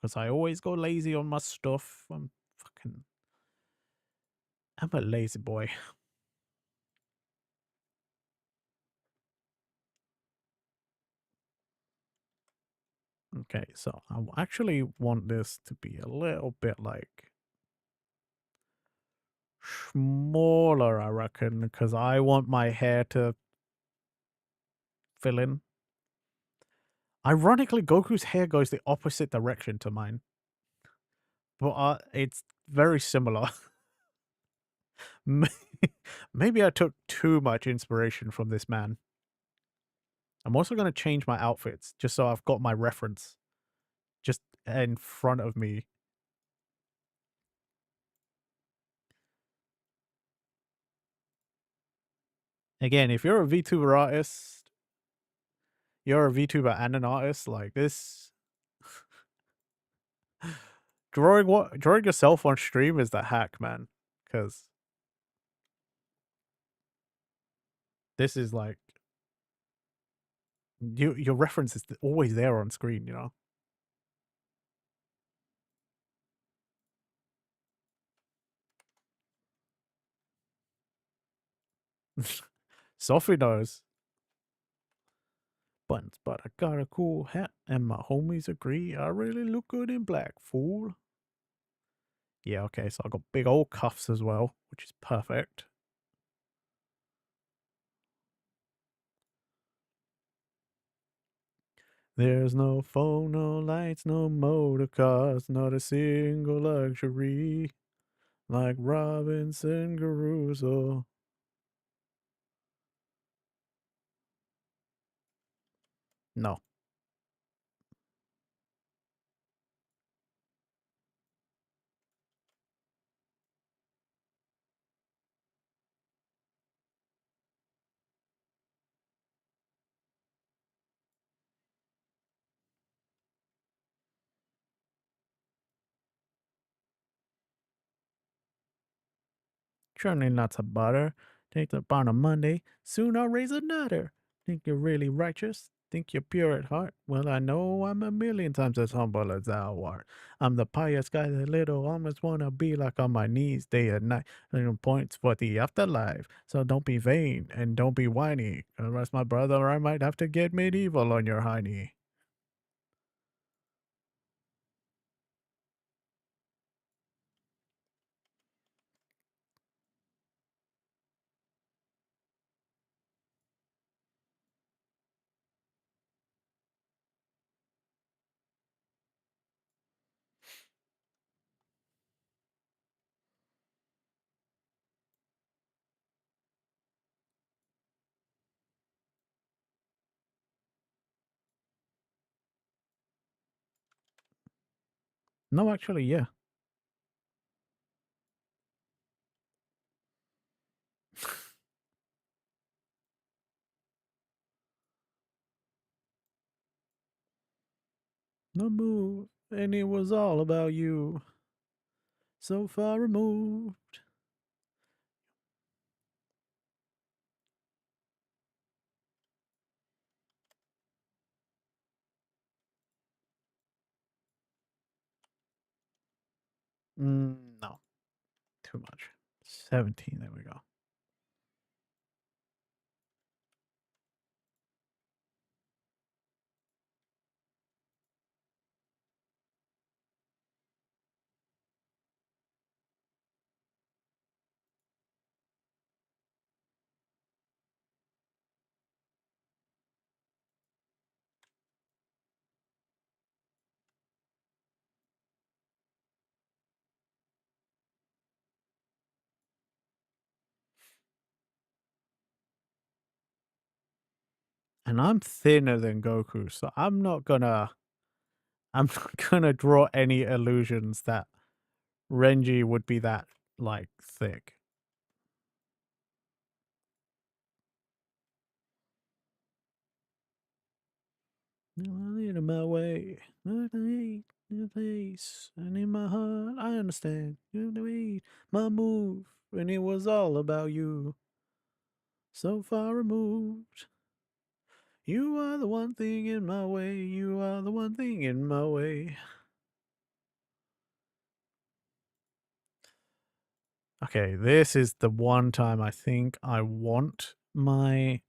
because I always go lazy on my stuff. I'm I'm a lazy boy. Okay, so I actually want this to be a little bit like smaller, I reckon, because I want my hair to fill in. Ironically, Goku's hair goes the opposite direction to mine, but it's very similar. Maybe I took too much inspiration from this man. I'm also going to change my outfits just so I've got my reference just in front of me. Again, if you're a VTuber artist, you're a VTuber and an artist like this. Drawing yourself on stream is the hack, man. Because this is like your reference is always there on screen, you know. Sophie knows. Buttons, but I got a cool hat, and my homies agree I really look good in black, fool. Yeah, okay, so I got big old cuffs as well, which is perfect. There's no phone, no lights, no motor cars, not a single luxury, like Robinson Crusoe. No. Churning nuts of butter. Take up on a Monday. Soon I'll raise another. Think you're really righteous? Think you're pure at heart? Well, I know I'm a million times as humble as thou art. I'm the pious guy that little almost wanna be like on my knees day and night. Little points for the afterlife. So don't be vain and don't be whiny. Otherwise, my brother, I might have to get medieval on your hiney. No, actually, yeah. No move, and it was all about you. So far removed. No, too much. 17, there we go. And I'm thinner than Goku, so I'm not gonna draw any illusions that Renji would be that like thick. In my way, the place, and in my heart, I understand. You the way, my move, and it was all about you. So far removed. You are the one thing in my way. You are the one thing in my way. Okay, this is the one time I think I want my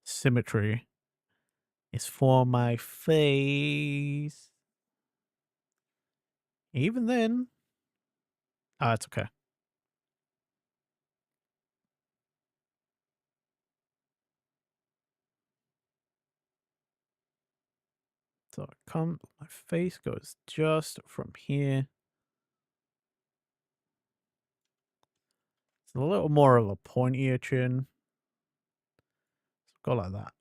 symmetry. Is for my face. Even then, it's okay. So my face goes just from here. It's a little more of a pointier chin. Go like that.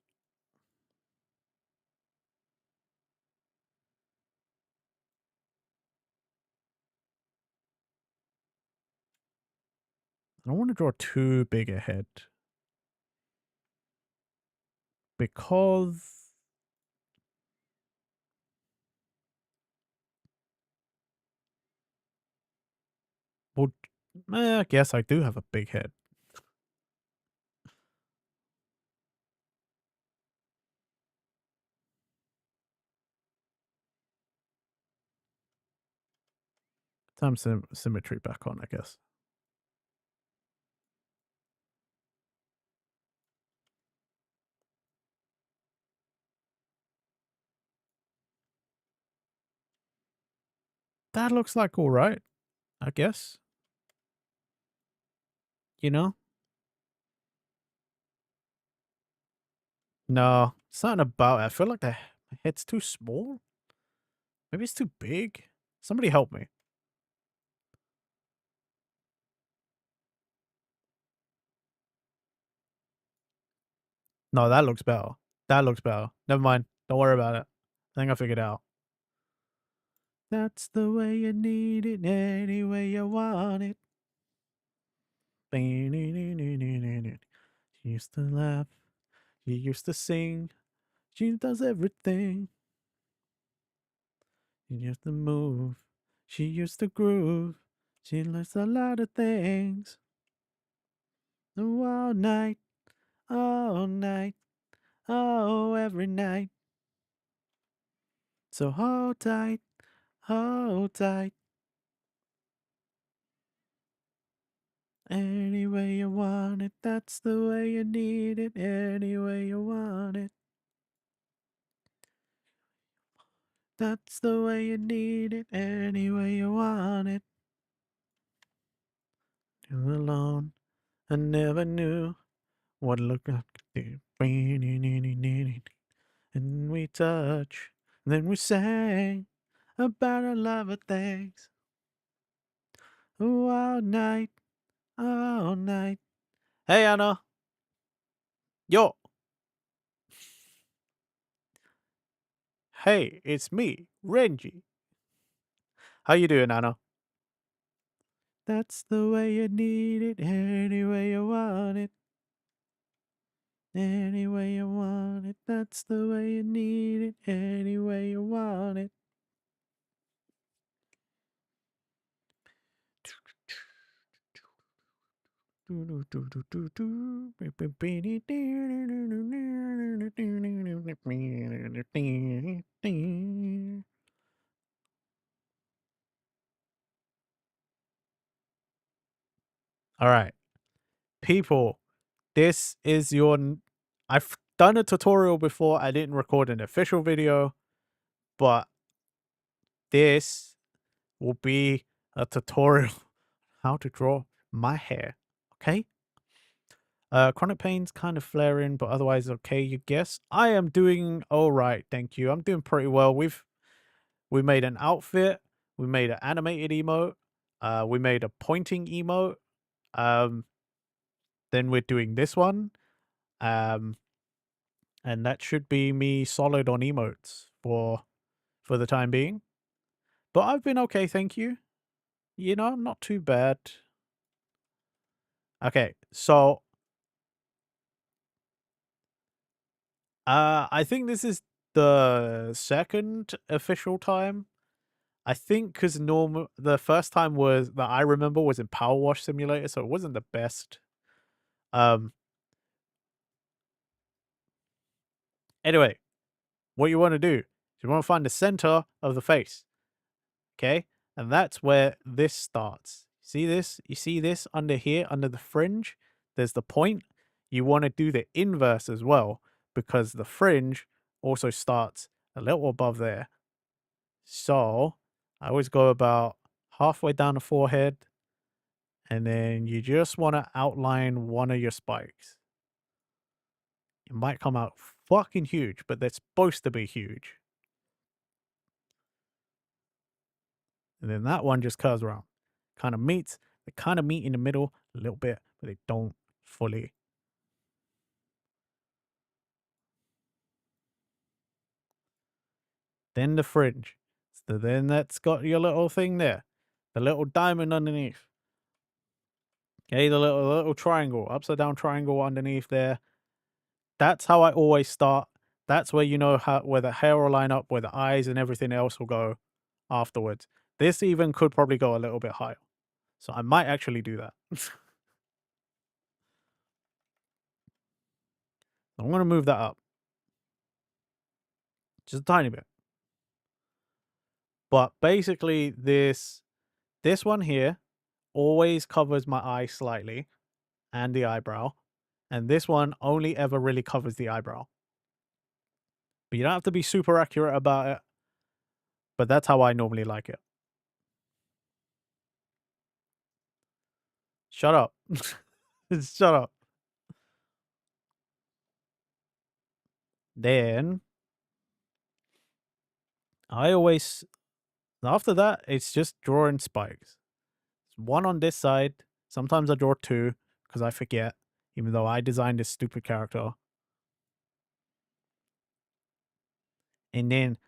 I don't want to draw too big a head because, well, I guess I do have a big head. Time symmetry back on, I guess. That looks like all right, I guess. You know? No, something about it. I feel like my head's too small. Maybe it's too big. Somebody help me. No, that looks better. That looks better. Never mind. Don't worry about it. I think I figured it out. That's the way you need it, any way you want it. She used to laugh. She used to sing. She does everything. She used to move. She used to groove. She learns a lot of things. Oh, all night, all night, oh, every night. So hold tight, hold tight. Any way you want it, that's the way you need it. Any way you want it, that's the way you need it. Any way you want it. You alone, I never knew what it looked like. And we touch, then we sang about a lot of things. Oh, all night, all night. Hey, Anna. Yo. Hey, it's me, Renji. How you doing, Anna? That's the way you need it, any way you want it. Any way you want it, that's the way you need it, any way you want it. All right, people, this is I've done a tutorial before. I didn't record an official video, but this will be a tutorial how to draw my hair. Okay. Chronic pain's kind of flaring, but otherwise okay, you guess. I am doing all right, thank you. I'm doing pretty well. We made an outfit, we made an animated emote, we made a pointing emote. Um, then we're doing this one. Um, and that should be me solid on emotes for the time being. But I've been okay, thank you. You know, not too bad. Okay, so I think this is the second official time. I think because the first time was that I remember was in Power Wash Simulator, so it wasn't the best. Um. Anyway, what you want to do is you want to find the center of the face, okay, and that's where this starts. See this? You see this under here, under the fringe? There's the point. You want to do the inverse as well because the fringe also starts a little above there. So I always go about halfway down the forehead, and then you just want to outline one of your spikes. It might come out fucking huge, but they're supposed to be huge. And then that one just curves around. Kind of meets. They kind of meet in the middle a little bit, but they don't fully. Then the fringe. So then that's got your little thing there. The little diamond underneath. Okay, the little triangle, upside down triangle underneath there. That's how I always start. That's where you know how where the hair will line up, where the eyes and everything else will go afterwards. This even could probably go a little bit higher. So I might actually do that. I'm gonna move that up. Just a tiny bit. But basically this one here always covers my eye slightly and the eyebrow. And this one only ever really covers the eyebrow. But you don't have to be super accurate about it. But that's how I normally like it. Shut up. Shut up. Then I always, after that, it's just drawing spikes. One on this side. Sometimes I draw two because I forget, even though I designed this stupid character. And then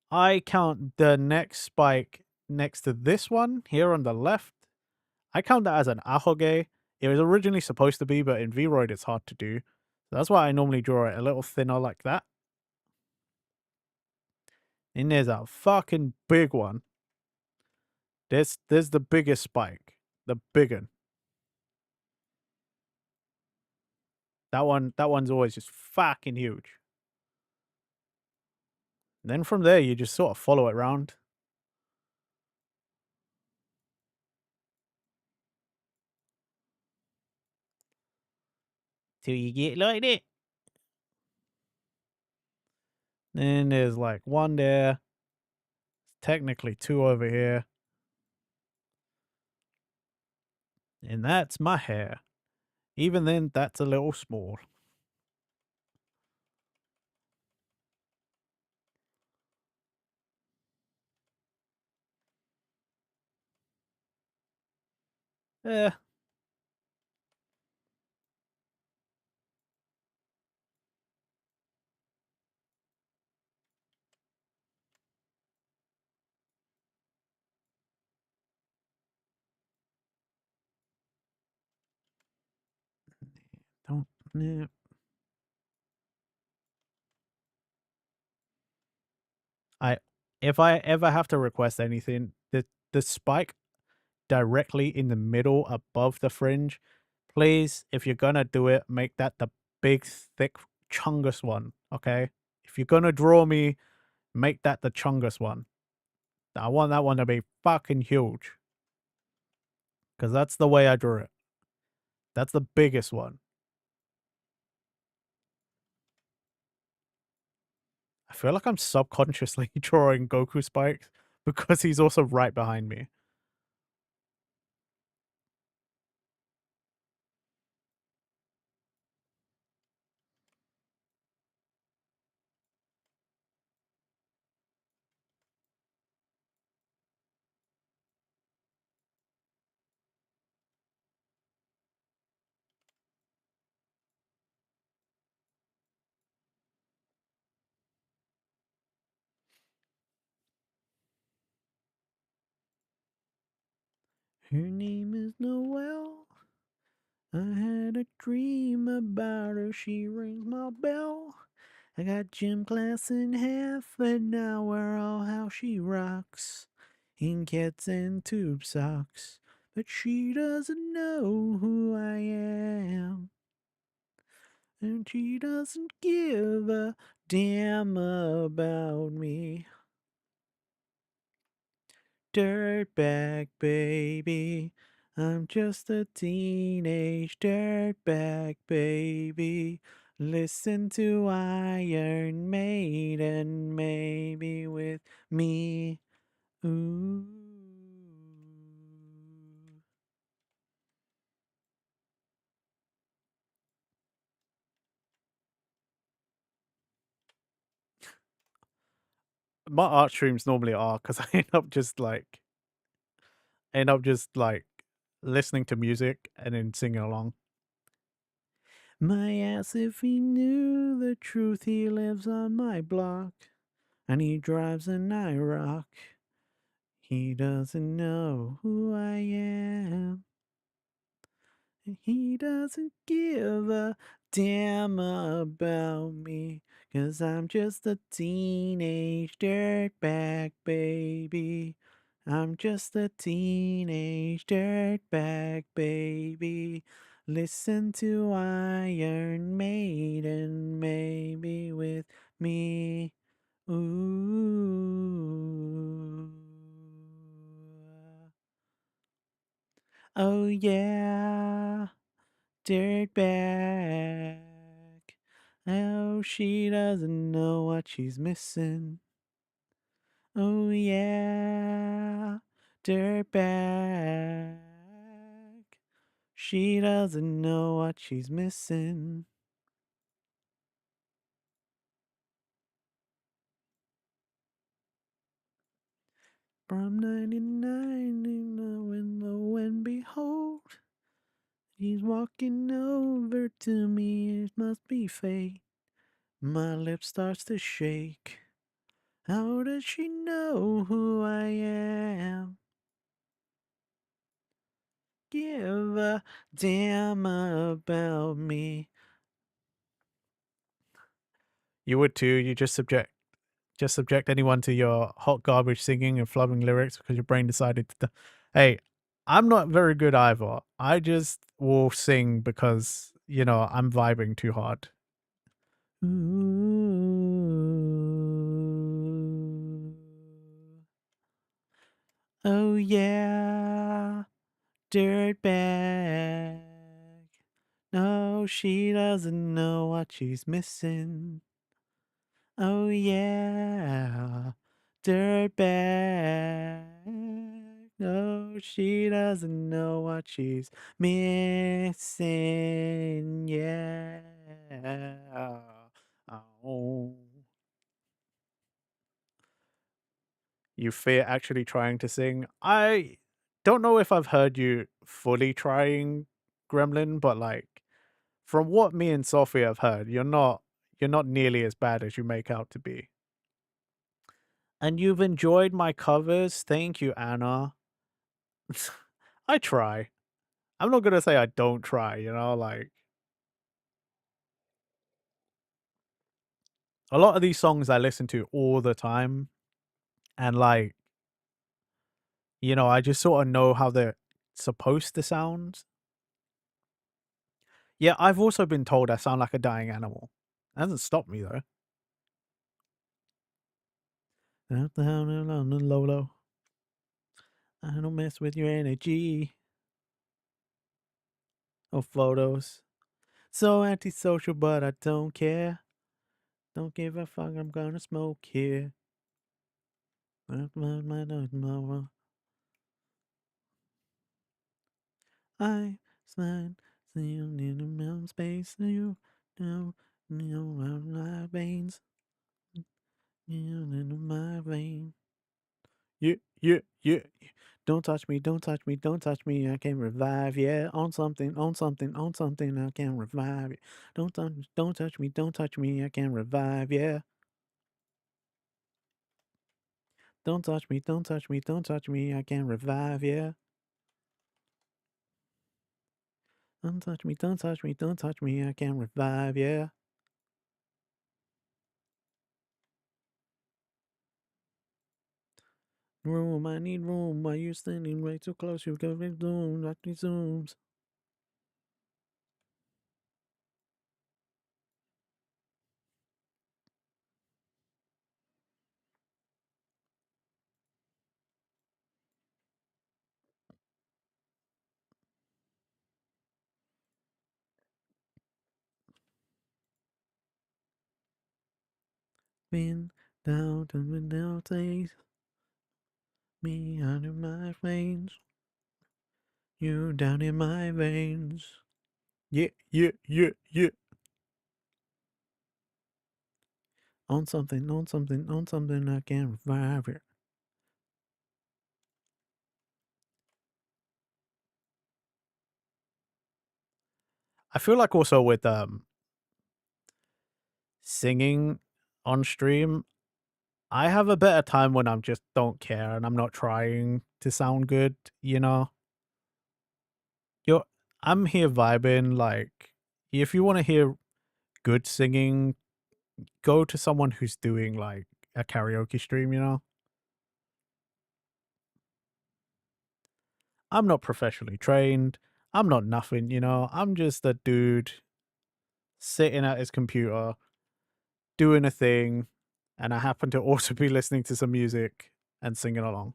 I count the next spike next to this one here on the left. I count that as an ahoge. It was originally supposed to be, but in Vroid it's hard to do. So that's why I normally draw it a little thinner like that. And there's a fucking big one. There's the biggest spike. The big one. That one's always just fucking huge. And then from there you just sort of follow it around. Till you get like that. Then there's like one there. Technically two over here. And that's my hair. Even then, that's a little small. Eh. Don't. Yeah. If I ever have to request anything, the spike directly in the middle above the fringe, please, if you're gonna do it, make that the big, thick, chungus one, okay? If you're gonna draw me, make that the chungus one. I want that one to be fucking huge. Because that's the way I drew it. That's the biggest one. I feel like I'm subconsciously drawing Goku spikes because he's also right behind me. Her name is Noelle. I had a dream about her. She rings my bell. I got gym class in half an hour. Oh, how she rocks in cats and tube socks. But she doesn't know who I am. And she doesn't give a damn about me. Dirtbag baby, I'm just a teenage dirtbag baby. Listen to Iron Maiden, maybe with me. Ooh. My art streams normally are because I end up just like listening to music and then singing along. My ass, if he knew the truth, he lives on my block and he drives an IROC. He doesn't know who I am. He doesn't give a damn about me, 'cause I'm just a teenage dirtbag baby. I'm just a teenage dirtbag baby. Listen to Iron Maiden, maybe with me. Ooh. Oh yeah. Dirtbag. Oh, she doesn't know what she's missing. Oh, yeah. Dirtbag. She doesn't know what she's missing. From 99 in the window, and behold, he's walking over to me. It must be fate. My lip starts to shake. How does she know who I am? Give a damn about me. You would too. You just subject anyone to your hot garbage singing and flubbing lyrics because your brain decided to. Hey, I'm not very good either. I just will sing because I'm vibing too hard. Ooh. Oh yeah. Dirtbag. No, she doesn't know what she's missing. Oh yeah, dirtbag. No, she doesn't know what she's missing. Yeah. Oh. You fear actually trying to sing. I don't know if I've heard you fully trying Gremlin, but like from what me and Sophie have heard, you're not nearly as bad as you make out to be. And you've enjoyed my covers. Thank you, Anna. I try. I'm not gonna say I don't try, like a lot of these songs I listen to all the time and like, I just sort of know how they're supposed to sound. Yeah, I've also been told I sound like a dying animal. That hasn't stopped me though. Up down and on the low low. I don't mess with your energy or photos. So antisocial, but I don't care. Don't give a fuck, I'm gonna smoke here. I slide, seeing in the mountain space, you know, around my veins, in my vein. Yeah, yeah, yeah. Don't touch me, don't touch me, don't touch me. I can revive, yeah. On something, on something, on something. I can revive. Don't touch me, don't touch me. I can revive, yeah. Don't touch me, don't touch me, don't touch me. I can revive, yeah. Don't touch me, don't touch me, don't touch me. I can revive, yeah. Room, I need room. Why you standing way too close? You got me zoom, like me zooms. Been down to the down days, me under my veins, you down in my veins. Yeah, yeah, yeah, yeah. On something, on something, on something I can revive it. I feel like also with singing on stream, I have a better time when I'm just don't care and I'm not trying to sound good, you know? You're I'm here vibing, like, if you wanna hear good singing, go to someone who's doing, like, a karaoke stream, you know? I'm not professionally trained, I'm not nothing, you know? I'm just a dude sitting at his computer, doing a thing, and I happen to also be listening to some music and singing along.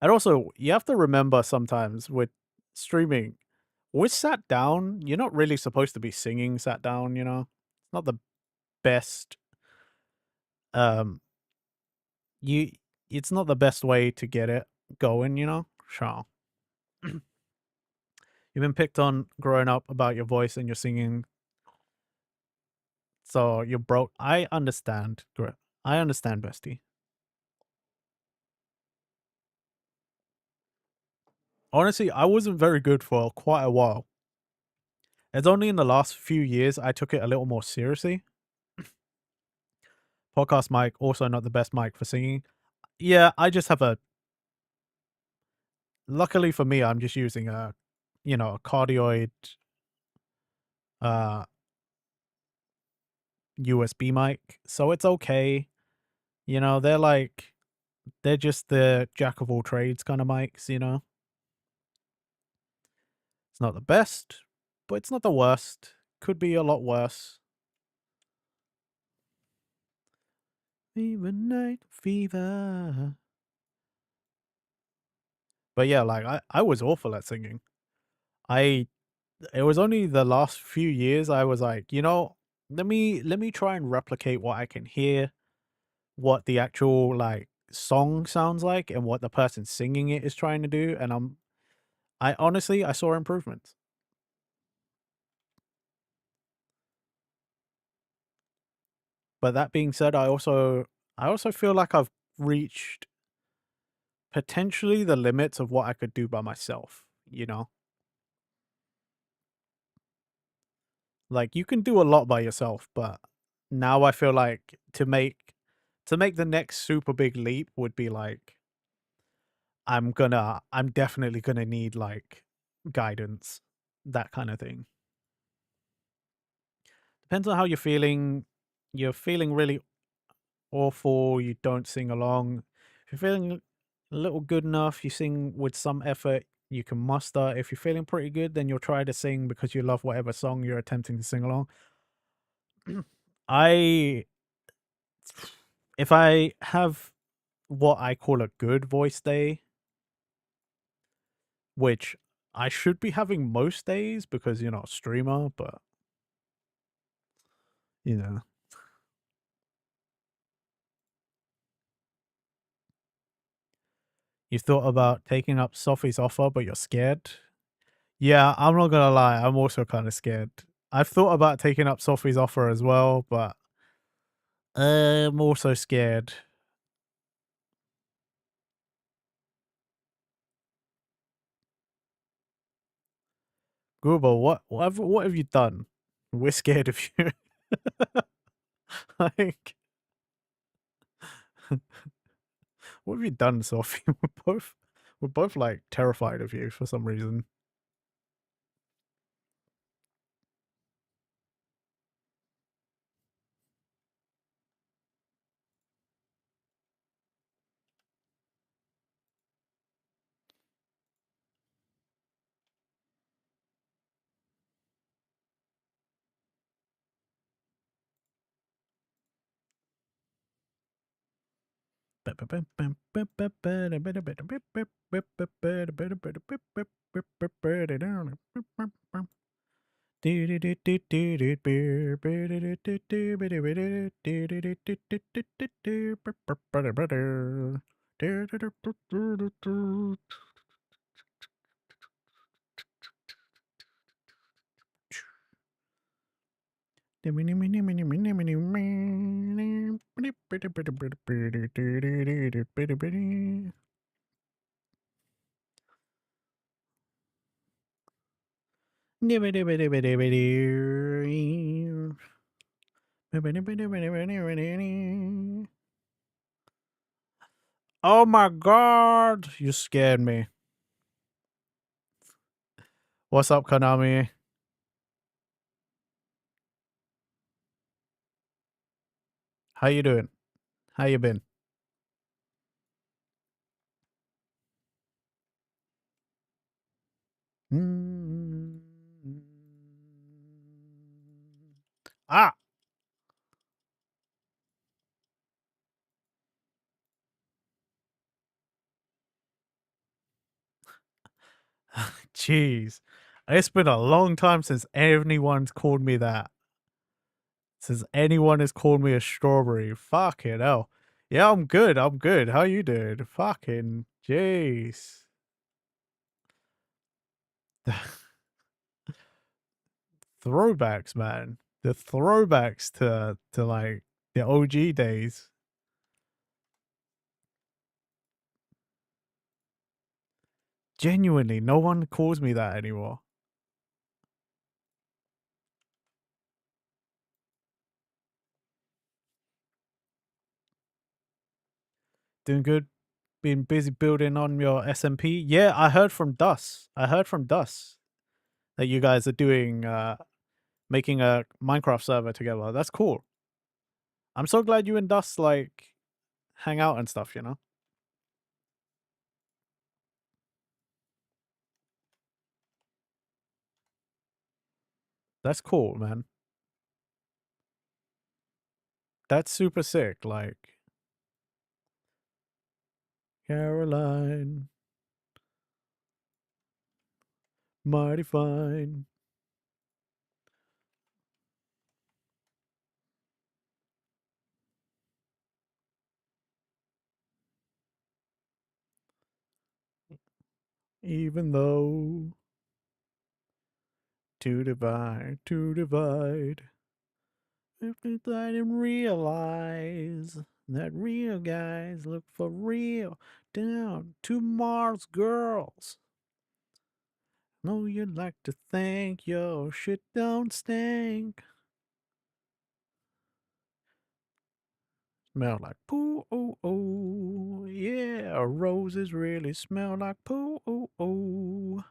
And also, you have to remember sometimes with streaming, with sat down, you're not really supposed to be singing sat down, you know? It's not the best, um, you it's not the best way to get it going, you know? Sure. You've been picked on growing up about your voice and your singing, so you're broke. I understand, I understand, bestie. Honestly, I wasn't very good for quite a while. It's only in the last few years I took it a little more seriously. Podcast mic, also not the best mic for singing. Yeah, I just have a luckily for me, I'm just using a, you know, a cardioid uh USB mic. So it's okay. You know, they're just the jack of all trades kind of mics, you know. It's not the best, but it's not the worst. Could be a lot worse. Fever night fever. But yeah, like I was awful at singing. I It was only the last few years I was like, you know, let me try and replicate what I can hear, what the actual like song sounds like and what the person singing it is trying to do, and I honestly I saw improvements. But that being said, I also feel like I've reached potentially the limits of what I could do by myself, you know? Like you can do a lot by yourself, but now I feel like to make the next super big leap would be like I'm definitely gonna need like guidance, that kind of thing. Depends on how you're feeling. You're feeling really awful, you don't sing along. If you're feeling a little good enough, you sing with some effort, you can muster. If you're feeling pretty good, then you'll try to sing because you love whatever song you're attempting to sing along. I if I have what I call a good voice day, which I should be having most days because you're not a streamer, but you know. You thought about taking up Sophie's offer, but you're scared? Yeah, I'm not gonna lie, I'm also kind of scared. I've thought about taking up Sophie's offer as well, but I'm also scared. Google, what have you done? We're scared of you. Like, what have you done, Sophie? We're both like terrified of you for some reason. Oh my god, you scared me. What's up, Konami? How you doing? How you been? Ah! Jeez. It's been a long time since anyone's called me that. Since anyone has called me a strawberry. Fucking hell. Yeah, I'm good. I'm good. How you doing? Fucking jeez. Throwbacks, man. The throwbacks to like the OG days. Genuinely, no one calls me that anymore. Doing good. Been busy building on your SMP. Yeah, I heard from Dus. That you guys are doing making a Minecraft server together. That's cool. I'm so glad you and Dus like hang out and stuff, you know? That's cool, man. That's super sick. Like, Caroline, mighty fine. Even though to divide. If I didn't realize that real guys look for real down to Mars girls. Know you'd like to think your shit don't stink. Smell like poo, oh, oh. Yeah, roses really smell like poo, oh, oh.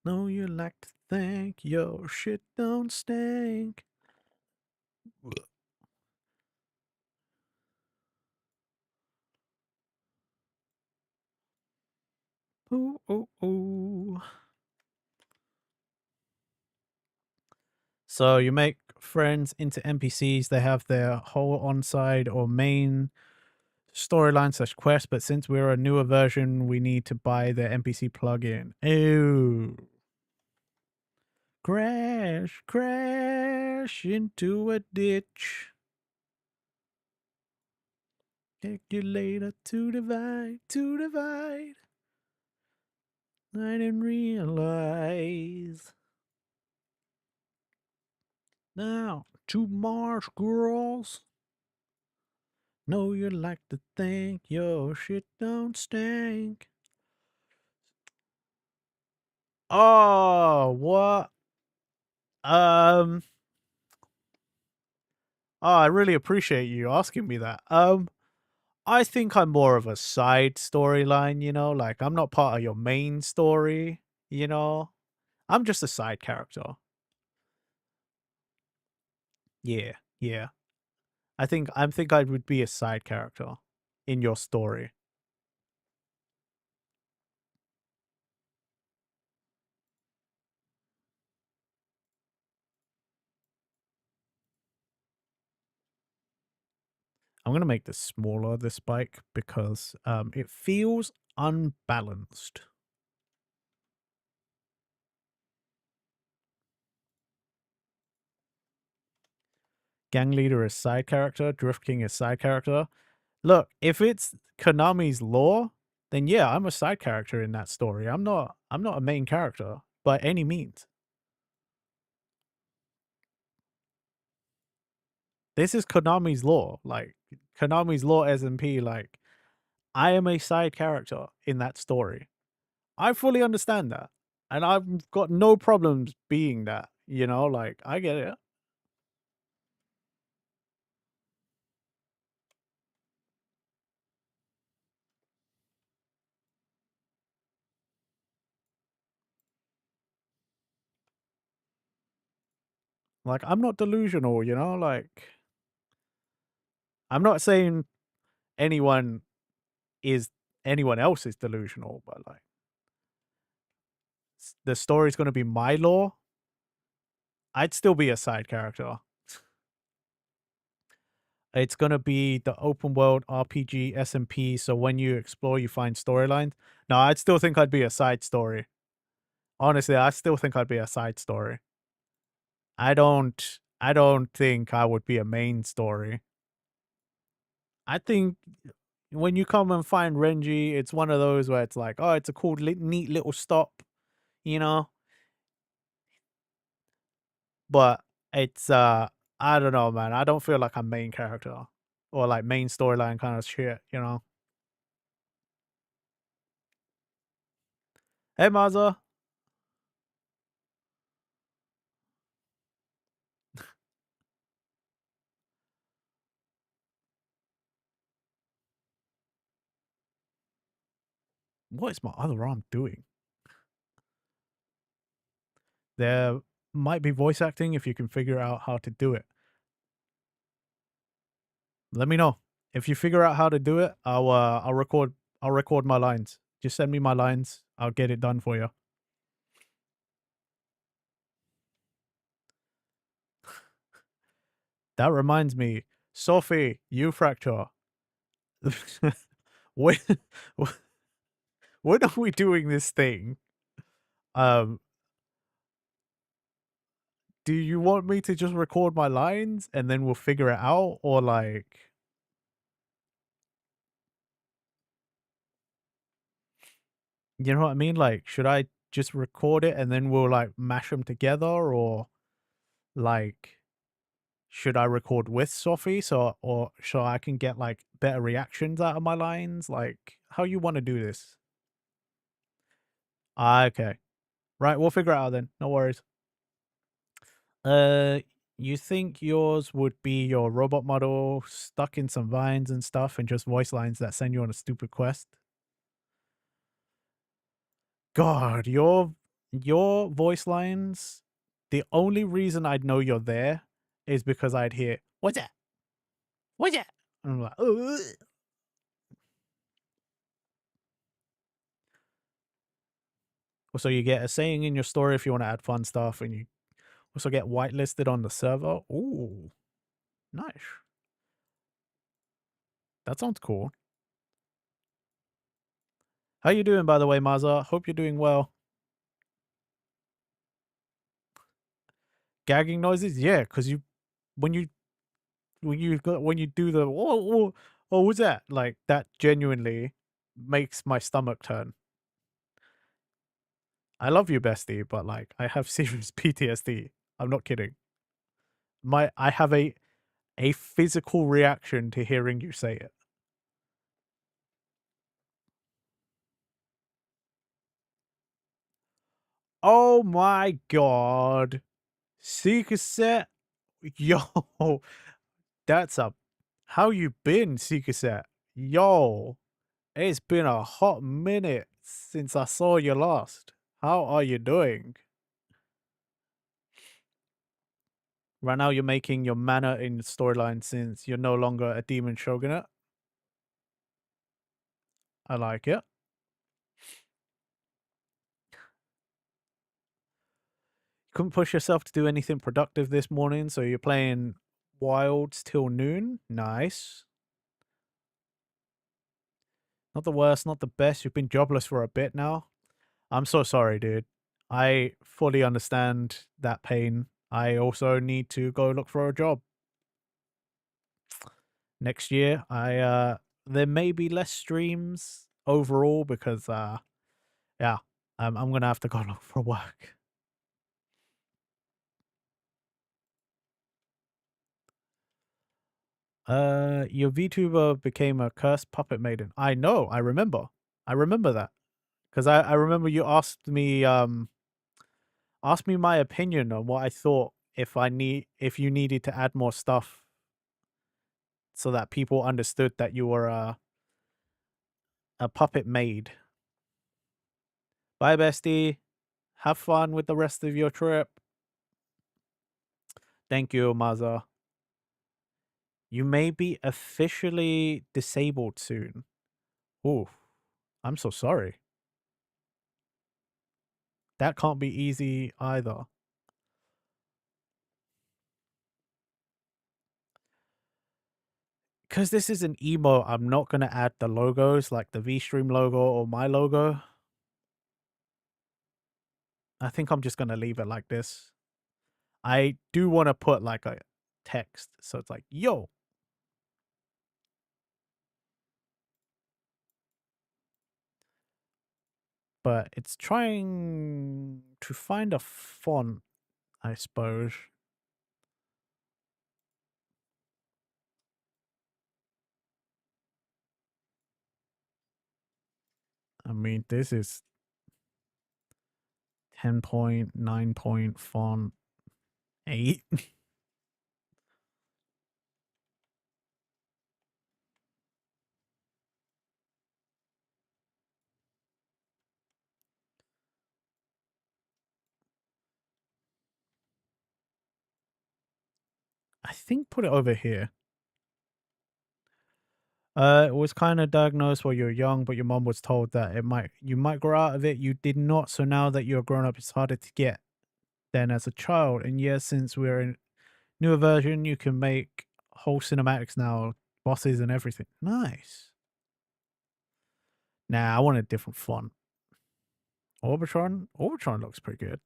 Know you like to think your shit don't stink. Ooh, ooh, ooh. So you make friends into NPCs. They have their whole on-side or main storyline/quest, but since we're a newer version, we need to buy the NPC plugin. Ew. Crash, crash into a ditch. Calculator to divide. I didn't realize. Now, to Mars girls. Know you like to think your shit don't stink. Oh, what? Oh, I really appreciate you asking me that. I think I'm more of a side storyline, you know, like I'm not part of your main story, you know. I'm just a side character. Yeah, yeah. I think I would be a side character in your story. I'm gonna make this smaller, this spike, because it feels unbalanced. Gang leader is side character. Drift King is side character. Look, if it's Konami's lore, then yeah, I'm a side character in that story. I'm not a main character by any means. This is Konami's lore. Like Konami's lore SMP, like I am a side character in that story. I fully understand that. And I've got no problems being that, you know, like I get it. Like I'm not delusional, you know, like I'm not saying anyone anyone else is delusional, but like the story's going to be my lore. I'd still be a side character. It's going to be the open world RPG SMP. So when you explore, you find storylines. No, I'd still think I'd be a side story. Honestly, I still think I'd be a side story. I don't think I would be a main story. I think when you come and find Renji, it's one of those where it's like, oh, it's a cool, neat little stop, you know? But it's, I don't know, man. I don't feel like I'm main character or like main storyline kind of shit, you know? Hey, Maza. What is my other arm doing? There might be voice acting if you can figure out how to do it. Let me know. If you figure out how to do it, I'll record my lines. Just send me my lines. I'll get it done for you. That reminds me, Sophie, you fracture. when when are we doing this thing? Do you want me to just record my lines and then we'll figure it out, or like you know what I mean? Like, should I just record it and then we'll like mash them together, or like should I record with Sophie so I can get like better reactions out of my lines? Like, how you want to do this? Okay. Right, we'll figure it out then. No worries. You think yours would be your robot model stuck in some vines and stuff and just voice lines that send you on a stupid quest? God, your voice lines, the only reason I'd know you're there is because I'd hear, "What's that? What's that?" And I'm like, "Ugh." So you get a saying in your story if you want to add fun stuff, and you also get whitelisted on the server. Ooh, nice. That sounds cool. How you doing, by the way, Maza? Hope you're doing well. Gagging noises? Yeah, because when you when you do the what's that? Like that genuinely makes my stomach turn. I love you, bestie, but like I have serious PTSD. I'm not kidding. I have a physical reaction to hearing you say it. Oh my god. Seeker set? Yo, that's a how you been, Seeker set? Yo, it's been a hot minute since I saw you last. How are you doing? Right now you're making your mana in the storyline since you're no longer a demon shogunate. I like it. Couldn't push yourself to do anything productive this morning, so you're playing Wilds till noon. Nice. Not the worst, not the best. You've been jobless for a bit now. I'm so sorry, dude. I fully understand that pain. I also need to go look for a job. next year. There may be less streams overall because yeah, I'm gonna have to go look for work. Your VTuber became a cursed puppet maiden. I know, I remember. I remember that. Because I remember you asked me my opinion on what I thought if you needed to add more stuff so that people understood that you were a puppet maid. Bye, bestie. Have fun with the rest of your trip. Thank you, Maza. You may be officially disabled soon. Ooh, I'm so sorry. That can't be easy either. Because this is an emo, I'm not going to add the logos like the VStream logo or my logo. I think I'm just going to leave it like this. I do want to put like a text. So it's like, yo. But it's trying to find a font, I suppose. I mean, this is 10.9 font 8. I think put it over here. It was kind of diagnosed while you were young, but your mom was told that you might grow out of it. You did not. So now that you're grown up, it's harder to get than as a child. And yes, since we're in newer version, you can make whole cinematics now, bosses and everything. Nice. Nah, I want a different font. Orbitron looks pretty good.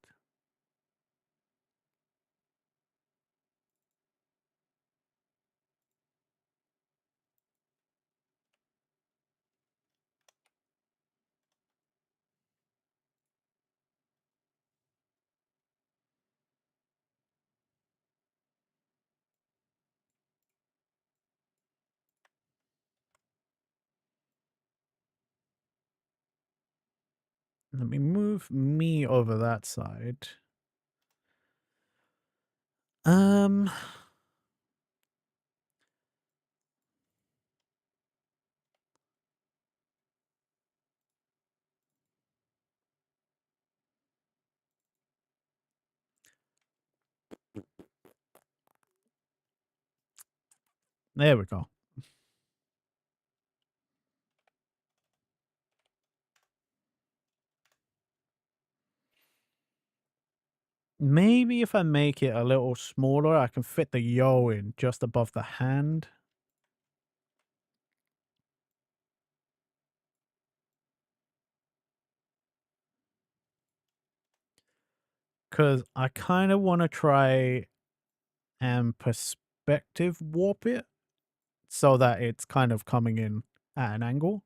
Let me move me over that side. Um, there we go. Maybe if I make it a little smaller, I can fit the yo in just above the hand. Because I kind of want to try and perspective warp it so that it's kind of coming in at an angle.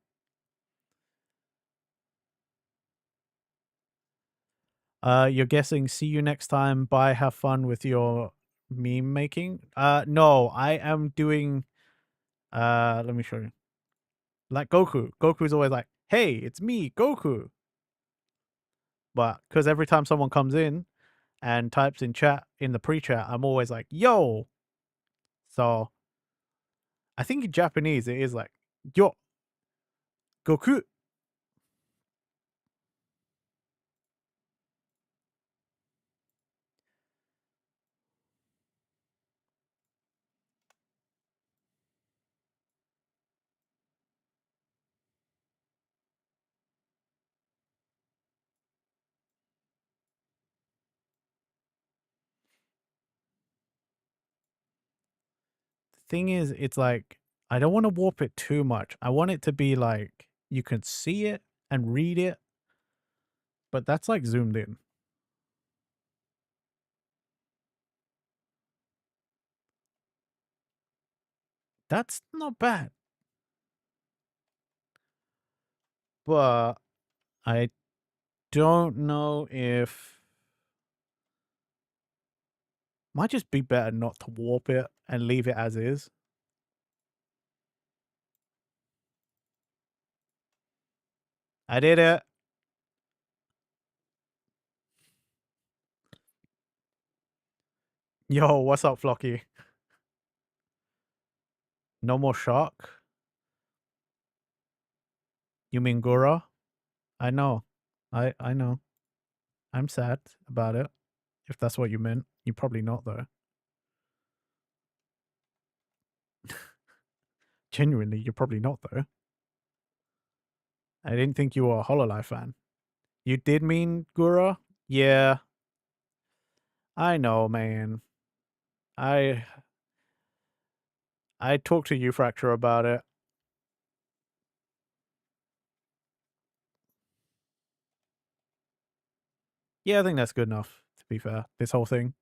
You're guessing, see you next time. Bye, have fun with your meme making. No, I am doing, let me show you. Like Goku. Goku's always like, hey, it's me, Goku. But because every time someone comes in and types in chat, in the pre-chat, I'm always like, yo. So I think in Japanese, it is like, yo, Goku. Thing is, it's like, I don't want to warp it too much. I want it to be like, you can see it and read it, but that's like zoomed in. That's not bad. But I don't know if... Might just be better not to warp it and leave it as is. I did it. Yo, what's up, Flocky? No more shark? You mean Gura? I know. I know. I'm sad about it. If that's what you meant. You're probably not, though. Genuinely, you're probably not, though. I didn't think you were a Hololive fan. You did mean Gura? Yeah. I know, man. I talked to you, Fracture, about it. Yeah, I think that's good enough, to be fair. This whole thing.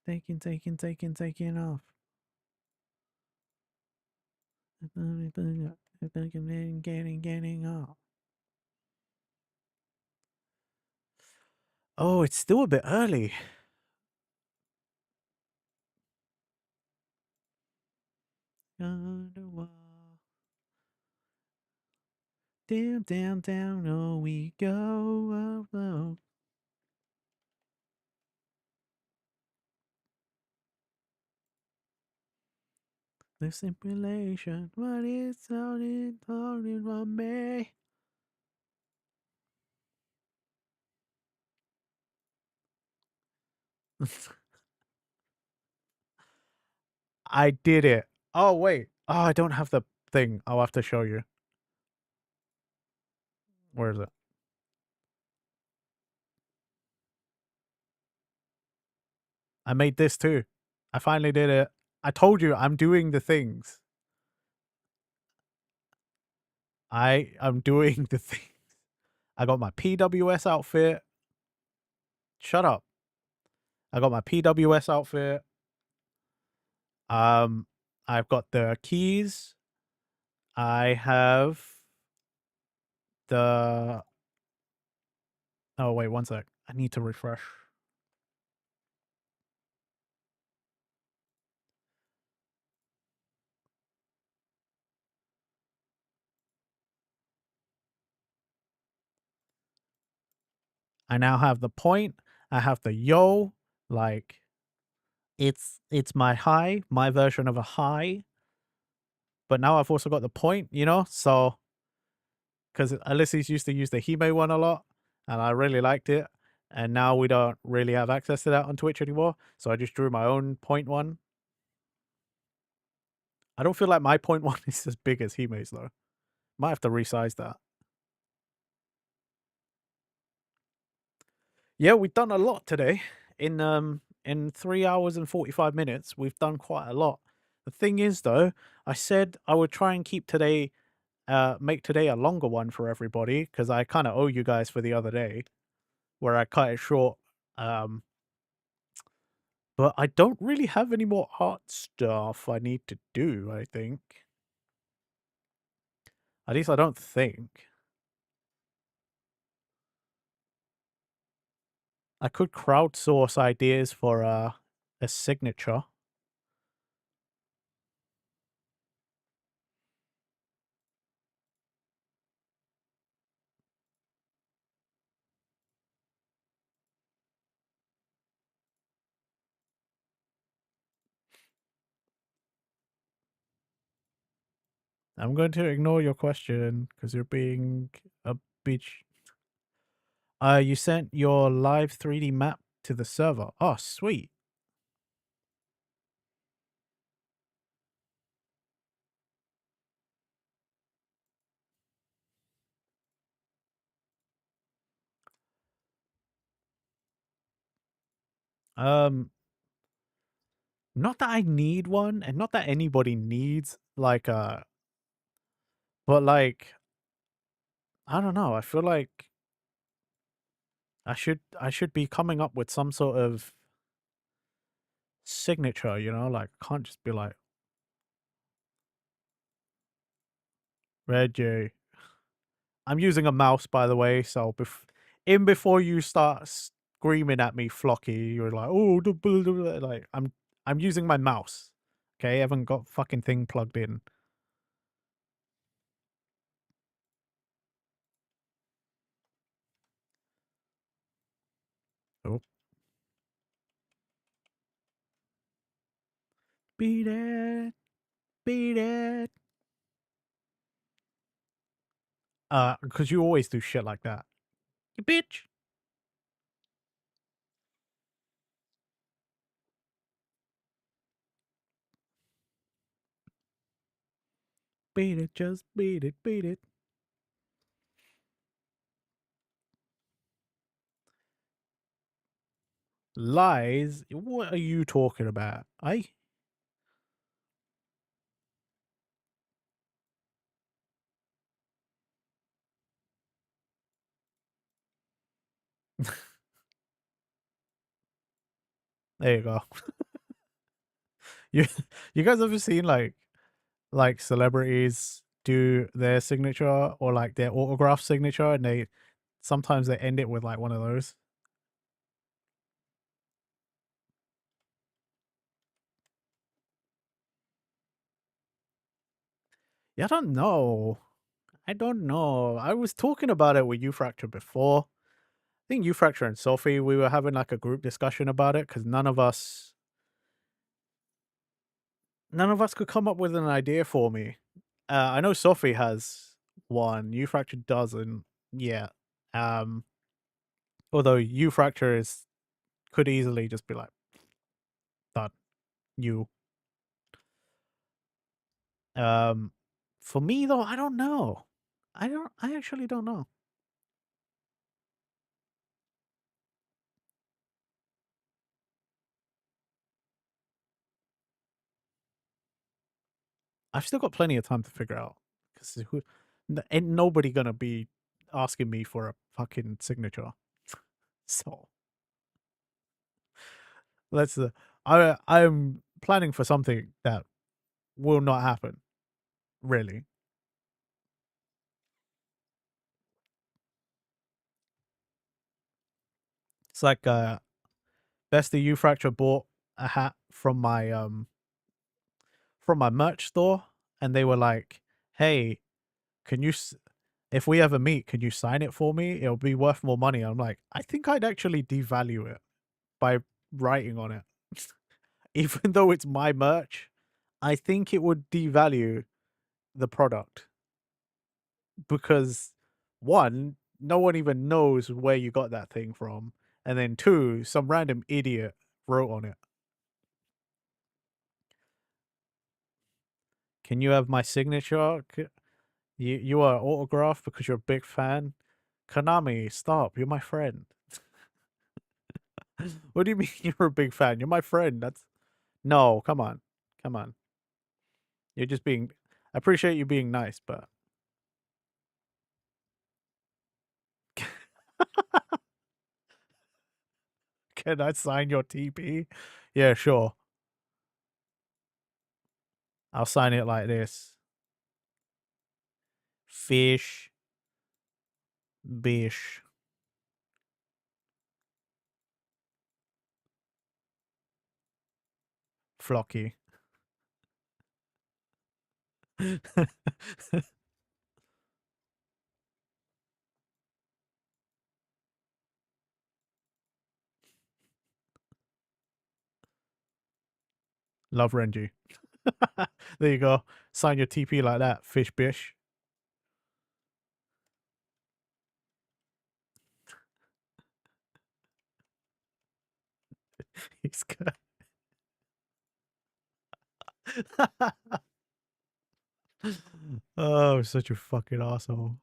Taking off. Getting off. Oh, it's still a bit early. Down, down, down, oh, we go. Oh, oh. The simulation, what is sounding on me? I did it. Oh, wait. Oh, I don't have the thing. I'll have to show you. Where is it? I made this too. I finally did it. I told you I'm doing the things. I am doing the things. I got my PWS outfit. Shut up. I got my PWS outfit. I've got the keys. I have the... Oh, wait, one sec. I need to refresh. I now have the point. I have the yo. Like, it's my high, my version of a high. But now I've also got the point, you know? So, because Ulysses used to use the Hime one a lot, and I really liked it. And now we don't really have access to that on Twitch anymore. So I just drew my own point one. I don't feel like my point one is as big as Hime's, though. Might have to resize that. Yeah, we've done a lot today. In 3 hours and 45 minutes, we've done quite a lot. The thing is, though, I said I would try and keep today, make today a longer one for everybody, because I kind of owe you guys for the other day, where I cut it short. But I don't really have any more art stuff I need to do, I think. At least I don't think. I could crowdsource ideas for a signature. I'm going to ignore your question because you're being a bitch. You sent your live 3D map to the server. Oh, sweet. Not that I need one, and not that anybody needs like but like, I don't know. I feel like I should be coming up with some sort of signature, you know? Like, I can't just be like, Reggie. I'm using a mouse, by the way, so before you start screaming at me, Flocky, you're like, oh, like I'm using my mouse. Okay, I haven't got fucking thing plugged in. Oh, beat it, beat it. Because you always do shit like that, you bitch. Beat it, just beat it, beat it. Lies? What are you talking about? There you go. you you guys ever seen like celebrities do their signature or like their autograph signature, and they sometimes they end it with like one of those? Yeah, I don't know. I don't know. I was talking about it with Fracture before. I think Fracture and Sophie, we were having like a group discussion about it because none of us could come up with an idea for me. I know Sophie has one. Fracture doesn't yet. Um, although Fracture could easily just be like done. You. For me though, I don't know. I actually don't know. I've still got plenty of time to figure out because ain't nobody gonna be asking me for a fucking signature. So let's. I'm planning for something that will not happen. Really, it's like Bestie U Fracture bought a hat from my merch store, and they were like, "Hey, can you if we ever meet, can you sign it for me? It'll be worth more money." I'm like, I think I'd actually devalue it by writing on it. Even though it's my merch, I think it would devalue the product because one, no one even knows where you got that thing from. And then two, some random idiot wrote on it. Can you have my signature? You are autographed because you're a big fan. Konami, stop. You're my friend. What do you mean you're a big fan? You're my friend. No, come on. Come on. You're just being I appreciate you being nice, but can I sign your TP? Yeah, sure. I'll sign it like this. Fish. Bish. Flocky. Love Renji. There you go. Sign your TP like that. Fish bish. He's good. Oh, such a fucking asshole.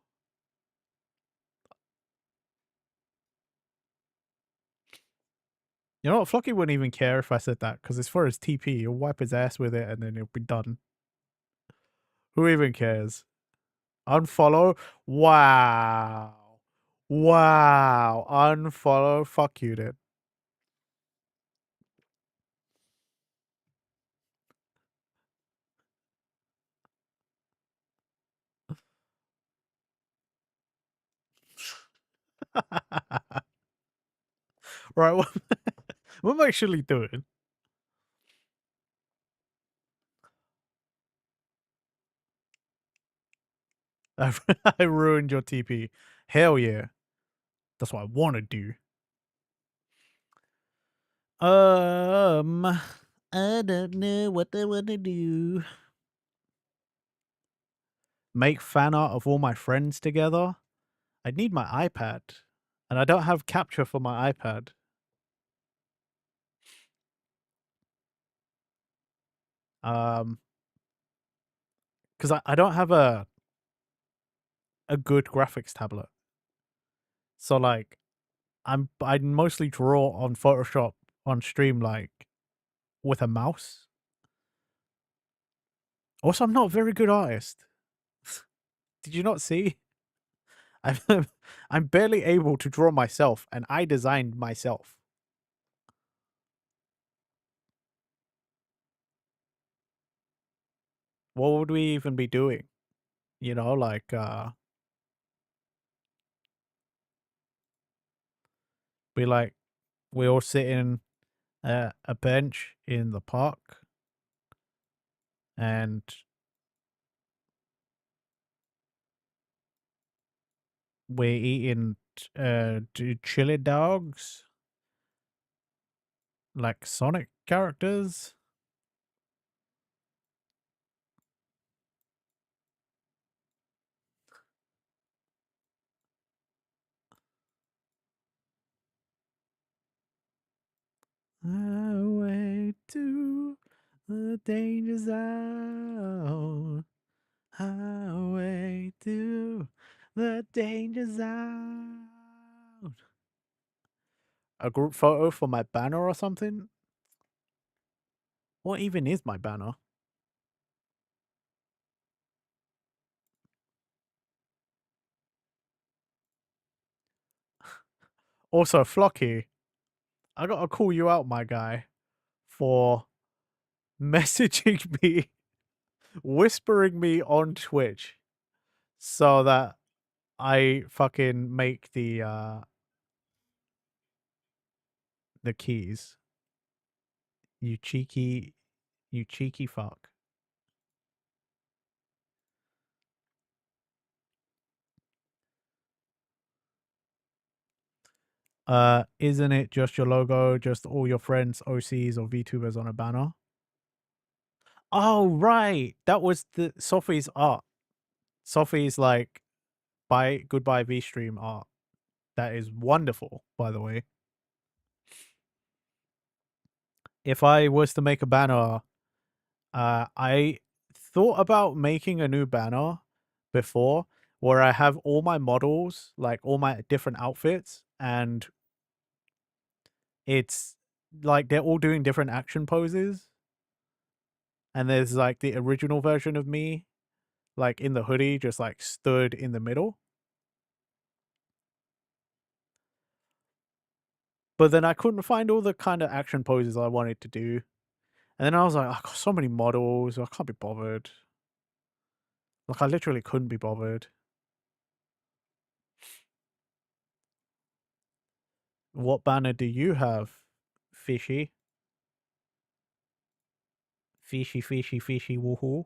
You know what? Flocky wouldn't even care if I said that because it's for his TP. He'll wipe his ass with it and then it'll be done. Who even cares? Unfollow? Wow. Wow. Unfollow? Fuck you, dude. Right, what am I actually doing? I ruined your TP. Hell yeah. That's what I want to do. I don't know what I want to do. Make fan art of all my friends together. I need my iPad, and I don't have capture for my iPad. Because I don't have a good graphics tablet. So like I mostly draw on Photoshop on stream like with a mouse. Also, I'm not a very good artist. Did you not see? I'm I'm barely able to draw myself, and I designed myself. What would we even be doing? You know, like we like we all sitting at a bench in the park, and we're eating chili dogs like Sonic characters. Highway to the danger zone. Highway to the danger zone. A group photo for my banner or something? What even is my banner? Also, Flocky, I gotta call you out, my guy, for messaging me, whispering me on Twitch so that I fucking make the keys. You cheeky fuck. Isn't it just your logo, just all your friends, OCs or VTubers on a banner? Oh, right. That was the Sophie's art. Sophie's like bye goodbye V stream art. That is wonderful, by the way. If I was to make a banner, I thought about making a new banner before where I have all my models, like all my different outfits, and it's like they're all doing different action poses. And there's like the original version of me, like in the hoodie, just like stood in the middle. But then I couldn't find all the kind of action poses I wanted to do. And then I was like, I've got so many models, I can't be bothered. Like, I literally couldn't be bothered. What banner do you have, Fishy? Fishy, fishy, fishy, woohoo.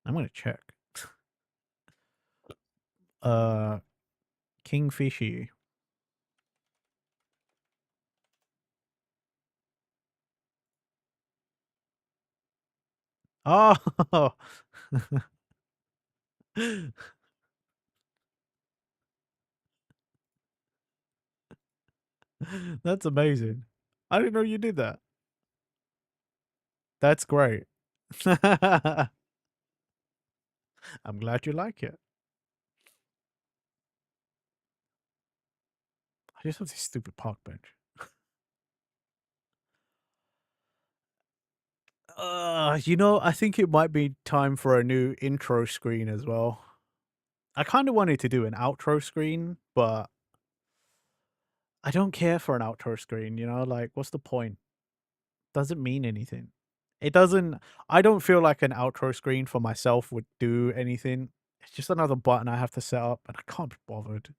I'm gonna check. King Fishy. Oh! That's amazing. I didn't know you did that. That's great. I'm glad you like it. I just have this stupid park bench. You know, I think it might be time for a new intro screen as well. I kind of wanted to do an outro screen, but I don't care for an outro screen, you know? Like, what's the point? Doesn't mean anything. It doesn't I don't feel like an outro screen for myself would do anything. It's just another button I have to set up, and I can't be bothered.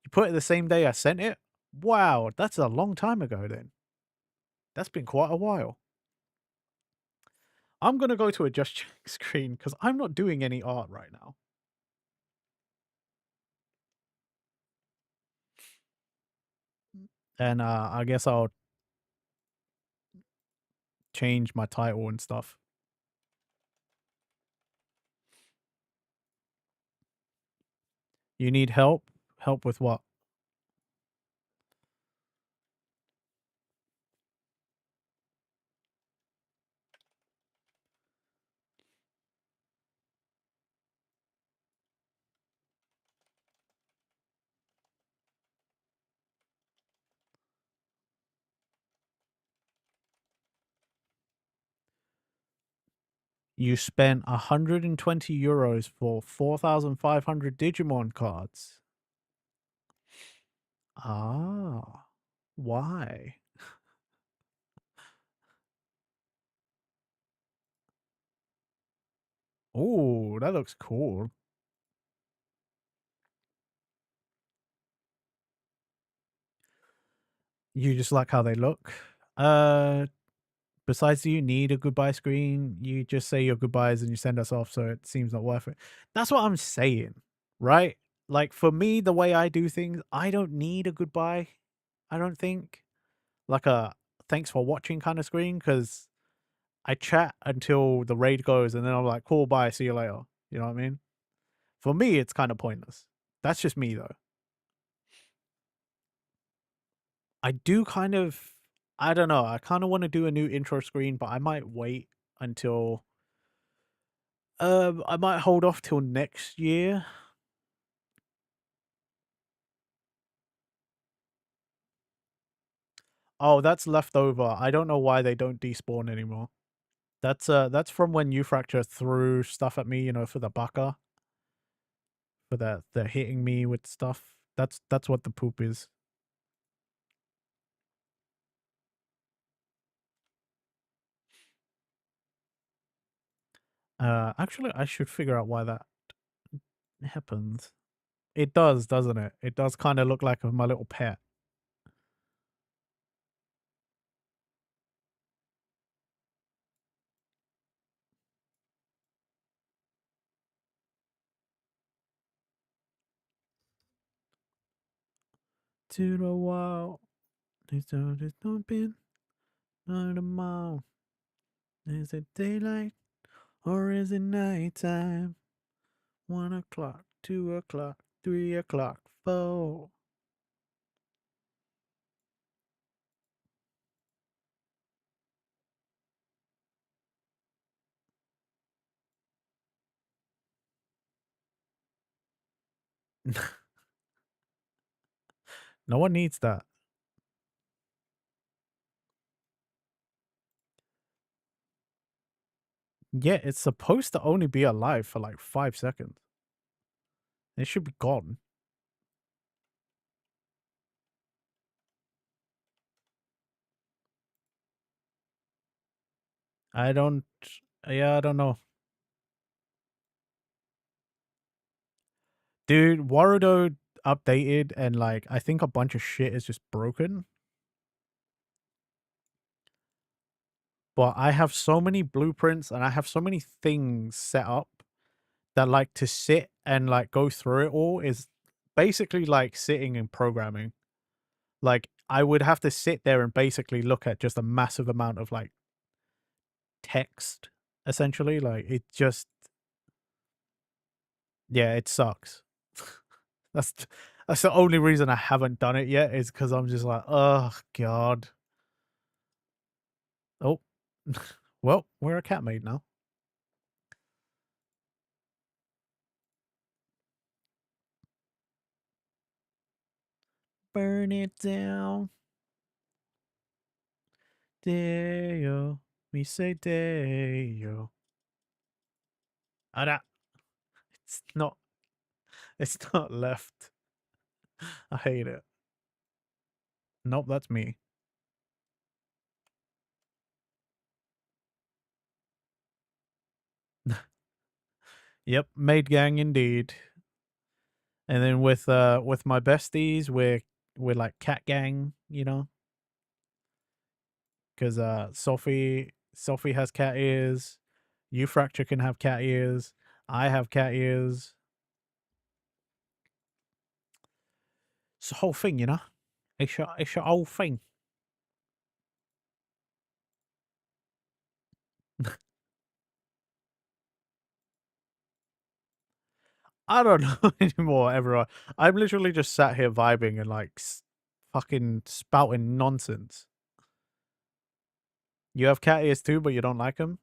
You put it the same day I sent it? Wow, that's a long time ago then. That's been quite a while. I'm gonna go to adjust check screen because I'm not doing any art right now. And I guess I'll change my title and stuff. You need help? Help with what? You spent 120 euros for 4,500 Digimon cards. Ah, why? Oh, that looks cool. You just like how they look? Besides, do you need a goodbye screen? You just say your goodbyes and you send us off, so it seems not worth it. That's what I'm saying, right? Like, for me, the way I do things, I don't need a goodbye. I don't think. Like a thanks for watching kind of screen, because I chat until the raid goes and then I'm like, cool, bye, see you later. You know what I mean? For me, it's kind of pointless. That's just me, though. I do kind of, I don't know. I kind of want to do a new intro screen, but I might wait until I might hold off till next year. Oh, that's leftover. I don't know why they don't despawn anymore. That's from when Fracture threw stuff at me, for the baka, for the hitting me with stuff. That's what the poop is. Actually, I should figure out why that happens. It does, doesn't it? It does kind of look like my little pet. To the wall. There's not been none of mall. Is it daylight or is it nighttime? 1 o'clock, 2 o'clock, 3 o'clock, 4. No one needs that. Yeah, it's supposed to only be alive for like 5 seconds. It should be gone. I don't. Yeah, I don't know. Dude, Warudo updated and like I think a bunch of shit is just broken. But I have so many blueprints and I have so many things set up that like to sit and like go through it all is basically like sitting and programming. Like I would have to sit there and basically look at just a massive amount of like text essentially. Like it just, yeah, it sucks. that's that's the only reason I haven't done it yet, is because I'm just like, oh god. Oh, well, we're a cat maid now. Burn it down. Deo. We say Deo. Ara. It's not. It's not left. I hate it. Nope, that's me. Yep, maid gang indeed. And then with my besties, we're like cat gang, you know, because Sophie has cat ears, you Fracture can have cat ears, I have cat ears. It's a whole thing, you know. It's a whole thing. I don't know anymore, everyone. I'm literally just sat here vibing and like fucking spouting nonsense. You have cat ears too, but you don't like them?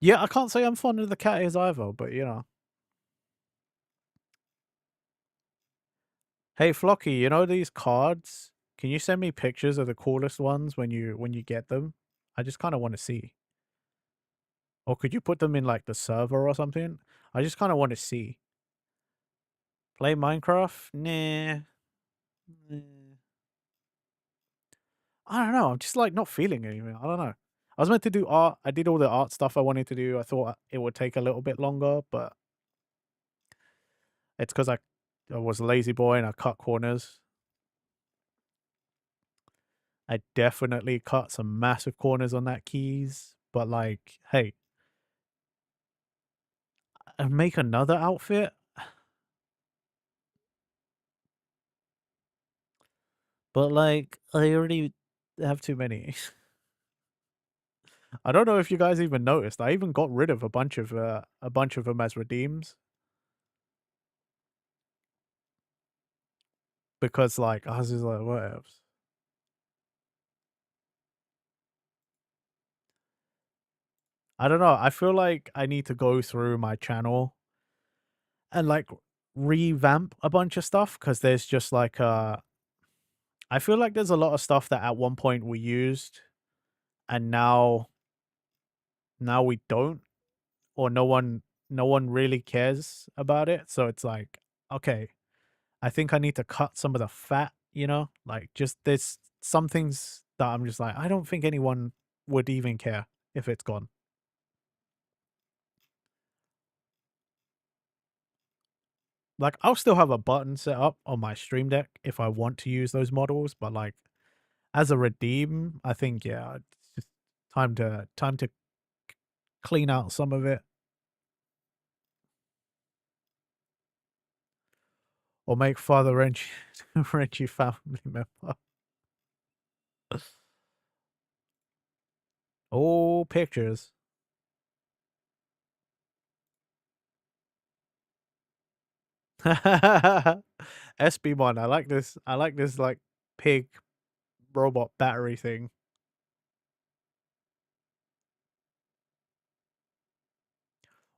Yeah, I can't say I'm fond of the cat ears either, but you know. Hey Flocky, you know these cards? Can you send me pictures of the coolest ones when you get them? I just kind of want to see. Or could you put them in like the server or something? I just kind of want to see. Play Minecraft? Nah. I don't know. I'm just like not feeling anything. I don't know. I was meant to do art. I did all the art stuff I wanted to do. I thought it would take a little bit longer, but it's because I was a lazy boy and I cut corners. I definitely cut some massive corners on that keys, but like, hey, make another outfit? But like, I already have too many. I don't know if you guys even noticed. I even got rid of a bunch of them as redeems because like I was just like, what else? I don't know. I feel like I need to go through my channel and like revamp a bunch of stuff because there's just like I feel like there's a lot of stuff that at one point we used and now we don't, or no one really cares about it. So it's like, okay, I think I need to cut some of the fat, you know? Like just there's some things that I'm just like, I don't think anyone would even care if it's gone. Like I'll still have a button set up on my Stream Deck if I want to use those models, but like as a redeem, I think yeah, it's just time to clean out some of it or make Father Wrench Wrenchy family member. Oh, pictures. SB1, I like this. I like this like pig robot battery thing.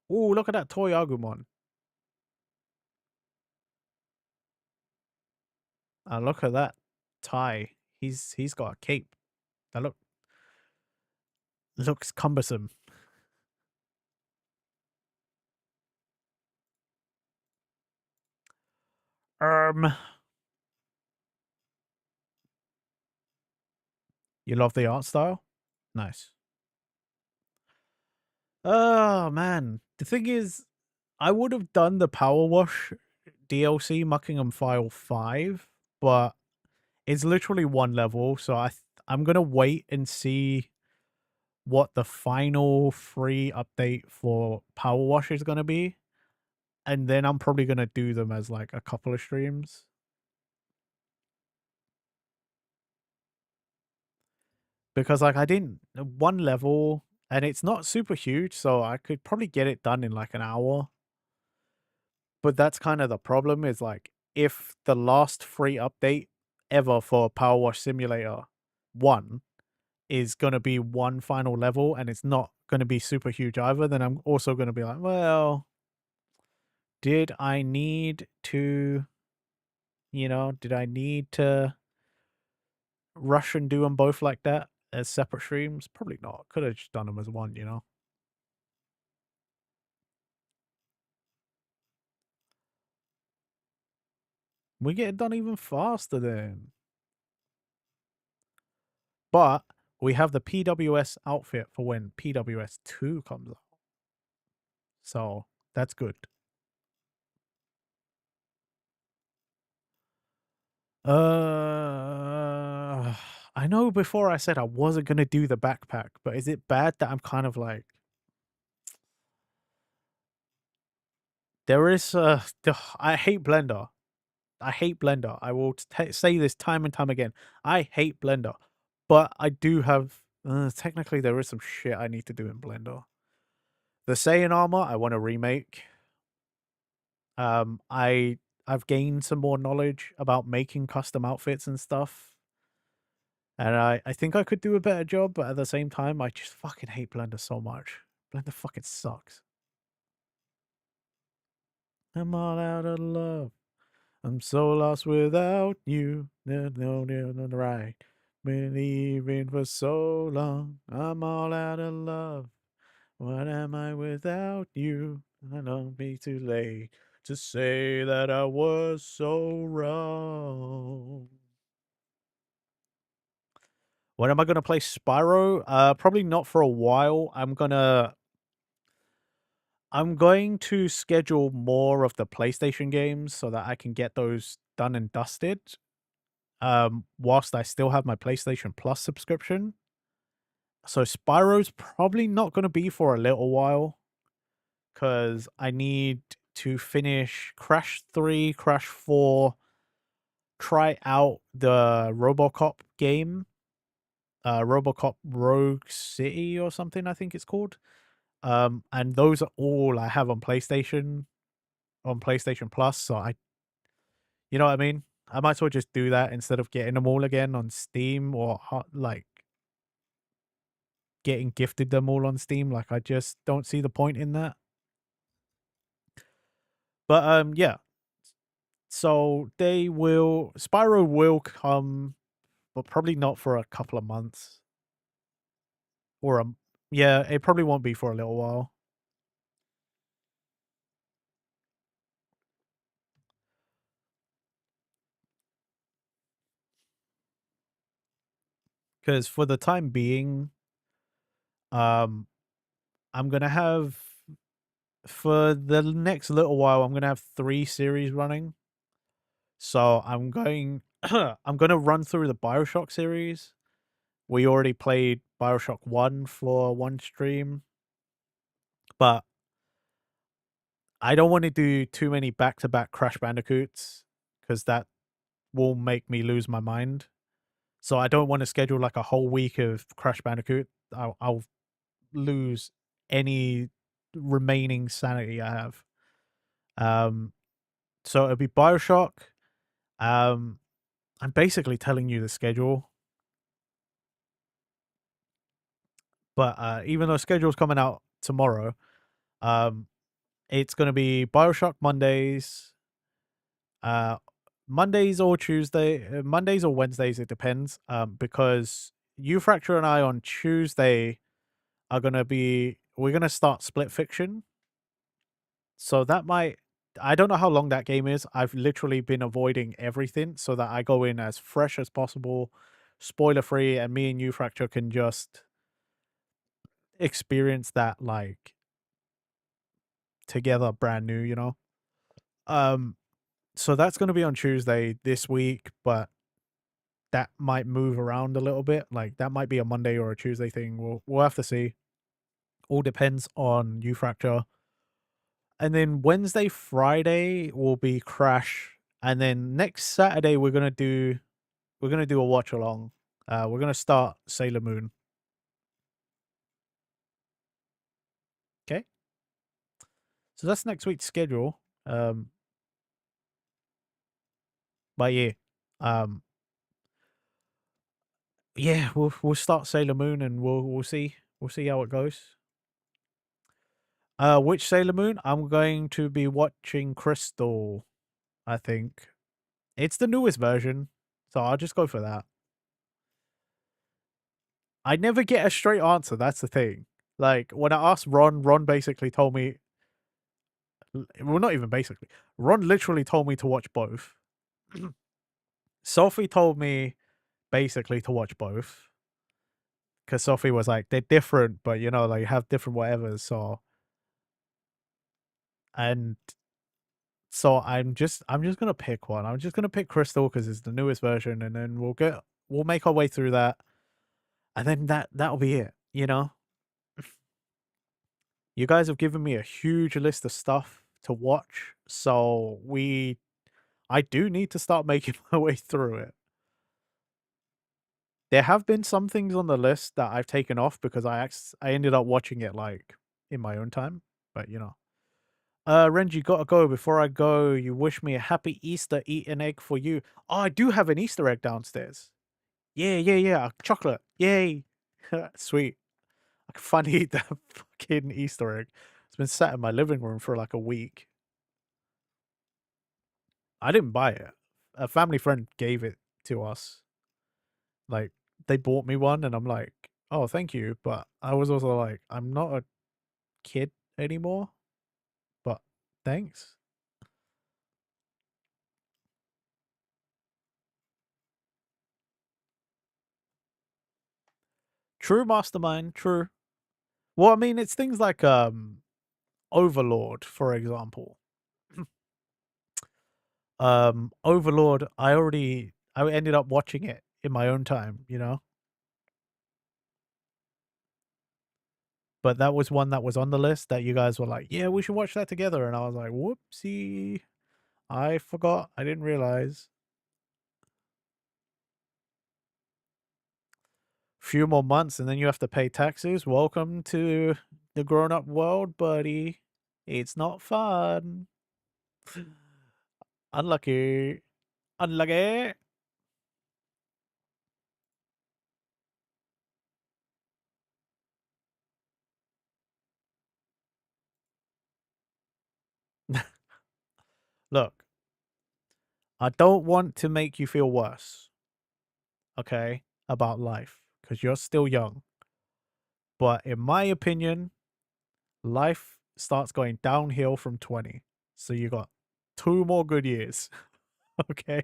Oh, look at that toy Agumon. And look at that tie. He's got a cape. That looks cumbersome. You love the art style? Nice. Oh man. The thing is, I would have done the Power Wash DLC Muckingham File 5, but it's literally one level, so I'm gonna wait and see what the final free update for Power Wash is gonna be. And then I'm probably gonna do them as like a couple of streams. Because like I didn't one level and it's not super huge, so I could probably get it done in like an hour. But that's kind of the problem is like if the last free update ever for Power Wash Simulator 1 is going to be one final level and it's not going to be super huge either, then I'm also going to be like, well, did I need to, did I need to rush and do them both like that as separate streams? Probably not. Could have just done them as one, you know? We get it done even faster then. But we have the PWS outfit for when PWS 2 comes out. So That's good. I know before I said I wasn't gonna do the backpack, but is it bad that I'm kind of like there is I hate Blender. I hate Blender. I will say this time and time again. I hate Blender, but I do have technically there is some shit I need to do in Blender. The Saiyan armor I want to remake. I've gained some more knowledge about making custom outfits and stuff. And I think I could do a better job, but at the same time, I just fucking hate Blender so much. Blender fucking sucks. I'm all out of love. I'm so lost without you. No, right. Been leaving for so long. I'm all out of love. What am I without you? I don't be too late to say that I was so wrong. When am I gonna play Spyro? Probably not for a while. I'm going to schedule more of the PlayStation games so that I can get those done and dusted. Whilst I still have my PlayStation Plus subscription. So Spyro's probably not gonna be for a little while. Cause I need to finish Crash 3, Crash 4, try out the RoboCop game. RoboCop Rogue City or something, I think it's called. And those are all I have on PlayStation Plus. So you know what I mean? I might as well just do that instead of getting them all again on Steam or like getting gifted them all on Steam. Like I just don't see the point in that. But yeah. So Spyro will come, but probably not for a couple of months. Or yeah, it probably won't be for a little while. Because for the time being, I'm gonna have for the next little while, I'm gonna have 3 series running. So I'm gonna run through the BioShock series. We already played BioShock 1 for one stream, but I don't want to do too many back-to-back Crash Bandicoots because that will make me lose my mind. So I don't want to schedule like a whole week of Crash Bandicoot. I'll lose any remaining sanity I have. So it'll be BioShock. I'm basically telling you the schedule. But even though schedule's coming out tomorrow, it's gonna be BioShock Mondays, Mondays or Mondays or Wednesdays, it depends. Because Fracture and I on Tuesday we're gonna start Split Fiction. So that might I don't know how long that game is. I've literally been avoiding everything so that I go in as fresh as possible, spoiler free, and me and Fracture can just experience that like together brand new, you know? So that's gonna be on Tuesday this week, but that might move around a little bit. Like that might be a Monday or a Tuesday thing. We'll have to see. All depends on Fracture. And then Wednesday, Friday will be Crash. And then next Saturday we're gonna do a watch along. We're gonna start Sailor Moon. Okay. So that's next week's schedule. But yeah. Yeah, we'll start Sailor Moon and we'll see how it goes. Which Sailor Moon? I'm going to be watching Crystal, I think. It's the newest version, so I'll just go for that. I never get a straight answer, that's the thing. Like, when I asked Ron basically told me well, not even basically. Ron literally told me to watch both. Sophie told me basically to watch both. Because Sophie was like, they're different, but, you know, like, have different whatevers, so And so I'm just gonna pick one. I'm just gonna pick Crystal because it's the newest version, and then we'll make our way through that, and then that'll be it. You know, you guys have given me a huge list of stuff to watch, so I do need to start making my way through it. There have been some things on the list that I've taken off because I ended up watching it like in my own time, but you know. Renji, gotta go. Before I go, you wish me a happy Easter. Eat an egg for you. Oh, I do have an Easter egg downstairs. Yeah, yeah, yeah. Chocolate. Yay. Sweet. I can finally eat that fucking Easter egg. It's been sat in my living room for like a week. I didn't buy it. A family friend gave it to us. Like, they bought me one, and I'm like, oh, thank you. But I was also like, I'm not a kid anymore. But thanks. True, Mastermind. True. Well, I mean, it's things like Overlord, for example. Overlord, I ended up watching it in my own time, you know? But that was one that was on the list that you guys were like, yeah, we should watch that together. And I was like, whoopsie. I forgot. I didn't realize. Few more months and then you have to pay taxes. Welcome to the grown up world, buddy. It's not fun. Unlucky. Unlucky. Look, I don't want to make you feel worse, okay, about life, because you're still young. But in my opinion, life starts going downhill from 20. So you got 2 more good years, okay?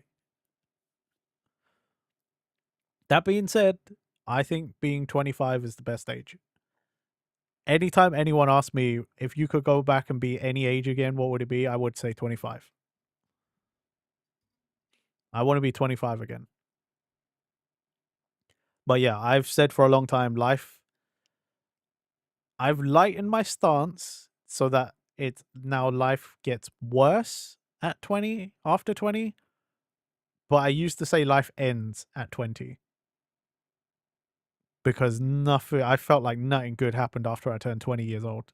That being said, I think being 25 is the best age. Anytime anyone asks me if you could go back and be any age again, what would it be? I would say 25. I want to be 25 again. But yeah, I've said for a long time, I've lightened my stance so that life gets worse at 20, after 20. But I used to say life ends at 20. Because I felt like nothing good happened after I turned 20 years old.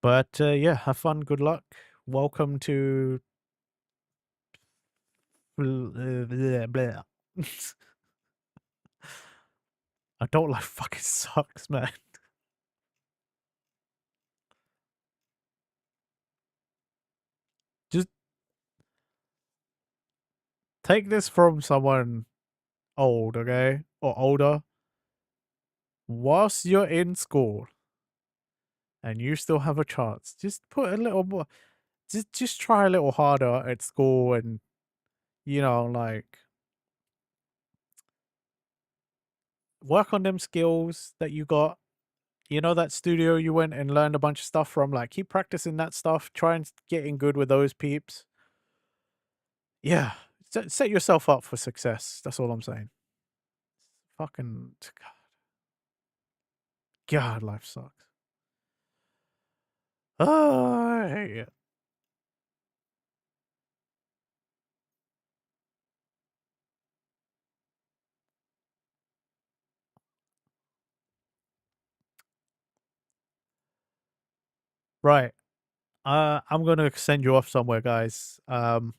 But yeah, have fun. Good luck. Welcome to. Blah, blah. Adult life fucking sucks, man. Just take this from someone old, okay? Or older. Whilst you're in school and you still have a chance, just put a little more. Just try a little harder at school and, you know, like, work on them skills that you got. You know, that studio you went and learned a bunch of stuff from, like, keep practicing that stuff. Try and get in good with those peeps. Yeah. Set yourself up for success. That's all I'm saying. Fucking God, life sucks. Oh, I hate it. Right. I'm gonna send you off somewhere, guys. I'm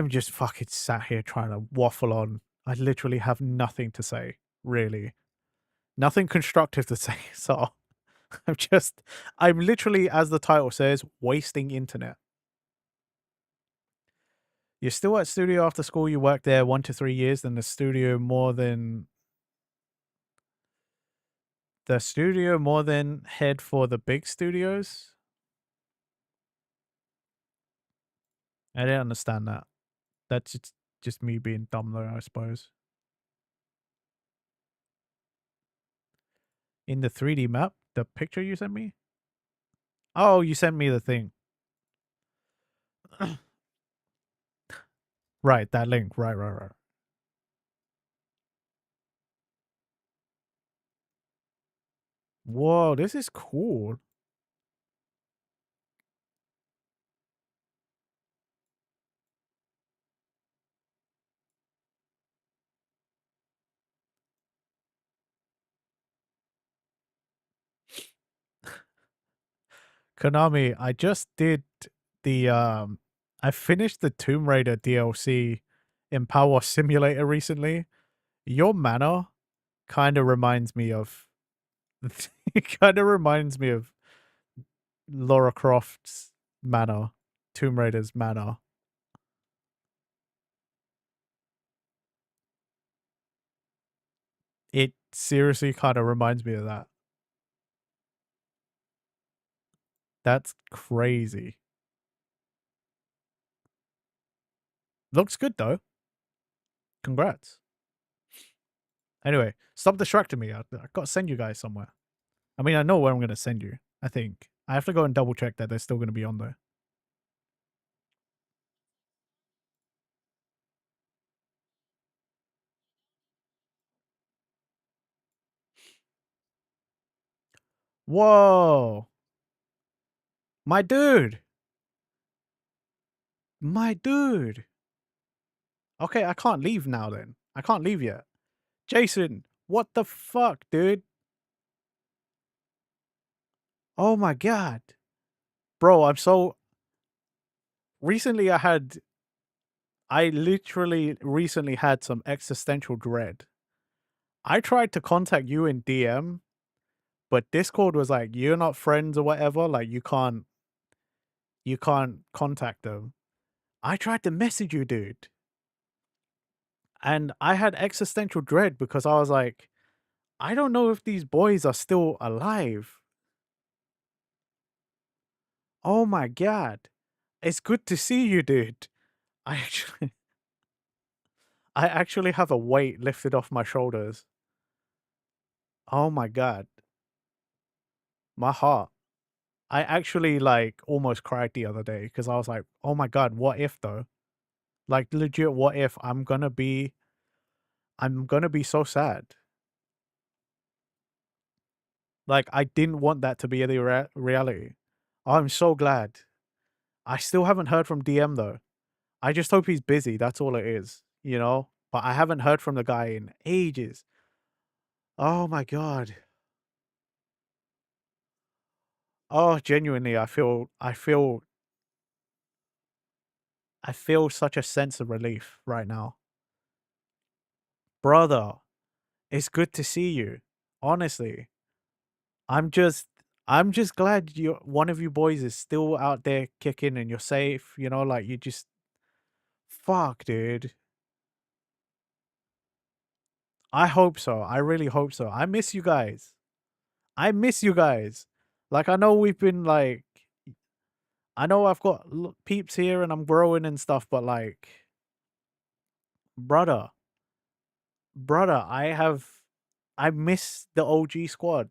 just fucking sat here trying to waffle on. I literally have nothing to say, really. Nothing constructive to say. So I'm literally, as the title says, wasting internet. You're still at studio after school. You work there 1 to 3 years, then the studio more than head for the big studios. I didn't understand that. That's just me being dumb, though, I suppose. In the 3D map, The picture you sent me? Oh, you sent me the thing. Right, that link. Right. Whoa, this is cool. Konami, I just did the I finished the Tomb Raider DLC in Power Simulator recently. Your mana kind of reminds me of it kind of reminds me of Lara Croft's mana, Tomb Raider's mana. It seriously kind of reminds me of that. That's crazy. Looks good though. Congrats. Anyway, stop distracting me. I got to send you guys somewhere. I mean, I know where I'm going to send you. I think I have to go and double check that they're still going to be on there. Whoa. My dude. My dude. Okay, I can't leave now then. I can't leave yet. Jason, what the fuck, dude? Oh my god. Bro, I'm so recently I literally recently had some existential dread. I tried to contact you in DM, but Discord was like, you're not friends or whatever, like you can't contact them. I tried to message you, dude. And I had existential dread because I was like, I don't know if these boys are still alive. Oh my god. It's good to see you, dude. I actually I actually have a weight lifted off my shoulders. Oh my god. My heart. I actually like almost cried the other day because I was like, "Oh my god, what if though?" Like legit, what if I'm gonna be so sad. Like I didn't want that to be the reality. I'm so glad. I still haven't heard from DM though. I just hope he's busy. That's all it is, you know? But I haven't heard from the guy in ages. Oh my god. Oh, genuinely, I feel such a sense of relief right now. Brother, it's good to see you. Honestly. I'm just I'm just glad you one of you boys is still out there kicking and you're safe, you know, like you just fuck, dude. I hope so. I really hope so. I miss you guys. I miss you guys. Like I know we've been like I know I've got peeps here and I'm growing and stuff, but like brother, brother, I miss the OG squad.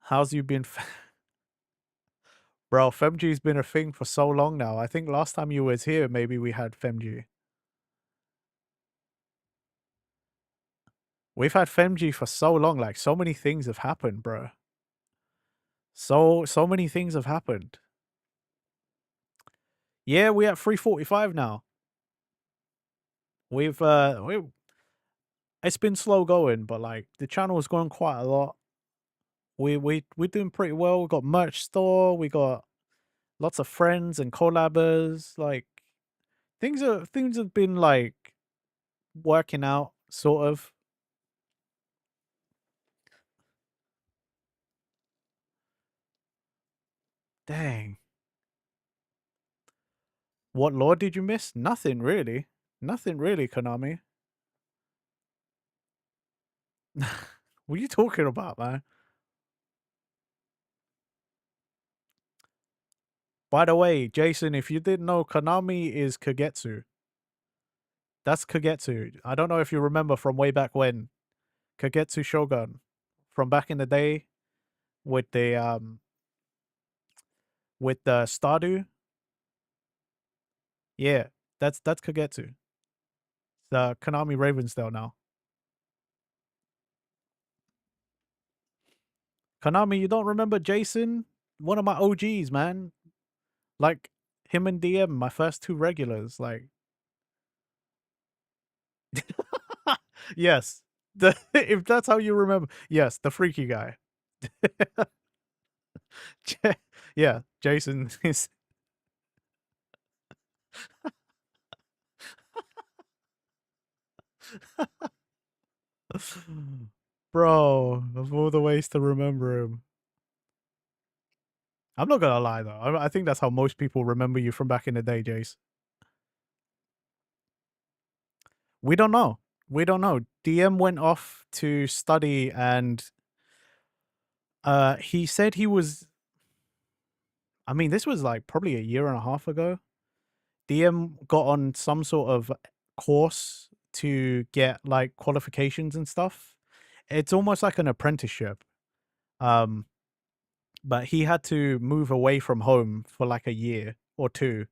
How's you been? Bro, FemG's been a thing for so long now. I think last time you was here, maybe we had FemG. We've had FemG for so long, like so many things have happened, bro. So many things have happened. Yeah, we're at 345 now. We've it's been slow going, but like the channel's grown quite a lot. We're doing pretty well. We got merch store, we got lots of friends and collabers. Like things have been like working out, sort of. Dang. What lore did you miss? Nothing really. Nothing really, Konami. What are you talking about, man? By the way, Jason, if you didn't know, Konami is Kagetsu. That's Kagetsu. I don't know if you remember from way back when. Kagetsu Shogun from back in the day with the Stardew. Yeah, that's Kagetsu. The Konami Ravensdale now. Konami, you don't remember Jason? One of my OGs, man. Like him and DM, my first two regulars. Like, yes, the if that's how you remember, yes, the freaky guy. Yeah, Jason is. Bro, of all the ways to remember him. I'm not gonna lie though. I think that's how most people remember you from back in the day, Jace. We don't know. We don't know. DM went off to study and he said he was, I mean, this was like probably a year and a half ago. DM got on some sort of course to get like qualifications and stuff. It's almost like an apprenticeship. Um but he had to move away from home for like a year or two.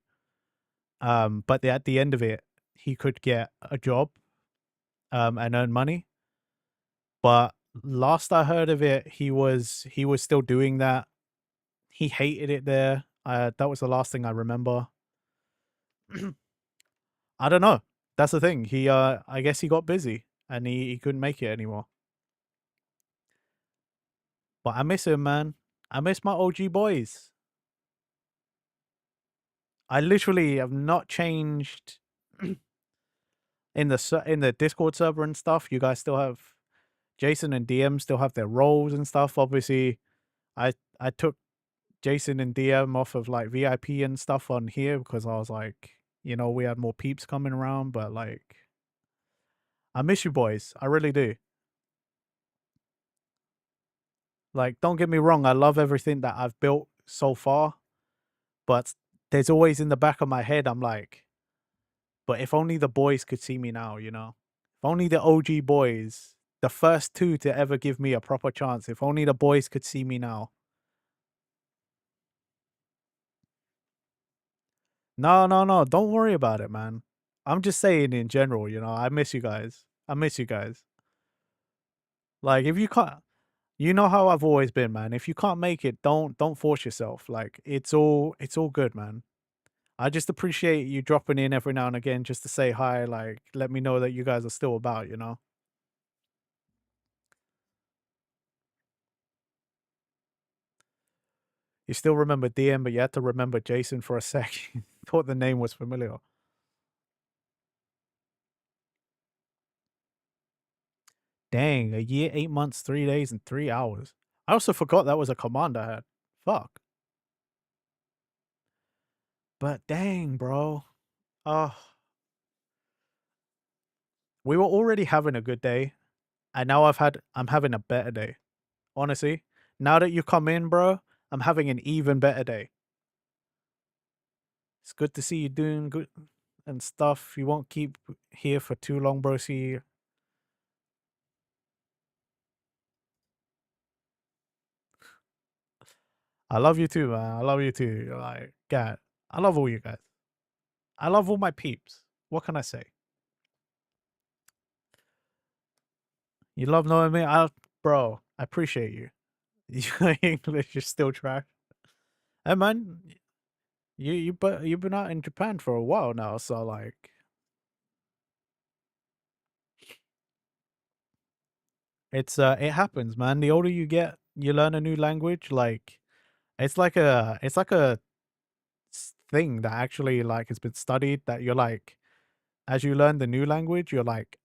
But at the end of it, he could get a job and earn money. But last I heard of it, he was still doing that. He hated it there. That was the last thing I remember. I don't know. That's the thing. He I guess he got busy and he couldn't make it anymore. But I miss him, man. I miss my OG boys. I literally have not changed in the Discord server and stuff. You guys still have Jason and DM still have their roles and stuff. Obviously, I took Jason and DM off of like VIP and stuff on here because I was like, you know, we had more peeps coming around, but like I miss you boys. I really do. Like, don't get me wrong, I love everything that I've built so far, but there's always in the back of my head, I'm like, but if only the boys could see me now, you know? If only the OG boys, the first two to ever give me a proper chance, if only the boys could see me now. No, no, no, don't worry about it, man. I'm just saying in general, you know, I miss you guys. I miss you guys. Like, if you can't, you know how I've always been, man. If you can't make it, don't force yourself. Like, it's all good, man. I just appreciate you dropping in every now and again just to say hi, like, let me know that you guys are still about, you know? You still remember DM, but you had to remember Jason for a second. Thought the name was familiar. Dang, a year, 8 months, 3 days, and 3 hours. I also forgot that was a command I had. Fuck. But dang, bro. Oh, we were already having a good day, and now I'm having a better day. Honestly, now that you come in, bro, I'm having an even better day. It's good to see you doing good and stuff. You won't keep here for too long, bro. See, I love you too, man. I love you too. Like, God, I love all you guys. I love all my peeps. What can I say? You love knowing me, bro. I appreciate you. Your English is still trash. Hey, man, you've been out in Japan for a while now, so like, it happens, man. The older you get, you learn a new language. Like, it's like a thing that actually like has been studied. That you're like, as you learn the new language, you're like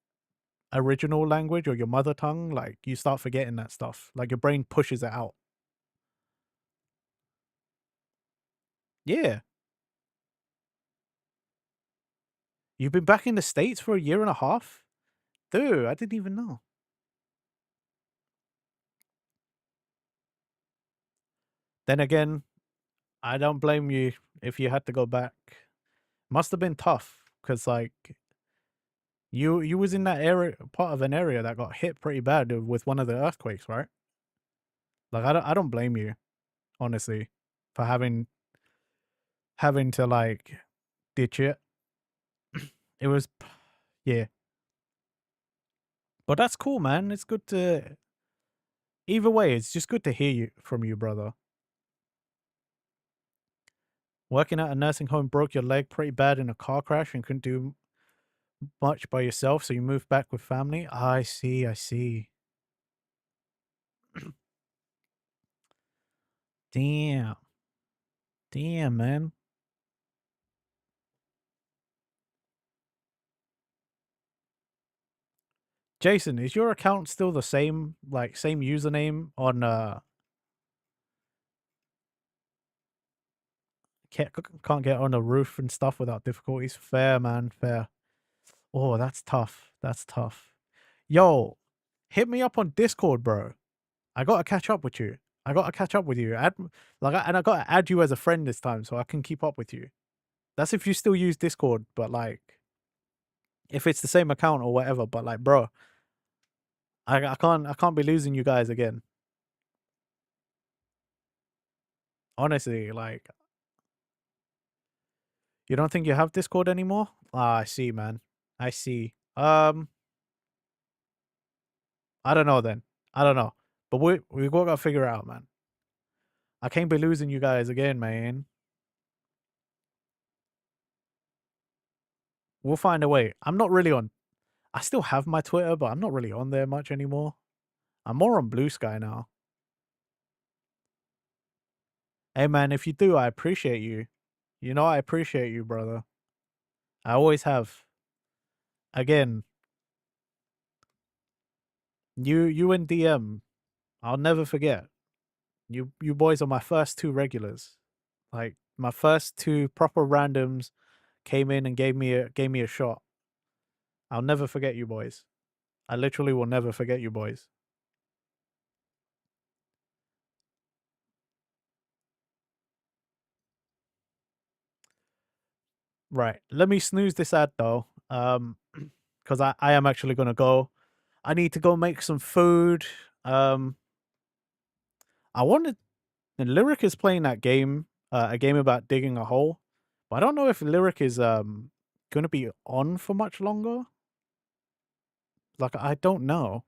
original language or your mother tongue, like you start forgetting that stuff. Like your brain pushes it out. Yeah. You've been back in the States for a year and a half? Dude, I didn't even know. Then again, I don't blame you if you had to go back. Must have been tough because, like, You was in that area, part of an area that got hit pretty bad with one of the earthquakes, right? Like I don't blame you, honestly, for having to like ditch it. It was yeah. But that's cool, man. It's good to either way, it's just good to hear you from you, brother. Working at a nursing home broke your leg pretty bad in a car crash and couldn't do much by yourself, so you moved back with family. I see, I see. Damn. Damn, man. Jason, is your account still the same, like same username on can't get on the roof and stuff without difficulties? Fair, man, fair. Oh, that's tough. That's tough. Yo, hit me up on Discord, bro. I gotta catch up with you. I gotta catch up with you. And I gotta add you as a friend this time so I can keep up with you. That's if you still use Discord, but like, if it's the same account or whatever. But like, bro, I can't be losing you guys again. Honestly, like, you don't think you have Discord anymore? Ah, I see, man. I see. I don't know then. I don't know. But we gotta figure it out, man. I can't be losing you guys again, man. We'll find a way. I'm not really on. I still have my Twitter, but I'm not really on there much anymore. I'm more on Blue Sky now. Hey, man, if you do, I appreciate you. You know, I appreciate you, brother. I always have. Again, you and DM, I'll never forget. You boys are my first two regulars. Like my first two proper randoms came in and gave me a shot. I'll never forget you boys. I literally will never forget you boys. Right. Let me snooze this ad though. Because I am actually gonna go. I need to go make some food. I wanted Lyric is playing that game, a game about digging a hole. But I don't know if Lyric is gonna be on for much longer. Like I don't know.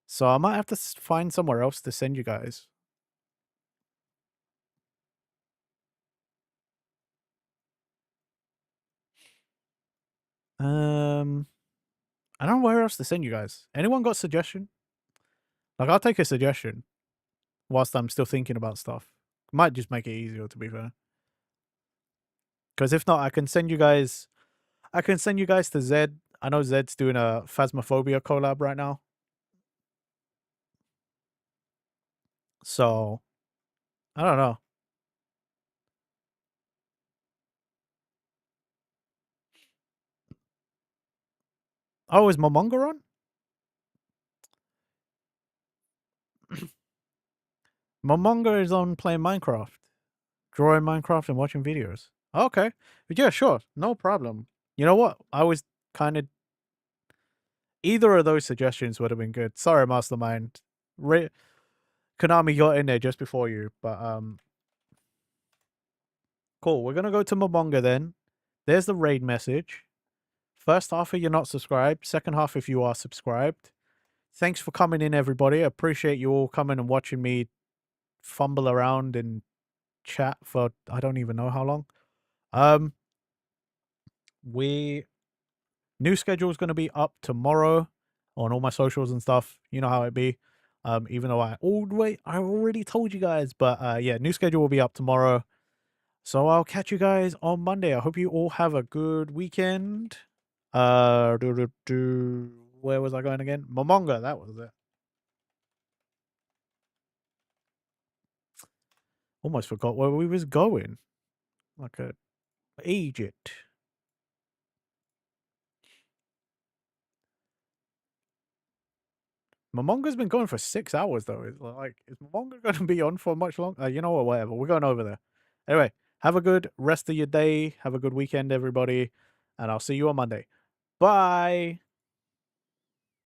So I might have to find somewhere else to send you guys. I don't know where else to send you guys. Anyone got suggestion? Like I'll take a suggestion whilst I'm still thinking about stuff. Might just make it easier, to be fair. Because if not, I can send you guys to Zed. I know Zed's doing a Phasmophobia collab right now. So I don't know. Oh, is Momonga on? Momonga is on playing Minecraft, drawing Minecraft and watching videos. Okay. Yeah, sure. No problem. You know what? I was kind of. Either of those suggestions would have been good. Sorry, Mastermind. Konami got in there just before you, but cool. We're gonna go to Momonga then. There's the raid message. First half if you're not subscribed. Second half if you are subscribed. Thanks for coming in, everybody. I appreciate you all coming and watching me fumble around and chat for I don't even know how long. New schedule is going to be up tomorrow on all my socials and stuff. You know how it be. Even though I already told you guys, but yeah, new schedule will be up tomorrow. So I'll catch you guys on Monday. I hope you all have a good weekend. Where was I going again? Momonga, that was it. Almost forgot where we was going. Like Egypt. Momonga's been going for 6 hours though. Is Momonga going to be on for much longer? You know what? Whatever. We're going over there. Anyway, have a good rest of your day. Have a good weekend, everybody, and I'll see you on Monday. Bye.